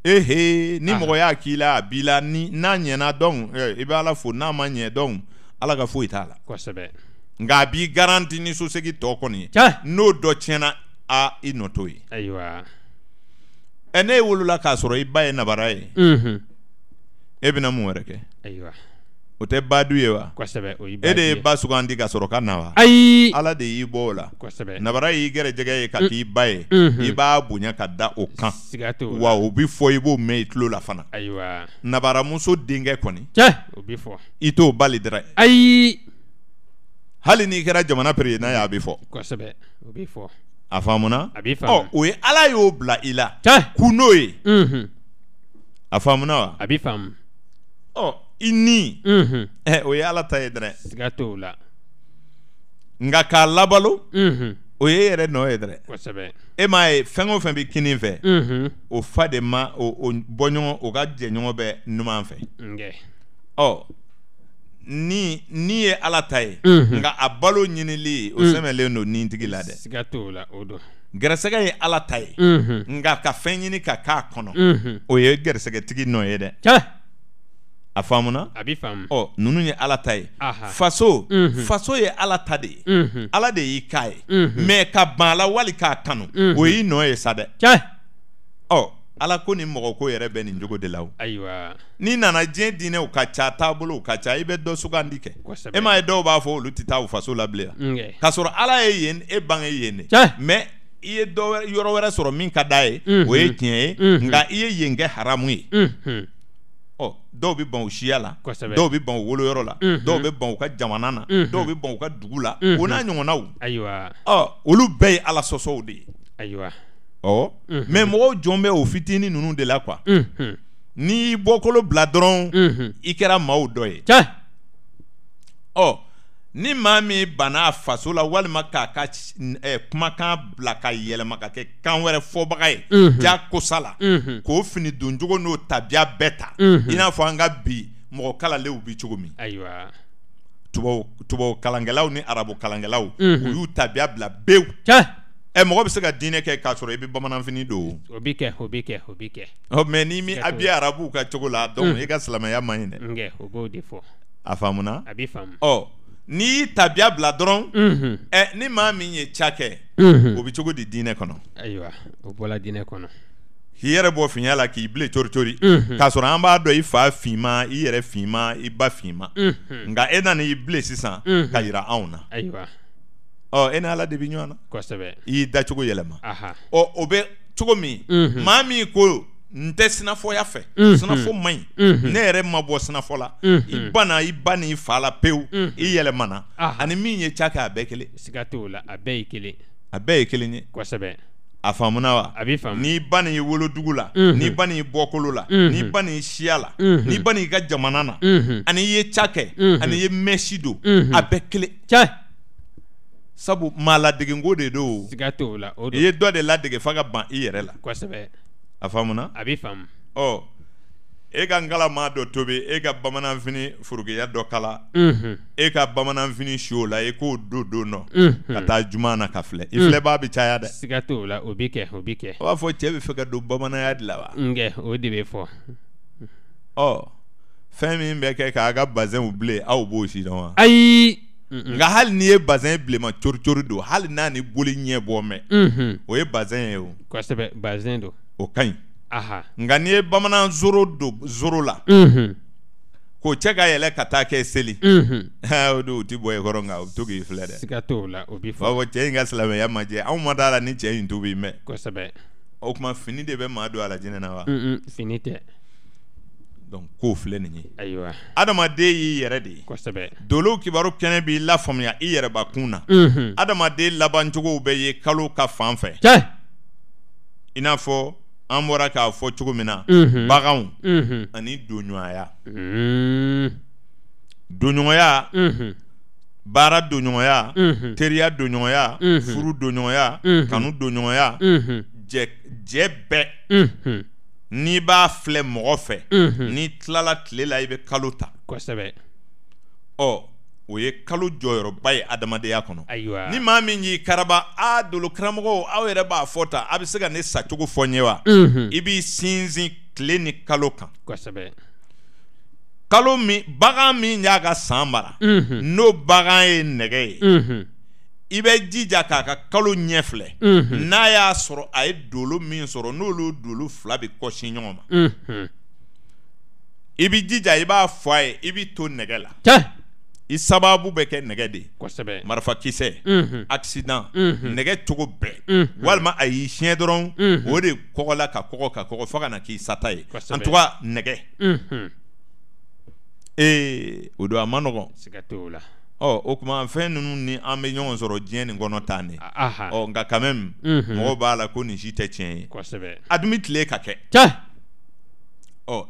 ni mɔgɔ y'a k'i la a b'i la n'a ɲɛna dɔn i bɛ ala fo n'a ma ɲɛ dɔn ala ka foyi t'a la kosɛbɛ nka a b'i garanti ni so 8 tɔ kɔni ye n'o dɔ tiɲɛna i nɔ t'o ye ayiwa ne wolola k'a sɔrɔ i ba ye nabara ye e bɛna mun wɛrɛ kɛ ayiwa o tɛ badu ye wa kosɛbɛ o e de ye ba sugandi ka sɔrɔ ka na wa ayi ala de y'i bɔ o la kosɛbɛ nabara y'i gɛrɛjɛgɛ ye ka k'i ba ye i b'a bonya ka da o kan wa o bi fɔ i b'o mɛn i tulo la fana ayiwa nabaramuso denkɛ kɔni o bi fɔ i t'o bali dɛrɛ ayi hali n'i kɛra jamana perezidan ye a bɛ fɔ kosɛbɛ o bi fɔ a faamuna a b'i faamu o ye ala y'o bila i la kun n'o ye a faamuna wa a b'i faamu i ni o ye ala ta ye dɛrɛ siga t'o la nka k'a labalo o ye yɛrɛ nɔ ye dɛrɛ kosɛbɛ e m'a ye fɛn o fɛn bɛ kini fɛ o fa de ma o bɔɲɔgɔn o ka jɛɲɔgɔn bɛ numan fɛ ni ye ala ta ye nka a balo ɲinili o sɛmɛlen don nin tigi la dɛ siga t'o la o don gɛrɛsɛgɛ ye ala ta ye nka ka fɛn ɲini ka k'a kɔnɔ o ye gɛrɛsɛgɛtigi nɔ ye dɛ a faamuna a b'i faamu ninnu ye ala ta ye faso ye ala ta de ye ala de y'i k'a ye mais ka ban a la wali k'a kanu o y'i nɔ ye sa dɛ ala ko ni mɔgɔ ko yɛrɛ bɛ nin jogo de la o ayiwa ni nana diɲɛ diinɛw ka ca taabolow ka ca i bɛ dɔ sugandi kɛ kosɛbɛ e m'a ye dɔw b'a fɔ olu tɛ taa u faso la bilen k'a sɔrɔ ala ye yen e bange yen de mais i ye yɔrɔ wɛrɛ sɔrɔ min ka d'a ye o ye tiɲɛ ye nka i ye yen kɛ haramu ye dɔw bɛ ban u siya la dɔw bɛ ban u woloyɔrɔ la dɔw bɛ ban u ka jamana na dɔw bɛ ban u ka dugu la o n'a ɲɔgɔnnaw ayiwa olu bɛɛ ye ala sɔsɔw de ye ayiwa mais mɔgɔw jɔn bɛ o fitinin ninnu de la quoi n'i y'i bɔkolo bila dɔrɔn i kɛra maaw dɔ ye ni maa min banna a faso la walima k'a ka kumakan bila ka yɛlɛma ka kɛ kan wɛrɛ fɔbaga ye jakosa la k'o fini doncogo n'o tabiya bɛɛ ta i n'a fɔ an ka bi mɔgɔ kalanlenw bi cogo min ayiwa tubabu kalankɛlaw ni arabu kalankɛlaw u y'u tabiya bila pewu mɔgɔ bɛ se ka diinɛ kɛ k'a sɔrɔ i bɛ bamananfini don o bi kɛ mais n'i mi habillé arabuw ka cogo la donc i ka silamɛya man ɲi dɛ o b'o de fɔ a faamuna a bɛ faamu n'i y'i tabiya bila dɔrɔn ni maa min ye ca kɛ o bɛ cogo di diinɛ kɔnɔ ayiwa o bɔra diinɛ kɔnɔ k'i yɛrɛ bɔ finya la k'i bilen cori cori k'a sɔrɔ an b'a dɔn i fa finma i yɛrɛ finma i ba finma nka e nana i bilen sisan ka yira anw na ayiwa e ni ala de bɛ ɲɔgɔn na kosɛbɛ i y'i da cogo yɛlɛma o bɛ cogo min maa min ko n tɛ sinafɔya fɛ sinafɔ man ɲi ne yɛrɛ ma bɔ sinafɔ la i ba n'i fa la pewu i yɛlɛmana ani min ye ca kɛ a bɛɛ kelen siga t'o la a bɛɛ ye kelen a bɛɛ ye kelen ye kosɛbɛ a faamuna wa a bɛ faamu n'i ba n'i wolodugu la n'i ba n'i bɔkolo la n'i ba n'i siya la n'i ba n'i ka jamana na ani i ye ca kɛ ani i ye mɛsi don a bɛɛ kelen sabu maa ladegenko de don siga t'o la i ye dɔ de ladege f'a ka ban i yɛrɛ la kosɛbɛ a faamuna a bɛ faamu e ka nkala maa dɔ tobi e ka bamananfini furukeya dɔ kala e ka bamananfini si o la e k'o don dɔ ka taa juma na ka filɛ i filɛbaa bɛ caya dɛ siga t'o la o bɛ kɛ o b'a fɔ cɛ bɛ fɛ ka don bamananya de la wa o de bɛ fɔ fɛn min bɛ kɛ k'a ka bazɛnw bilen aw b'o si dɔn wa ayi nka hali n'i ye bazɛn bilenma cori cori don hali n'a ni boli ɲɛ bɔ mɛn o ye bazɛn ye o kosɛbɛ bazɛn don o ka ɲi nka n'i ye bamanan zoro don zoro la k'o cɛ ka yɛlɛ ka taa kɛ seli o don u ti bɔ i kɔrɔ nka u bɛ to k'i filɛ dɛ siga t'o la o bɛ fɔ cɛ in ka silamɛya ma jɛ anw ma d'a la ni cɛ in tobi mɛn kosɛbɛ o tuma fini de bɛ maa don a la jinɛ na wa fini tɛ donc k'o filɛ nin ye ayiwa adamaden y'i yɛrɛ de ye kosɛbɛ dolo kibaru kɛnɛ b'i lafaamuya i yɛrɛbakun na adamaden labancogow bɛ ye kalo ka fan fɛ i n'a fɔ an bɔra k'a fɔ cogo min na baganw ani donɲɔgɔnya donɲɔgɔnya baara donɲɔgɔnya teriya donɲɔgɔnya furu donɲɔgɔnya kanu donɲɔgɔnya jɛ bɛɛ n'i b'a filɛ mɔgɔ fɛ n'i tilala tile la i bɛ kalo ta kosɛbɛ o ye kalo jɔyɔrɔba ye adamadenya kɔnɔ ayiwa ni maa min y'i karaba dolo karamɔgɔw aw yɛrɛ b'a fɔ ta a bɛ se ka ne sacogo fɔ n ye wa i b'i sinsin tile ni kalo kan kosɛbɛ kalo min bagan min y'a ka san mara n'o bagan ye nɛgɛ ye i bɛ jija k'a ka kalo ɲɛ filɛ n'a y'a sɔrɔ a ye dolo min sɔrɔ n'olu dolo fila bɛ kɔsi ɲɔgɔn ma i bɛ jija i b'a fɔ a ye i bɛ to nɛgɛ la i sababu bɛ kɛ nɛgɛ de kosɛbɛ marifakisɛ accident nɛgɛ cogo bɛɛ walima a y'i siɲɛ dɔrɔn o de kɔgɔla ka kɔgɔ fo ka na k'i sata ye en tout cas nɛgɛ o don a ma nɔgɔn siga t'o la o tuma fɛn ninnu ni an bɛ ɲɔgɔn sɔrɔ diɲɛ nin kɔnɔ tan de nka quand même mɔgɔw b'a la ko nin si tɛ tiɲɛ ye kosɛbɛ a dun bɛ tile ka kɛ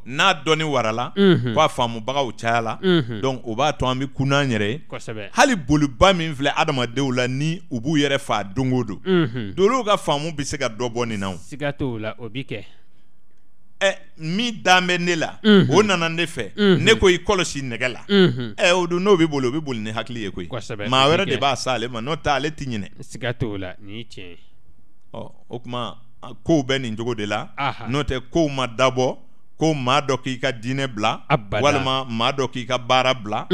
n'a dɔnni warala ko a faamubagaw cayala donc o b'a to an bɛ kun n'an yɛrɛ ye hali boliba min filɛ adamadenw la ni u b'u yɛrɛ faa don o don dolow ka faamu bɛ se ka dɔ bɔ nin na o siga t'o la o bɛ kɛ min dan bɛ ne la o nana ne fɛ ne ko i kɔlɔsi nɛgɛ la o don n'o bɛ boli o bɛ boli ni hakili ye koyi maa wɛrɛ de b'a sa ale ma n'o tɛ ale tɛ ɲinɛ siga t'o la nin ye tiɲɛ ye o tuma kow bɛ nin cogo de la n'o tɛ kow ma dabɔ ko maa dɔ k'i ka diinɛ bila walima maa dɔ k'i ka baara bila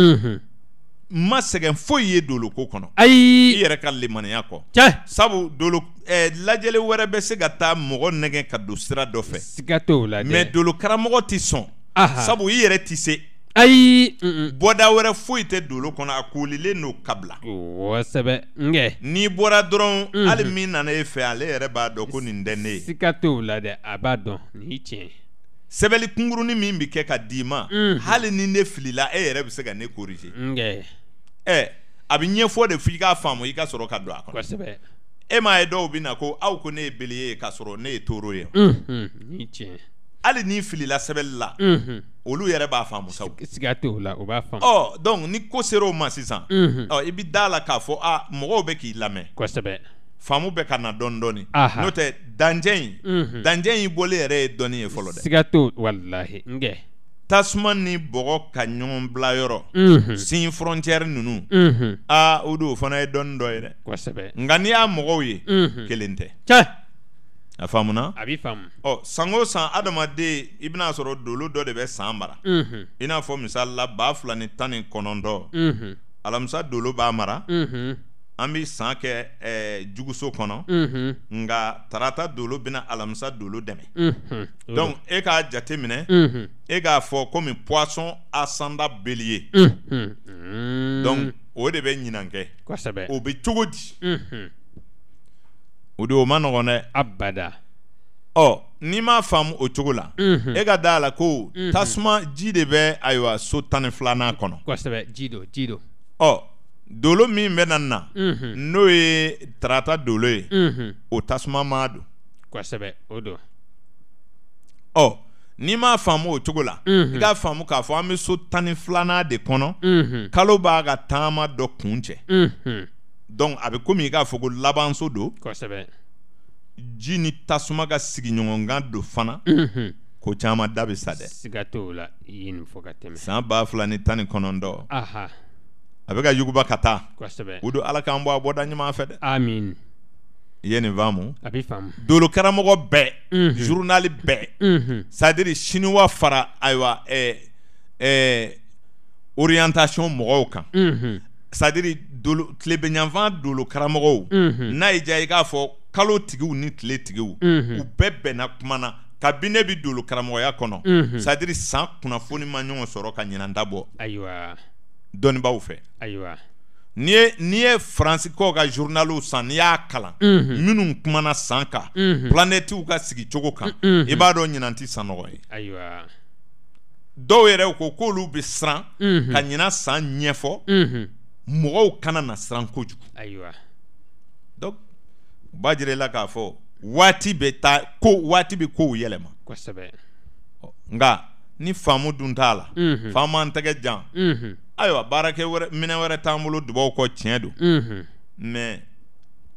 ma sɛgɛn foyi ye dolo ko kɔnɔ i ayi yɛrɛ ka limaniya kɔ cɛ sabu dolo lajɛli wɛrɛ bɛ se ka taa mɔgɔ nɛgɛ ka don sira dɔ fɛ siga t'o la dɛ mais dolo karamɔgɔ tɛ sɔn sabu i yɛrɛ tɛ se ayi bɔda wɛrɛ foyi tɛ dolo kɔnɔ a kolilen n'o kabila kosɛbɛ ngɛ n'i bɔra dɔrɔn hali min nana e fɛ ale yɛrɛ b'a dɔn ko nin tɛ ne ye siga t'o la dɛ a b'a dɔn nin tiɲɛ sɛbɛnni kunkurunin min bɛ kɛ ka d'i ma hali ni ne filila e yɛrɛ bɛ se ka ne corriger ngɛ a bɛ ɲɛfɔ de f'i k'a faamu i ka sɔrɔ ka don a kɔnɔ kosɛbɛ e m'a ye dɔw bɛ na ko aw ko ne ye bele ye k'a sɔrɔ ne ye toro ye nin tiɲɛ hali n'i filila sɛbɛnni la olu yɛrɛ b'a faamu sabu siga t'o la o b'a faamu donc ni ko sera o ma sisan i bɛ da la k'a fɔ mɔgɔw bɛ k'i lamɛn kosɛbɛ faamu bɛ ka na dɔɔni dɔɔni n'o tɛ danjɛ in bɔlen yɛrɛ ye dɔnni ye fɔlɔ dɛ siga t'o walahi ngɛ tasuma ni bɔgɔ ka ɲɔgɔn bila yɔrɔ sin frontière ninnu o don o fana ye dɔnni dɔ ye dɛ kosɛbɛ nka n'i y'a mɔgɔw ye kelen tɛ cɛ a faamuna a b'i faamu san o san adamaden i bɛna sɔrɔ dolo dɔ de bɛ san mara i n'a fɔ misali la 2019 alamisa dolo b'a mara an bɛ san kɛ juguso kɔnɔ nka tarata dolo bɛna alamisa dolo dɛmɛ donc e k'a jate minɛ e k'a fɔ komi poisson ascendant bélier donc o de bɛ ɲinan kɛ kosɛbɛ o bɛ cogo di o de o ma nɔgɔn dɛ abada n'i m'a faamu o cogo la e ka da la ko tasuma ji de bɛ ayiwa so 12nan kɔnɔ kosɛbɛ ji do dolo min bɛ na n'o ye tarata dolo ye o tasuma ma don kosɛbɛ o don n'i m'a faamu o cogo la i k'a faamu k'a fɔ an bɛ so 12nan de kɔnɔ kalo b'a ka taama dɔ kun cɛ donc a bɛ komi i k'a fɔ ko labanso don kosɛbɛ ji ni tasuma ka sigiɲɔgɔnkan don fana ko caman da bɛ sa dɛ siga t'o la i ye nin fɔ ka tɛmɛ san 2019 a bɛ ka yuguba ka taa kosɛbɛ o don ala k'an bɔ a bɔda ɲuman fɛ dɛ amin i ye nin faamu a b'i faamu dolo karamɔgɔ bɛɛ journal bɛɛ c'est à dire chinois fara ayiwa orientation mɔgɔw kan c'est à dire tilebinyanfan dolo karamɔgɔw n'a y'i diya i k'a fɔ kalo tigiw ni tile tigiw u bɛɛ bɛnna kuma na kabini ne bɛ dolo karamɔgɔya kɔnɔ c'est à dire san kunnafoni ma ɲɔgɔn sɔrɔ ka ɲinan dabɔ ayiwa dɔnnibaaw fɛ ayiwa n'i ye faransikɔw ka journaliw san n'i y'a kalan minnu kumana san kan planètiw ka sigi cogo kan i b'a dɔn ɲinan tɛ san nɔgɔ ye ayiwa dɔw yɛrɛ ko k'olu bɛ siran ka ɲinan san ɲɛfɔ mɔgɔw kana na siran kojugu ayiwa donc u b'a jira i la k'a fɔ waati bɛ kow yɛlɛma kosɛbɛ nka ni faamu dun t'a la faamu an tɛgɛ jan ayiwa baarakɛ minɛ wɛrɛ t'an bolo dubaw kɔ tiɲɛ don mais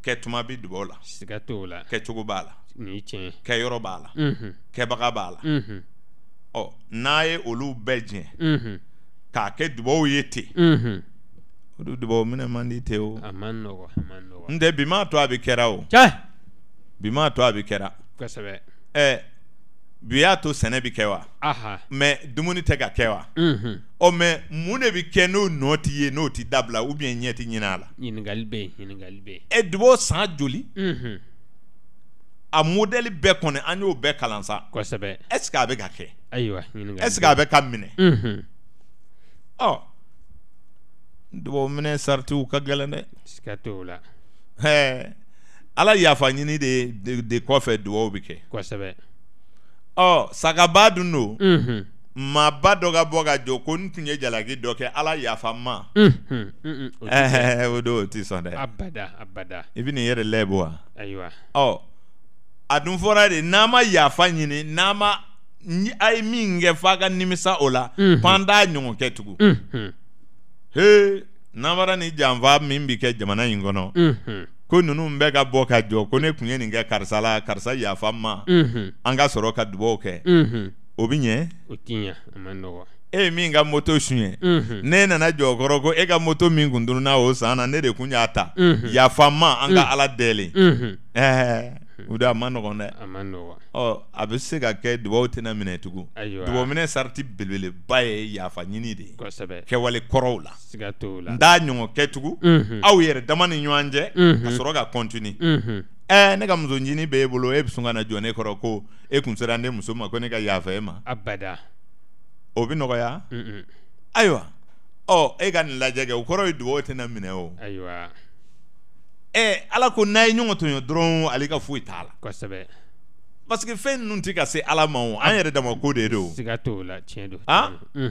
kɛtuma bɛ dubaw la siga t'o la kɛcogo b'a la nin tiɲɛ kɛyɔrɔ b'a la kɛbaga b'a la n'a ye olu bɛɛ jɛn k'a kɛ dubaw ye ten o don dubaw minɛ man di ten o a man nɔgɔ n tɛ bi m'a to a bɛ kɛra o bi m'a to a bɛ kɛra kosɛbɛ bi y'a to sɛnɛ bɛ kɛ wa mais dumuni tɛ ka kɛ wa mais mun de bɛ kɛ n'o nɔ t'i ye n'o tɛ dabila ou bien ɲɛ tɛ ɲinɛ a la ɲininkali bɛ yen dubaw san joli a modèle bɛɛ kɔni an y'o bɛɛ kalan sa kosɛbɛ est ce que a bɛ ka kɛ ayiwa ɲininkali est ce que a bɛ ka minɛ dubaw minɛ saritiw ka gɛlɛn dɛ siga t'o la ala yafa ɲini de kɔfɛ dubaw bɛ kɛ kosɛbɛ sagaba dun don maaba dɔ ka bɔ ka jɔ ko n tun ye jalaki dɔ kɛ ala yafa ma o don o tɛ sɔn dɛ abada i bɛ nin yɛrɛ lɛbɔ wa ayiwa a dun fɔra de n'a ma yafa ɲini a ye min kɛ f'a ka nimisa o la pan t'a ɲɔgɔn kɛ tugun namara ni janfa min bɛ kɛ jamana in kɔnɔ ko ninnu bɛ ka bɔ ka jɔ ko ne tun ye nin kɛ karisa la karisa yafa ma an ka sɔrɔ ka dubaw kɛ o bɛ ɲɛ o tɛ ɲɛ a man nɔgɔ e ye min ka moto suɲɛ ne nana jɔ o kɔrɔ ko e ka moto min kun tununna o san na ne de kun y'a ta yafa ma an ka ala dɛlen o da man nɔgɔn dɛ a man nɔgɔn a bɛ se ka kɛ dubaw tɛna minɛ tugun dubaw minɛ sarati belebeleba ye yafa ɲini de ye kosɛbɛ kɛwale kɔrɔw la siga t'o la n t'a ɲɔgɔn kɛ tugun aw yɛrɛ dama ni ɲɔgɔn cɛ ka sɔrɔ ka continue ne ka muso ɲini bɛ e bolo e bɛ sɔn ka na jɔ ne kɔrɔ ko e kun sera ne muso ma ko ne ka yafa e ma abada o bɛ nɔgɔya ayiwa e ka nin lajɛ kɛ o kɔrɔ ye dubaw tɛna minɛ o ayiwa ala ko n'a ye ɲɔgɔn tɔɲɔ dɔrɔn ale ka foyi t'a la kosɛbɛ parce que fɛn ninnu tɛ ka se ala ma o an yɛrɛ dama ko de don siga t'o la tiɲɛ don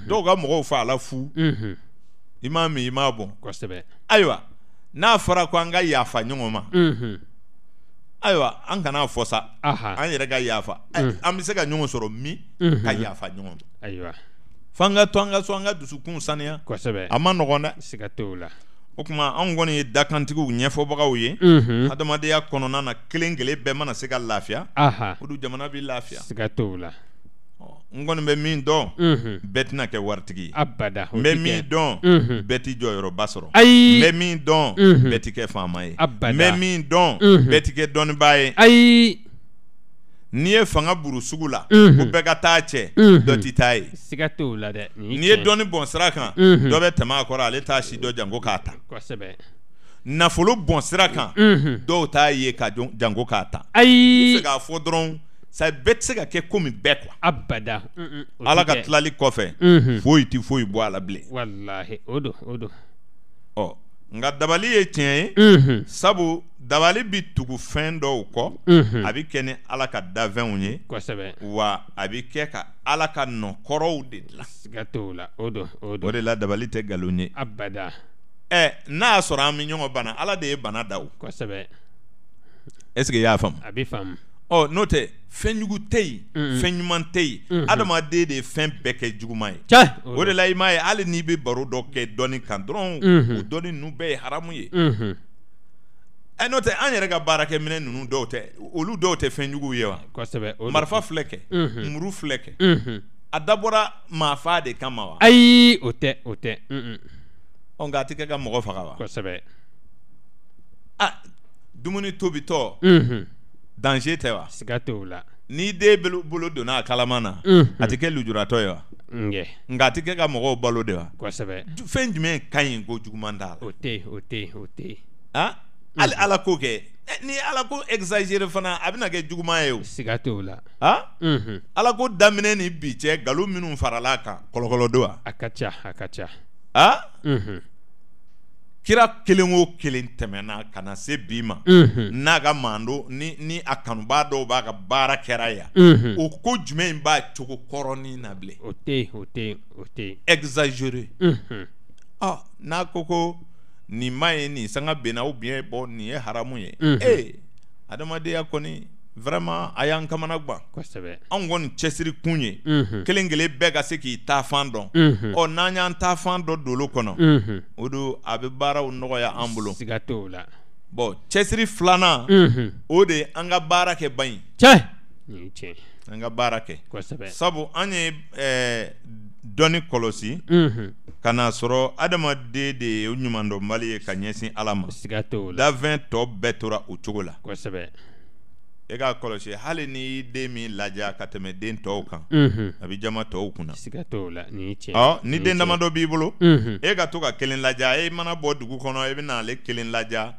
dɔw ka mɔgɔw fa ala fu i m'a min i m'a bɔn kosɛbɛ ayiwa n'a fɔra ko an ka yafa ɲɔgɔn ma ayiwa an kana fɔ sa an yɛrɛ ka yafa an bɛ se ka ɲɔgɔn sɔrɔ min ka yafa ɲɔgɔn ma ayiwa f'an ka to an ka so an ka dusukun saniya kosɛbɛ a ma nɔgɔn dɛ siga t'o la o tuma anw kɔni ye dakantigiw ɲɛfɔbagaw ye adamadenya kɔnɔna na kelen kelen bɛɛ mana se ka lafiya o dun jamana bɛ lafiya siga t'o la n kɔni bɛ min dɔn bɛɛ tɛna kɛ waritigi ye abada n bɛ min dɔn bɛɛ tɛ jɔyɔrɔba sɔrɔ ayi n bɛ min dɔn bɛɛ tɛ kɛ faama ye abada n bɛ min dɔn bɛɛ tɛ kɛ dɔnnibaa ye ayi n'i ye fanga buru sugu la ko bɛɛ ka taa cɛ dɔ tɛ taa ye siga t'o la dɛ n'i ye dɔnni bɔn sira kan dɔ bɛ tɛmɛ a kɔrɔ ale t'a si dɔ janko k'a ta kosɛbɛ nafolo bɔn sira kan dɔw t'a ye ka janko k'a ta ayi n bɛ fɛ k'a fɔ dɔrɔn sa bɛɛ tɛ se ka kɛ komi bɛɛ quoi abada ala ka tilali kɔfɛ foyi tɛ foyi bɔ a la bilen walahi o don nka dabali ye tiɲɛ ye sabu dabali bɛ tugu fɛn dɔw kɔ a bɛ kɛ ni ala ka dafɛnw ye kosɛbɛ wa a bɛ kɛ ka ala ka nɔkɔrɔw de dilan siga t'o la o de la dabali tɛ nkalon ye abada n'a y'a sɔrɔ an bɛ ɲɔgɔn bana ala de ye bana da o kosɛbɛ est-ce que i y'a faamu a bɛ faamu n'o tɛ fɛn jugu tɛ yen fɛn ɲuman tɛ yen adamaden de ye fɛn bɛɛ kɛ juguman ye o de la i m'a ye hali n'i bɛ baro dɔ kɛ dɔnni kan dɔrɔn o dɔnni ninnu bɛɛ ye haramu ye n'o tɛ an yɛrɛ ka baarakɛminɛ ninnu dɔw tɛ olu dɔw tɛ fɛn juguw ye wa kosɛbɛ marifa filɛ kɛ muru filɛ kɛ a dabɔra maafa de kama wa ayi o tɛ nka a tɛ kɛ ka mɔgɔ faga wa kosɛbɛ dumuni tobitɔ danger tɛ wa siga t'o la n'i den bolo donna a kalaman na a tɛ kɛ lujuratɔ ye wa nka a tɛ kɛ ka mɔgɔw balo de wa kosɛbɛ fɛn jumɛn ka ɲi ko juguman t'a la o tɛ hali ala ko kɛ ni ala ko exagere fana a bɛna kɛ juguman ye o siga t'o la ala ko daminɛ ni bi cɛ nkalon minnu farala a kan kɔlɔkɔlɔ don wa a ka ca kira kelen o kelen tɛmɛna ka na se bi ma n'a ka mando ni a kanubaa dɔw b'a ka baara kɛra yan o ko jumɛn b'a cogo kɔrɔnin na bilen o tɛ exagere n'a ko nin ma ye nin sanga benna ou bien nin ye haramu ye adamadenya kɔni vraiment a y'an kamana gan kosɛbɛ anw kɔni cɛsiri kun ye kelen kelen bɛɛ ka se k'i ta fan dɔn n'an y'an ta fan dɔ dolo kɔnɔ o don a bɛ baaraw nɔgɔya an bolo siga t'o la cɛsiri filanan o de an ka baara kɛ ban yen an ka baara kɛ kosɛbɛ sabu an ye dɔnni kɔlɔsi ka n'a sɔrɔ adamaden de ye ɲumandɔnbali ye ka ɲɛsin ala ma siga t'o la dafɛn tɔ bɛɛ tora o cogo la kosɛbɛ e k'a kɔlɔsi hali ni y'i den min ladiya ka tɛmɛ den tɔw kan a bɛ jama tɔw kunna siga t'o la nin ye tiɲɛ ni den damadɔ b'i bolo e ka to ka kelen ladiya e mana bɔ dugu kɔnɔ e bɛ n'ale kelen ladiya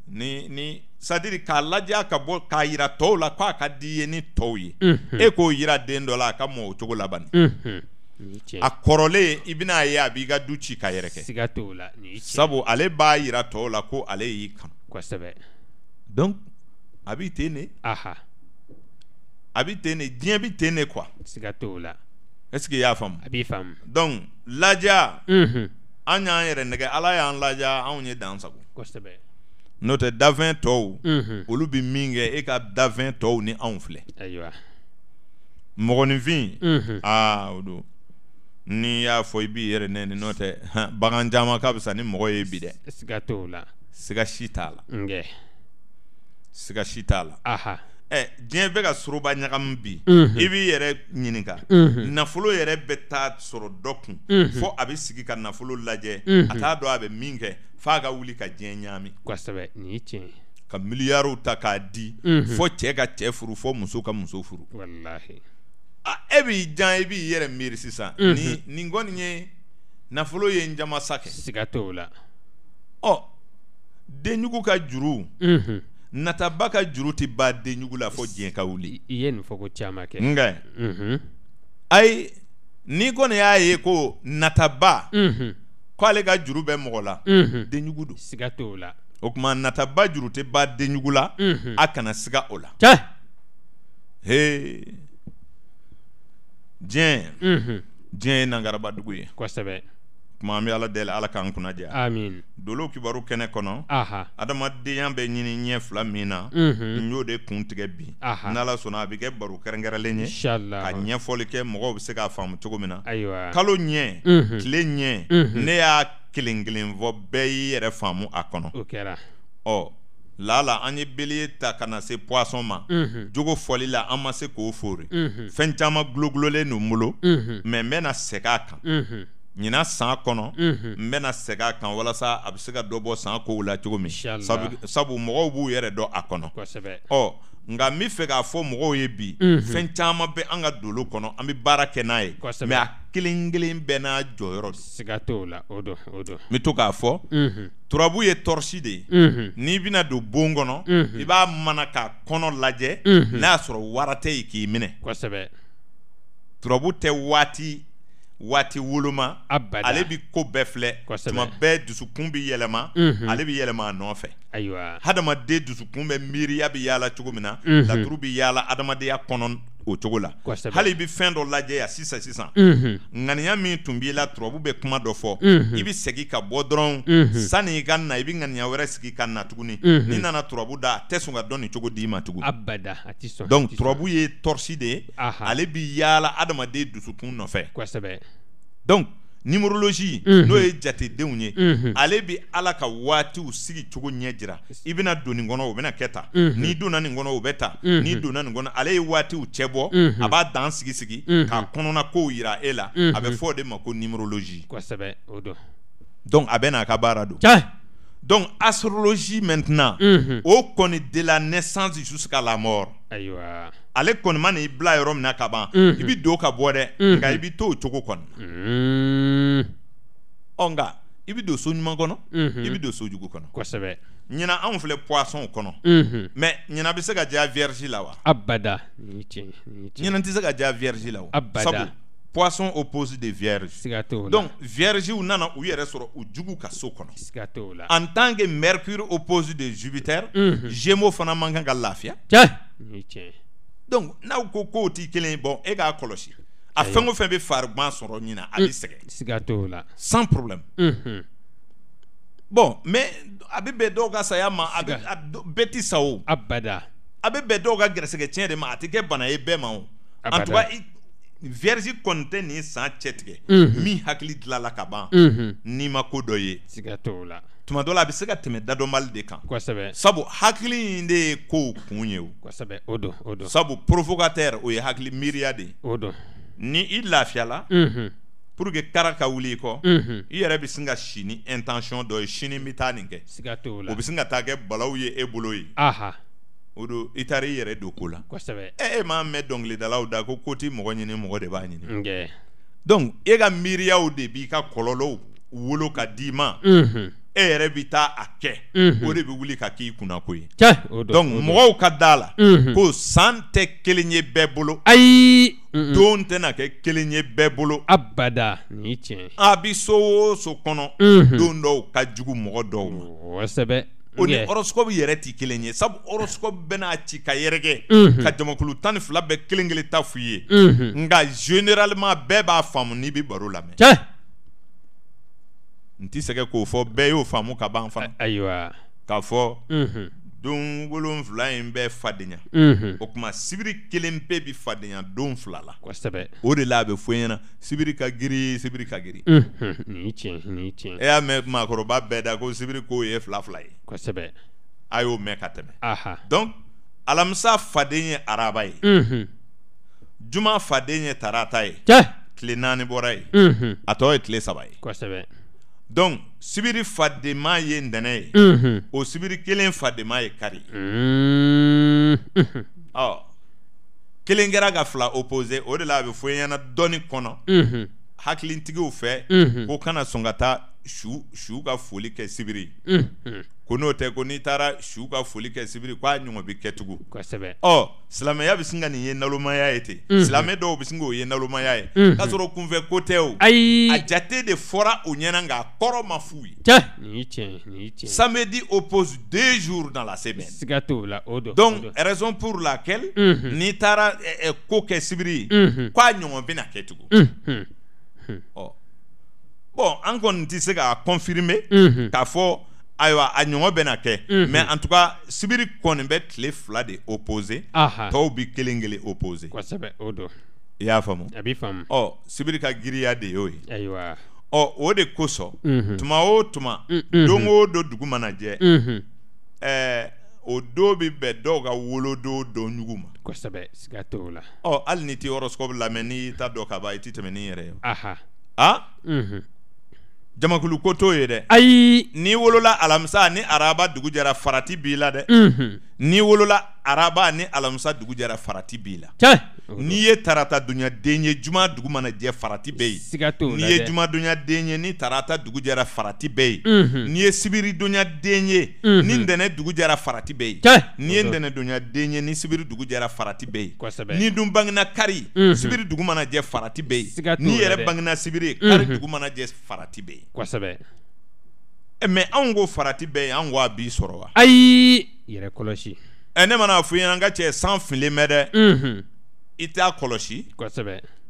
ni sadiri k'a ladiya ka bɔ k'a yira tɔw la k'a ka di ye ni tɔw ye e k'o yira den dɔ la a ka mɔ o cogo laban a kɔrɔlen i bɛn'a ye a b'i ka du ci ka yɛrɛ kɛ siga t'o la sabu ale b'a yira tɔw la ko ale y'i kanu kosɛbɛ donc a b'i ten de a b'i ten de diɲɛ b'i ten de quoi siga t'o la est-ce que i y'a faamu a b'i faamu donc ladiya an y'an yɛrɛ nɛgɛ ala y'an ladiya anw ye dan sago kosɛbɛ n'o tɛ dafɛn tɔw olu bɛ min kɛ e ka dafɛn tɔw ni anw filɛ ayiwa mɔgɔninfin o don ni y'a fɔ i b'i yɛrɛ nɛni n'o tɛ bagan caman ka fisa ni mɔgɔ ye bi dɛ siga t'o la siga si t'a la siga si t'a la diɲɛ bɛ ka soroba ɲagamu bi i b'i yɛrɛ ɲininka nafolo yɛrɛ bɛ taa sɔrɔ dɔ kun fo a bɛ sigi ka nafolo lajɛ a t'a dɔn a bɛ min kɛ f'a ka wuli ka diɲɛ ɲaami kosɛbɛ nin ye tiɲɛ ka miliyariw ta k'a di fo cɛ ka cɛ furu fo muso ka muso furu wallahi e b'i jan i b'i yɛrɛ miiri sisan nin kɔni ye nafolo ye n jama sa kɛ siga t'o la denjugu ka juru nataba ka juru tɛ ba denjugu la fo diɲɛ ka wuli i ye nin fɔ ko caman kɛ nka ayi n'i kɔni y'a ye ko nataba k'ale ka juru bɛ mɔgɔ la denjugu don siga t'o la o tuma nataba juru tɛ ba denjugu la a kana siga o la diɲɛ ye nangarabadugu ye kosɛbɛ tuma an bɛ ala deli ala k'an kunna diya amin dolo kibaru kɛnɛ kɔnɔ adamadenya bɛ ɲini ɲɛ fila min na n y'o de kun tigɛ bi n'ala sɔnna a bɛ kɛ baro kɛrɛnkɛrɛnlen ye ka ɲɛfɔli kɛ mɔgɔw bɛ se k'a faamu cogo min na kalo ɲɛ tile ɲɛ ne y'a kelen kelen fɔ bɛɛ y'i yɛrɛ faamu a kɔnɔ o kɛra lala an ye bele ta ka na se poisson ma jogo fɔli la an ma se k'o fori fɛn caman gulogulonlen n'u bolo mais n bɛna segin a kan ɲinan san kɔnɔ n bɛna segin a kan walasa a bɛ se ka dɔ bɔ san kow la cogo min sabu mɔgɔw b'u yɛrɛ dɔn a kɔnɔ nka n bɛ fɛ k'a fɔ mɔgɔw ye bi fɛn caman bɛ an ka dolo kɔnɔ an bɛ baara kɛ n'a ye mais a kelen kelen bɛɛ n'a jɔyɔrɔ don siga t'o la o don n bɛ to k'a fɔ turabu ye tɔrɔsi de ye n'i bɛna don bon kɔnɔ i b'a mana k'a kɔnɔ lajɛ n'a y'a sɔrɔ wara tɛ yen k'i minɛ turabu tɛ waati woloma ale bi ko bɛɛ filɛ tuma bɛɛ dusukun bi yɛlɛma ale bi yɛlɛma a nɔfɛ hadamaden dusukun bɛ miiriya bi yaala cogo min na laturu bi yaala adamadenya kɔnɔ o cogo la hali i bi fɛn dɔ lajɛ yan sisan ŋaniya min tun b'i la turabu bɛ kuma dɔ fɔ i bi segin ka bɔ dɔrɔn sanni i ka na i bi ŋaniya wɛrɛ sigi ka na tuguni n'i nana turabu da a tɛ sɔn ka dɔn nin cogo d'i ma tuguni donc turabu ye tɔrɔsi de ye ale bi yaala adamaden dusukun nɔfɛ donc numérologie n'o ye jatedenw ye ale bi ala ka waatiw sigi cogo ɲɛ jira i bɛna don nin kɔnɔ o bɛna kɛ tan n'i donna nin kɔnɔ o bɛ tan n'i donna nin kɔnɔ ale ye waatiw cɛ bɔ a b'a dan sigi k'a kɔnɔna kow yira e la a bɛ fɔ o de ma ko numérologie donc a bɛ n'a ka baara don donc astrologie maintenant o kɔni de la naissance jusqu'à la mort ale kɔni ma n'i bila yɔrɔ min na ka ban i bi don ka bɔ dɛ nka i bi to o cogo kɔnɔ nka i bi don so ɲuman kɔnɔ i bi don so jugu kɔnɔ ɲinan anw filɛ poisson kɔnɔ mais ɲinan bɛ se ka diya vierge la wa ɲinan tɛ se ka diya vierge la wa sabu poisson oppose de vierge donc viergew nana u yɛrɛ sɔrɔ u jugu ka so kɔnɔ en tant que mercure oppose de Jupiter Gémeaux fana man kan ka lafiya donc n'aw ko k'o ti kelen ye bon e k'a kɔlɔsi a fɛn o fɛn bɛ farigan sɔrɔ ɲinan a bɛ sɛgɛn sans problème bon mais a bɛ bɛn dɔw ka saya ma bɛɛ ti sa o a bɛ bɛn dɔw ka gɛrɛsɛgɛ tiɲɛ de ma a tɛ kɛ bana ye bɛɛ ma o en tout cas vierge kɔni tɛ nin san cɛ tigɛ min hakili dilanla ka ban n'i ma ko dɔ ye tuma dɔ la a bɛ se ka tɛmɛ dadɔnbali de kan sabu hakili in de ye kow kun ye o sabu provocateur o ye hakili miiriya de ye ni i lafiyala pour que kara ka wuli i kɔ i yɛrɛ bɛ sin ka si ni intention dɔ ye sini n bɛ taa nin kɛ o bɛ sin ka taa kɛ balawu ye e bolo ye o don i taara i yɛrɛ don ko la e m'a mɛn dɔnkilidalaw da ko ti mɔgɔ ɲini mɔgɔ de b'a ɲini donc e ka miiriyaw de b'i ka kɔlɔlɔw wolo ka d'i ma e yɛrɛ bɛ taa a kɛ o de bɛ wuli ka k'i kunna ko ye donc mɔgɔw ka da la ko san tɛ kelen ye bɛɛ bolo ayi don tɛna kɛ kelen ye bɛɛ bolo abada ni tiɲɛ a bi so o so kɔnɔ don dɔw ka jugu mɔgɔ dɔw ma o ni horoscope yɛrɛ ti kelen ye sabu horoscope bɛna ci ka yɛrɛkɛ ka jamakulu 12 bɛɛ kelen kelen ta f'i ye nka généralement bɛɛ b'a faamu n'i bi baro lamɛn n ti sɛgɛ k'o fɔ bɛɛ y'o faamu ka ban fana ayiwa k'a fɔ don 7 in bɛɛ fadenya o tuma sibiri kelen bɛɛ bi fadenya don 2 la o de la a bɛ fɔ ɲɛna sibiri ka giri ni tiɲɛ e y'a mɛn maakɔrɔba bɛɛ da ko sibiri ko ye 2 ye a y'o mɛn ka tɛmɛ donc alamisa faden ye araba ye juma faden ye tarata ye tile 4 bɔra ye a tɔ ye tile 3 ye donc sibiri fadema ye ndɛnɛ ye o sibiri kelen fadema ye kari kelen kɛra ka fila opposé o de la a bɛ fɔ ɲɛna dɔɔni kɔnɔ hakilitigiw fɛ ko kana sɔn ka taa su ka foli kɛ sibiri ko n'o tɛ ko n'i taara su ka foli kɛ sibiri k'a ɲɔgɔn bɛ kɛ tugun silamɛya bɛ sin ka nin ye nalomaya ye ten silamɛ dɔw bɛ sin k'o ye nalomaya ye k'a sɔrɔ kunfɛ ko tɛ o a jate de fɔra o ɲɛna nka a kɔrɔ ma f'u ye samedi oppose 2 jours dans la semaine donc raison pour laquelle n'i taara ko kɛ sibiri k'a ɲɔgɔn bɛ na kɛ tugun bon an kɔni tɛ se k'a confirmer k'a fɔ ayiwa a ɲɔgɔn bɛ na kɛ mais en tout cas sibiri kɔni bɛ tile 2 de opposé tɔw bi kelen kelen opposé i y'a faamu sibiri ka giriya de y'o ye o de kosɔn tuma o tuma don o don dugu mana jɛ o don bɛ bɛn dɔw ka wolodon don ɲugu ma hali ni tɛ horoscope lamɛn n'i ta dɔn ka ban i tɛ tɛmɛ ni yɛrɛ ye jamakulu ko t'o ye dɛ ayi n'i wolola alamisa ni araba dugu jɛra farati b'i la dɛ n'i wolola araba ni alamisa dugu jɛra farati b'i la n'i ye tarata dunya den ye juma dugu mana jɛ farati bɛ yen n'i ye juma dunya den ye ni tarata dugu jɛra farati bɛ yen n'i ye sibiri dunya den ye ni ntɛnɛn dugu jɛra farati bɛ yen n'i ye ntɛnɛn dunya den ye ni sibiri dugu jɛra farati bɛ yen n'i dun bangena kari sibiri dugu mana jɛ farati bɛ yen n'i yɛrɛ bangena sibiri kari dugu mana jɛ farati bɛ yen mais anw ko farati bɛ yen anw ko a b'i sɔrɔ wa ayi yɛrɛ kɔlɔsi ne mana fɔ ɲɛna n ka cɛ san filen bɛ dɛ i t'a kɔlɔsi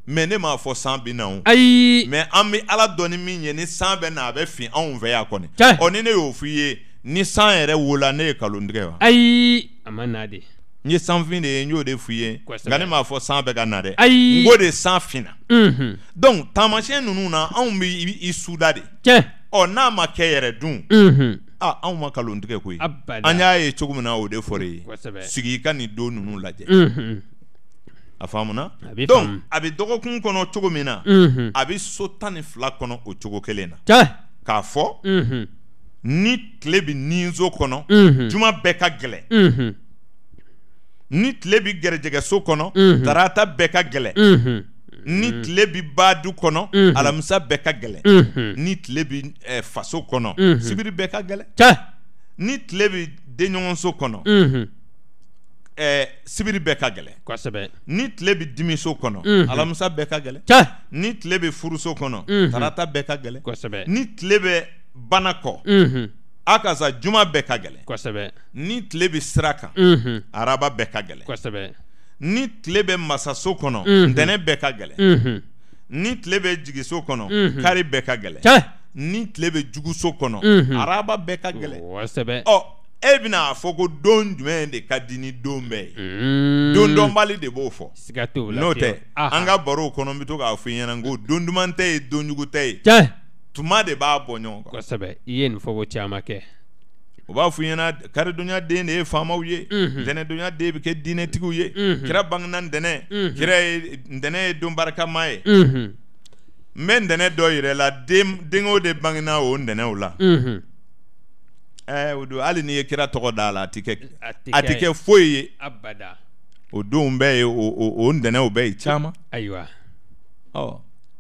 mais ne m'a fɔ san bɛ na o ayi mais an bɛ ala dɔn ni min ye ni san bɛ na a bɛ fin anw fɛ yan kɔni ni ne y'o f'i ye ni san yɛrɛ wola ne ye kalon tigɛ wa ayi a ma na de n ye sanfin de ye n y'o de f'i ye nka ne m'a fɔ san bɛ ka na dɛ n ko de san finna donc taamasiyɛn ninnu na anw bɛ i suda de n'a ma kɛ yɛrɛ dun anw ma kalon tigɛ koyi an y'a ye cogo min na o de fɔra ye sigi i ka nin don ninnu lajɛ a faamuna donc a bɛ dɔgɔkun kɔnɔ cogo min na a bɛ so 12 kɔnɔ o cogo kelen na k'a fɔ ni tile bɛ ninso kɔnɔ juma bɛɛ ka gɛlɛn ni tile bɛ gɛrɛjɛgɛso kɔnɔ tarata bɛɛ ka gɛlɛn ni tile bɛ baadu kɔnɔ alamisa bɛɛ ka gɛlɛn ni tile bɛ faso kɔnɔ sibiri bɛɛ ka gɛlɛn ni tile bɛ denɲɔgɔnso kɔnɔ sibiri bɛɛ ka gɛlɛn ni tile bɛ dimiso kɔnɔ alamisa bɛɛ ka gɛlɛn ni tile bɛ furuso kɔnɔ tarata bɛɛ ka gɛlɛn ni tile bɛ bana kɔ a ka sa juma bɛɛ ka gɛlɛn ni tile bɛ sira kan araba bɛɛ ka gɛlɛn ni tile bɛ masaso kɔnɔ ntɛnɛn bɛɛ ka gɛlɛn ni tile bɛ jigiso kɔnɔ kari bɛɛ ka gɛlɛn ni tile bɛ juguso kɔnɔ araba bɛɛ ka gɛlɛn e bɛna fɔ ko don jumɛn de ka di ni don bɛɛ ye don dɔnbali de b'o fɔ n'o tɛ an ka barow kɔnɔ n bɛ to k'a fɔ i ɲɛna ko don duman tɛ ye don jugu tɛ ye tuma de b'a bɔ ɲɔgɔn kan i ye nin fɔ ko caman kɛ o b'a fɔ i ɲɛna karidonya den de ye faamaw ye ntɛnɛndonya den bɛ kɛ diinɛtigiw ye kira bangena ntɛnɛn kira ye ntɛnɛn ye don barikama ye n bɛ ntɛnɛn dɔ yɛrɛ la denkɛw de bangena o ntɛnɛnw la o don hali n'i ye kira tɔgɔ da a la a tɛ kɛ foyi ye o don bɛɛ ye o ntɛnɛnw bɛɛ ye caman ayiwa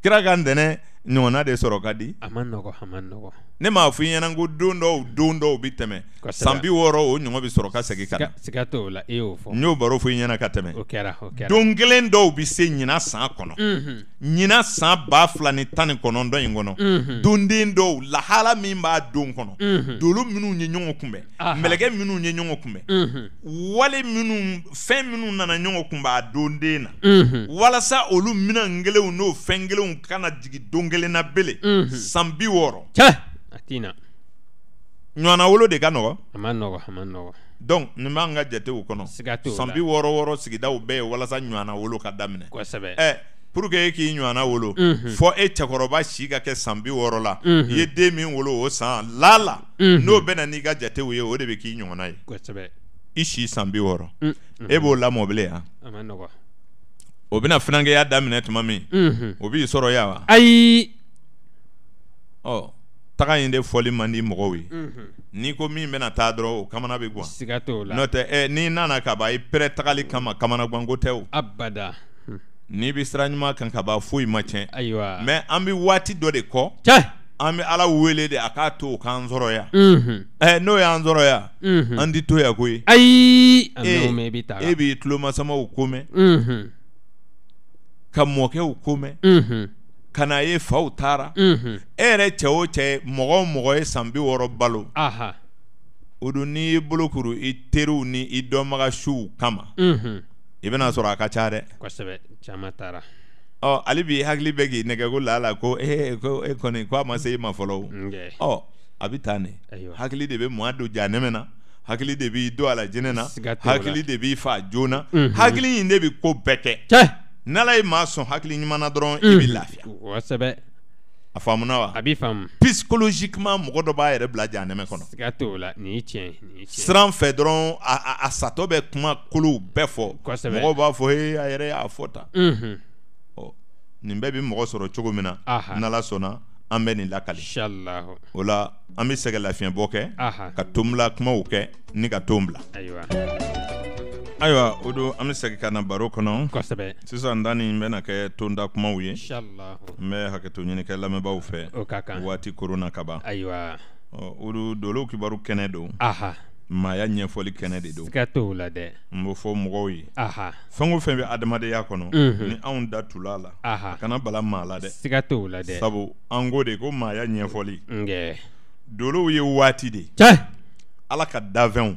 kira ka ntɛnɛn ɲɔgɔnna de sɔrɔ ka di a man nɔgɔ ne m'a fɔ i ɲɛna ko don dɔw bɛ tɛmɛ san 60 o ɲɔgɔn bɛ sɔrɔ ka segin ka na siga t'o la e y'o fɔ n y'o baro fɔ i ɲɛna ka tɛmɛ o kɛra don kelen dɔw bɛ se ɲinan san kɔnɔ ɲinan san 2019 in kɔnɔ donden dɔw lahala min b'a don kɔnɔ dolo minnu ye ɲɔgɔn kunbɛn mɛlɛkɛ minnu ye ɲɔgɔn kunbɛn wale minnu fɛn minnu nana ɲɔgɔn kunbɛn a donden na walasa olu minan kelenw n'o fɛn kelenw kana jigin don kelen na bele san 60 ɲɔana wolo de ka nɔgɔ a man nɔgɔ donc nin b'an ka jatew kɔnɔ san 60 sigidaw bɛɛ ye walasa ɲɔana wolo ka daminɛ pour que e k'i ɲɔana wolo fɔ e cɛkɔrɔba si ka kɛ san 60 la i ye den min wolo o san lala n'o bɛ na n'i ka jatew ye o de bɛ k'i ɲɔgɔna ye i si san 60 e b'o lamɔ bilen yan o bɛna finankɛya daminɛ tuma min o b'i sɔrɔ yan wa ayi taga in de fɔli man di mɔgɔw ye n'i ko min bɛna taa dɔrɔn o kamana bɛ guwan siga t'o la n'o tɛ n'i nana ka ban i pɛrɛ tagali kama kamana guwanko tɛ o abada n'i bɛ sira ɲuman kan ka ban foyi ma tiɲɛ ayiwa mais an bɛ waati dɔ de kɔ an bɛ Ala wele de a k'a to o k'an sɔrɔ yan n'o y'an sɔrɔ yan an ti to yan koyi ayi an bɛ o mɛn i bɛ taa e b'i tulomasamaw ko mɛn ka mɔkɛw ko mɛn ka na ye faw taara e yɛrɛ cɛ o cɛ mɔgɔ o mɔgɔ ye san 60 balo o don n'i y'i bolo kuru i teriw ni i dɔnbaga suw kama i bɛna sɔrɔ a ka ca dɛ kosɛbɛ caman taara ale bi hakili bɛ k'i nɛgɛ ko lala ko ko e kɔni ko a ma se i ma fɔlɔ o a bɛ taa ne hakili de bɛ mɔɔ don janɛmɛ na hakili de b'i don a la jinɛ na hakili de b'i fa joona hakili in de bɛ ko bɛɛ kɛ n'Ala ye maa sɔn hakili ɲuman na dɔrɔn i bɛ lafiya kosɛbɛ a faamuna wa a b'i faamu psychologiquement mɔgɔ dɔ b'a yɛrɛ bila janɛmɛ kɔnɔ siga t'o la nin ye tiɲɛ siran fɛ dɔrɔn a satɔ bɛ kuma kolow bɛɛ fɔ mɔgɔw b'a fɔ a yɛrɛ y'a fɔ tan nin bɛɛ bɛ mɔgɔ sɔrɔ cogo min na n'Ala sɔnna an bɛ nin lakali inshallah o la an bɛ sɛgɛn lafiɲɛbɔ kɛ ka tonbila kumaw kɛ ni ka ton bila ayiwa o don an bɛ segin ka na baro kɔnɔ kosɛbɛ sisan da nin bɛna kɛ tonda kumaw ye inshallah n bɛ hakɛto ɲini kɛ lamɛnbaaw fɛ o ka kan waati korona ka ban ayiwa o don dolo kibaru kɛnɛ don maaya ɲɛfɔli kɛnɛ de don siga t'o la dɛ n b'o fɔ mɔgɔw ye fɛn o fɛn bɛ adamadenya kɔnɔ ni anw da tula la a kana bala maa la dɛ siga t'o la dɛ sabu an ko de ko maaya ɲɛfɔli dolow ye waati de Ala ka dafɛnw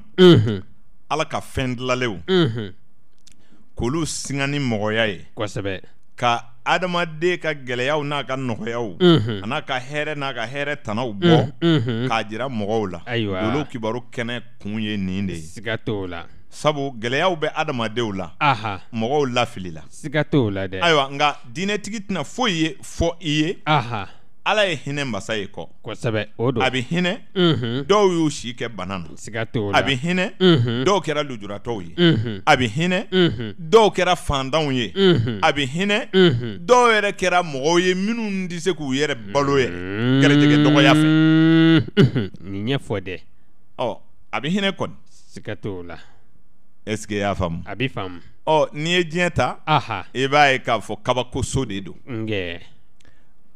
Ala ka fɛn dilanlenw k'olu singa ni mɔgɔya ye kosɛbɛ ka adamaden ka gɛlɛyaw n'a ka nɔgɔyaw a n'a ka hɛrɛ n'a ka hɛrɛ tanaw bɔ k'a jira mɔgɔw la dolo kibaru kɛnɛ kun ye nin de ye siga t'o la sabu gɛlɛyaw bɛ adamadenw la mɔgɔw lafilila siga t'o la dɛ ayiwa nka diinɛtigi tɛna foyi ye fɔ i ye Ala ye hinɛ masa ye kɔ kosɛbɛ o don a bɛ hinɛ dɔw y'u si kɛ bana na siga t'o la a bɛ hinɛ dɔw kɛra lujuratɔw ye a bɛ hinɛ dɔw kɛra fantanw ye a bɛ hinɛ dɔw yɛrɛ kɛra mɔgɔw ye minnu tɛ se k'u yɛrɛ balo yɛrɛ gɛrɛjɛgɛ dɔgɔya fɛ nin ɲɛfɔ dɛ a bɛ hinɛ kɔni siga t'o la est-ce que i y'a faamu a bɛ faamu n'i ye diɲɛ ta i b'a ye k'a fɔ kabakoso de don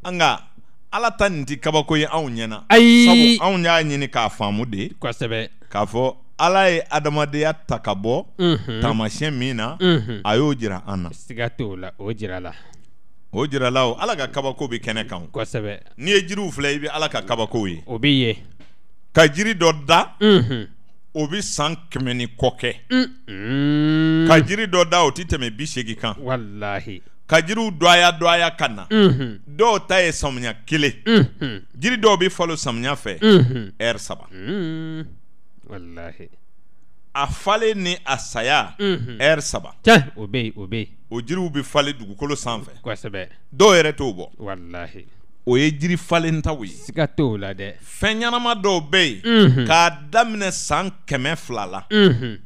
nka Ala ta nin ti kabako ye anw ɲɛna sabu anw y'a ɲini k'a faamu de kosɛbɛ k'a fɔ Ala ye adamadenya ta ka bɔ taamasiyɛn min na a y'o jira an na siga t'o la o jirala Ala ka kabako bɛ kɛnɛ kan kosɛbɛ n'i ye jiriw filɛ i bɛ Ala ka kabako ye o bɛ ye ka jiri dɔ da o bɛ san 100 ni kɔ kɛ ka jiri dɔ da o tɛ tɛmɛ 80 kan walahi ka jiriw dɔya ka na dɔw ta ye samiya 1 jiri dɔw bɛ falo samiya fɛ heure 3 walahi a falen ni a saya heure 3 o bɛ yen o jiriw bɛ falen dugukolo sanfɛ kosɛbɛ dɔw yɛrɛ t'o bɔ walahi o ye jiri falentaw ye siga t'o la dɛ fɛn ɲɛnama dɔw bɛ yen k'a daminɛ san 200 la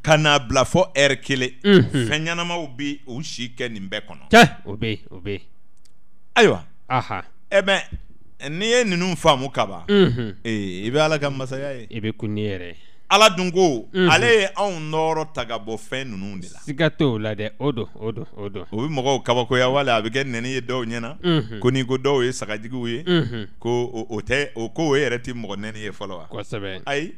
ka n'a bila fɔ heure 1 fɛn ɲɛnamaw bɛ u si kɛ nin bɛɛ kɔnɔ o bɛ ayiwa mais n'i ye ninnu faamu ka ban i bɛ Ala ka masaya ye i bɛ kun ni yɛrɛ Ala dun ko ale ye anw nɔrɔ ta ka bɔ fɛn ninnu de la siga t'o la dɛ o don o bɛ mɔgɔw kabakoya wala a bɛ kɛ nɛni ye dɔw ɲɛna ko n'i ko dɔw ye sagajigiw ye ko o tɛ o ko o yɛrɛ tɛ mɔgɔ nɛni ye fɔlɔ wa kosɛbɛ ayi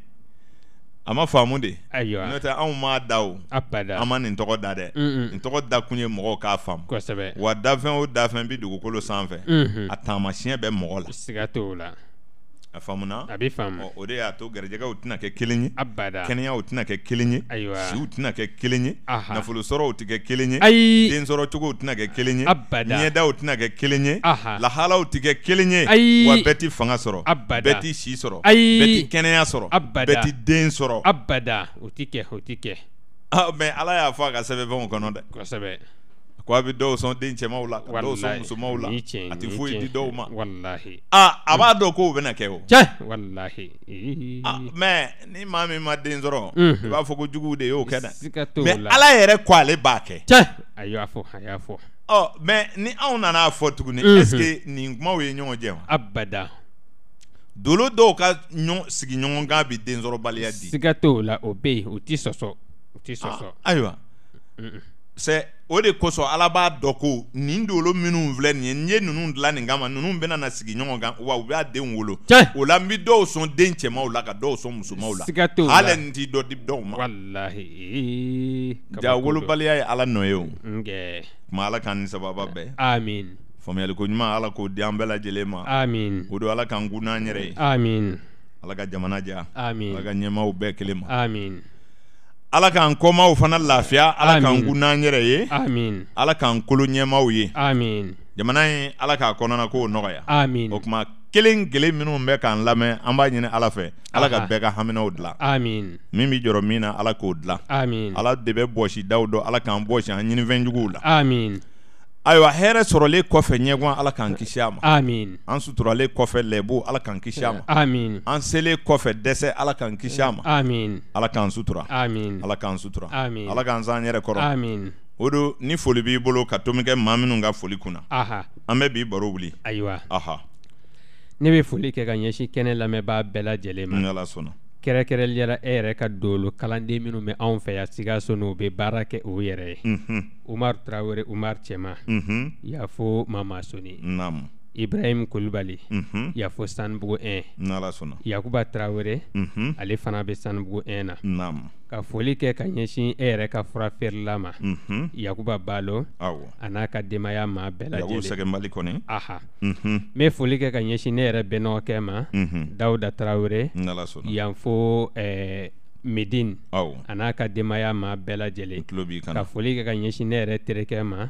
a ma faamu de ayiwa n'o tɛ anw m'a da o abada an ma nin tɔgɔ da dɛ nin tɔgɔ da kun ye mɔgɔw k'a faamu kosɛbɛ wa dafɛn o dafɛn bɛ dugukolo sanfɛ a taamasiyɛn bɛ mɔgɔ la siga t'o la a faamuna a bɛ faamu o de y'a to garijɛgɛw tɛna kɛ kelen ye abada kɛnɛyaw tɛna kɛ kelen ye ayiwa siw tɛna kɛ kelen ye nafolo sɔrɔw tɛ kɛ kelen ye ayi den sɔrɔ cogow tɛna kɛ kelen ye abada ɲɛdaw tɛna kɛ kelen ye lahalaw tɛ kɛ kelen ye wa bɛɛ ti fanga sɔrɔ abada bɛɛ ti si sɔrɔ ayi bɛɛ ti kɛnɛya sɔrɔ abada bɛɛ ti den sɔrɔ abada o ti kɛ mais Ala y'a fɔ a ka sɛbɛnfɛnw kɔnɔ dɛ kosɛbɛ ko a bɛ dɔw sɔn den cɛmanw la ka dɔw sɔn musomanw la a tɛ foyi di dɔw ma walahi a b'a dɔn ko o bɛna kɛ o walahi mais ni maa min ma den sɔrɔ i b'a fɔ ko juguw de y'o kɛ dɛ mais la Ala yɛrɛ ko ale b'a kɛ a y'a fɔ mais ni anw nana fɔ tuguni est-ce que nin kumaw ye ɲɔgɔn jɛ wa abada dolo dɔw ka sigiɲɔgɔnkan bɛ densɔrɔbaliya di siga t'o la o bɛ yen u ti sɔsɔ ayiwa c'est o de kosɔn Ala b'a dɔn ko nin dolo minnu filɛ nin ye ninnu dilan nin kama ninnu bɛna na sigi ɲɔgɔn kan wa u b'a denw wolo o la n bɛ dɔw sɔn den cɛmaw la ka dɔw sɔn musomaw la siga t'o la hali nin t'i dɔ di dɔw ma walahi ja wolobaliya ye Ala nɔ ye o ngɛ kuma Ala k'an ni sababa bɛɛ amin faamuyali ko ɲuman Ala k'o di an bɛɛ lajɛlen ma amin o don Ala k'an kun n'an yɛrɛ ye amin Ala ka jamana diya amin Ala ka ɲɛmaaw bɛɛ kelen ma amin Ala k'an kɔmaw fana lafiya Ala k'an kun n'an yɛrɛ ye amin Ala k'an kolo ɲɛmaaw ye amin jamana in Ala k'a kɔnɔna k'o nɔgɔya amin o kuma kelen minnu bɛ k'an lamɛn an b'a ɲini Ala fɛ Ala ka bɛɛ ka haminaw dilan amin min bɛ jɔrɔ min na Ala k'o dilan amin Ala de bɛ bɔsi daw dɔn Ala k'an bɔsi an ɲinifɛn juguw la amin ayiwa hɛrɛ sɔrɔlen kɔfɛ ɲɛgɔn Ala k'an kisi a ma amin an suturalen kɔfɛ lɛbo Ala k'an kisi a ma amin an selen kɔfɛ dɛsɛ Ala k'an kisi a ma amin Ala k'an sutura amin Ala k'an sutura amin Ala k'an s'an yɛrɛ kɔrɔ amin o don ni foli b'i bolo ka tomi kɛ maa minnu ka foli kunna aha an bɛ bi baro wuli ayiwa aha ne bɛ foli kɛ ka ɲɛsin kɛnɛ lamɛnbaa bɛɛ lajɛlen ma ni Ala sɔnna kɛrɛkɛrɛnliyara e yɛrɛ ka dolo kalanden minnu bɛ anw fɛ yan Sikaso n'u bɛ baara kɛ u yɛrɛ ye Umar Tarawele Umar Cɛma Yafo Mama Soni naam Ibrahim Kulubali Yafo Sanibugu 1 ni Ala sɔnna Yakuba Tarawele ale fana bɛ Sanibugu 1 na naam ka foli kɛ ka ɲɛsin e yɛrɛ ka fura feerela ma Yakuba Balo awɔ a n'a ka denbaya maa bɛɛ Yakubu lajɛlen Sɛgɛnbali kɔni aha n bɛ foli kɛ ka ɲɛsin ne yɛrɛ bɛnɔgɔkɛ ma Dawuda Tarawele ni Ala sɔnna yan fo Medine awɔ a n'a ka denbaya maa bɛɛ lajɛlen tulo b'i ka kana foli kɛ ka ɲɛsin ne yɛrɛ terikɛ ma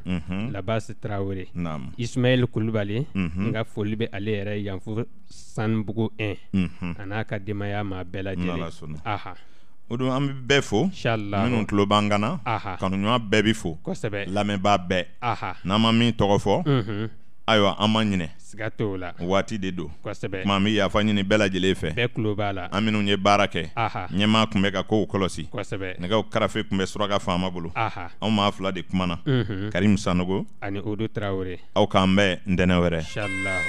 Labasi Tarawele naam Ismaël Kulubali n ka foli bɛ ale yɛrɛ yan fo Sanibugu 1 a n'a ka denbaya maa bɛɛ ni lajɛlen Ala sɔnna aha o don an bɛ bɛɛ fo inshallah minnu tulo b'an kana aha kanuɲɔgɔn bɛɛ bi fo kosɛbɛ lamɛnbaa bɛɛ aha n'an ma min tɔgɔ fɔ ayiwa an ma ɲinɛ siga t'o la waati de don kosɛbɛ kuma an bɛ yafa ɲini bɛɛ lajɛlen fɛ bɛɛ tulo b'a la an minnu ye baara kɛ aha ɲɛmaa tun bɛ ka kow kɔlɔsi kosɛbɛ nɛgɛw karafe tun bɛ suraka faama bolo aha anw maa fila de kumana Karimu Sanogo ani Odo Tarawele aw k'an bɛɛ ntɛnɛn wɛrɛ inshallah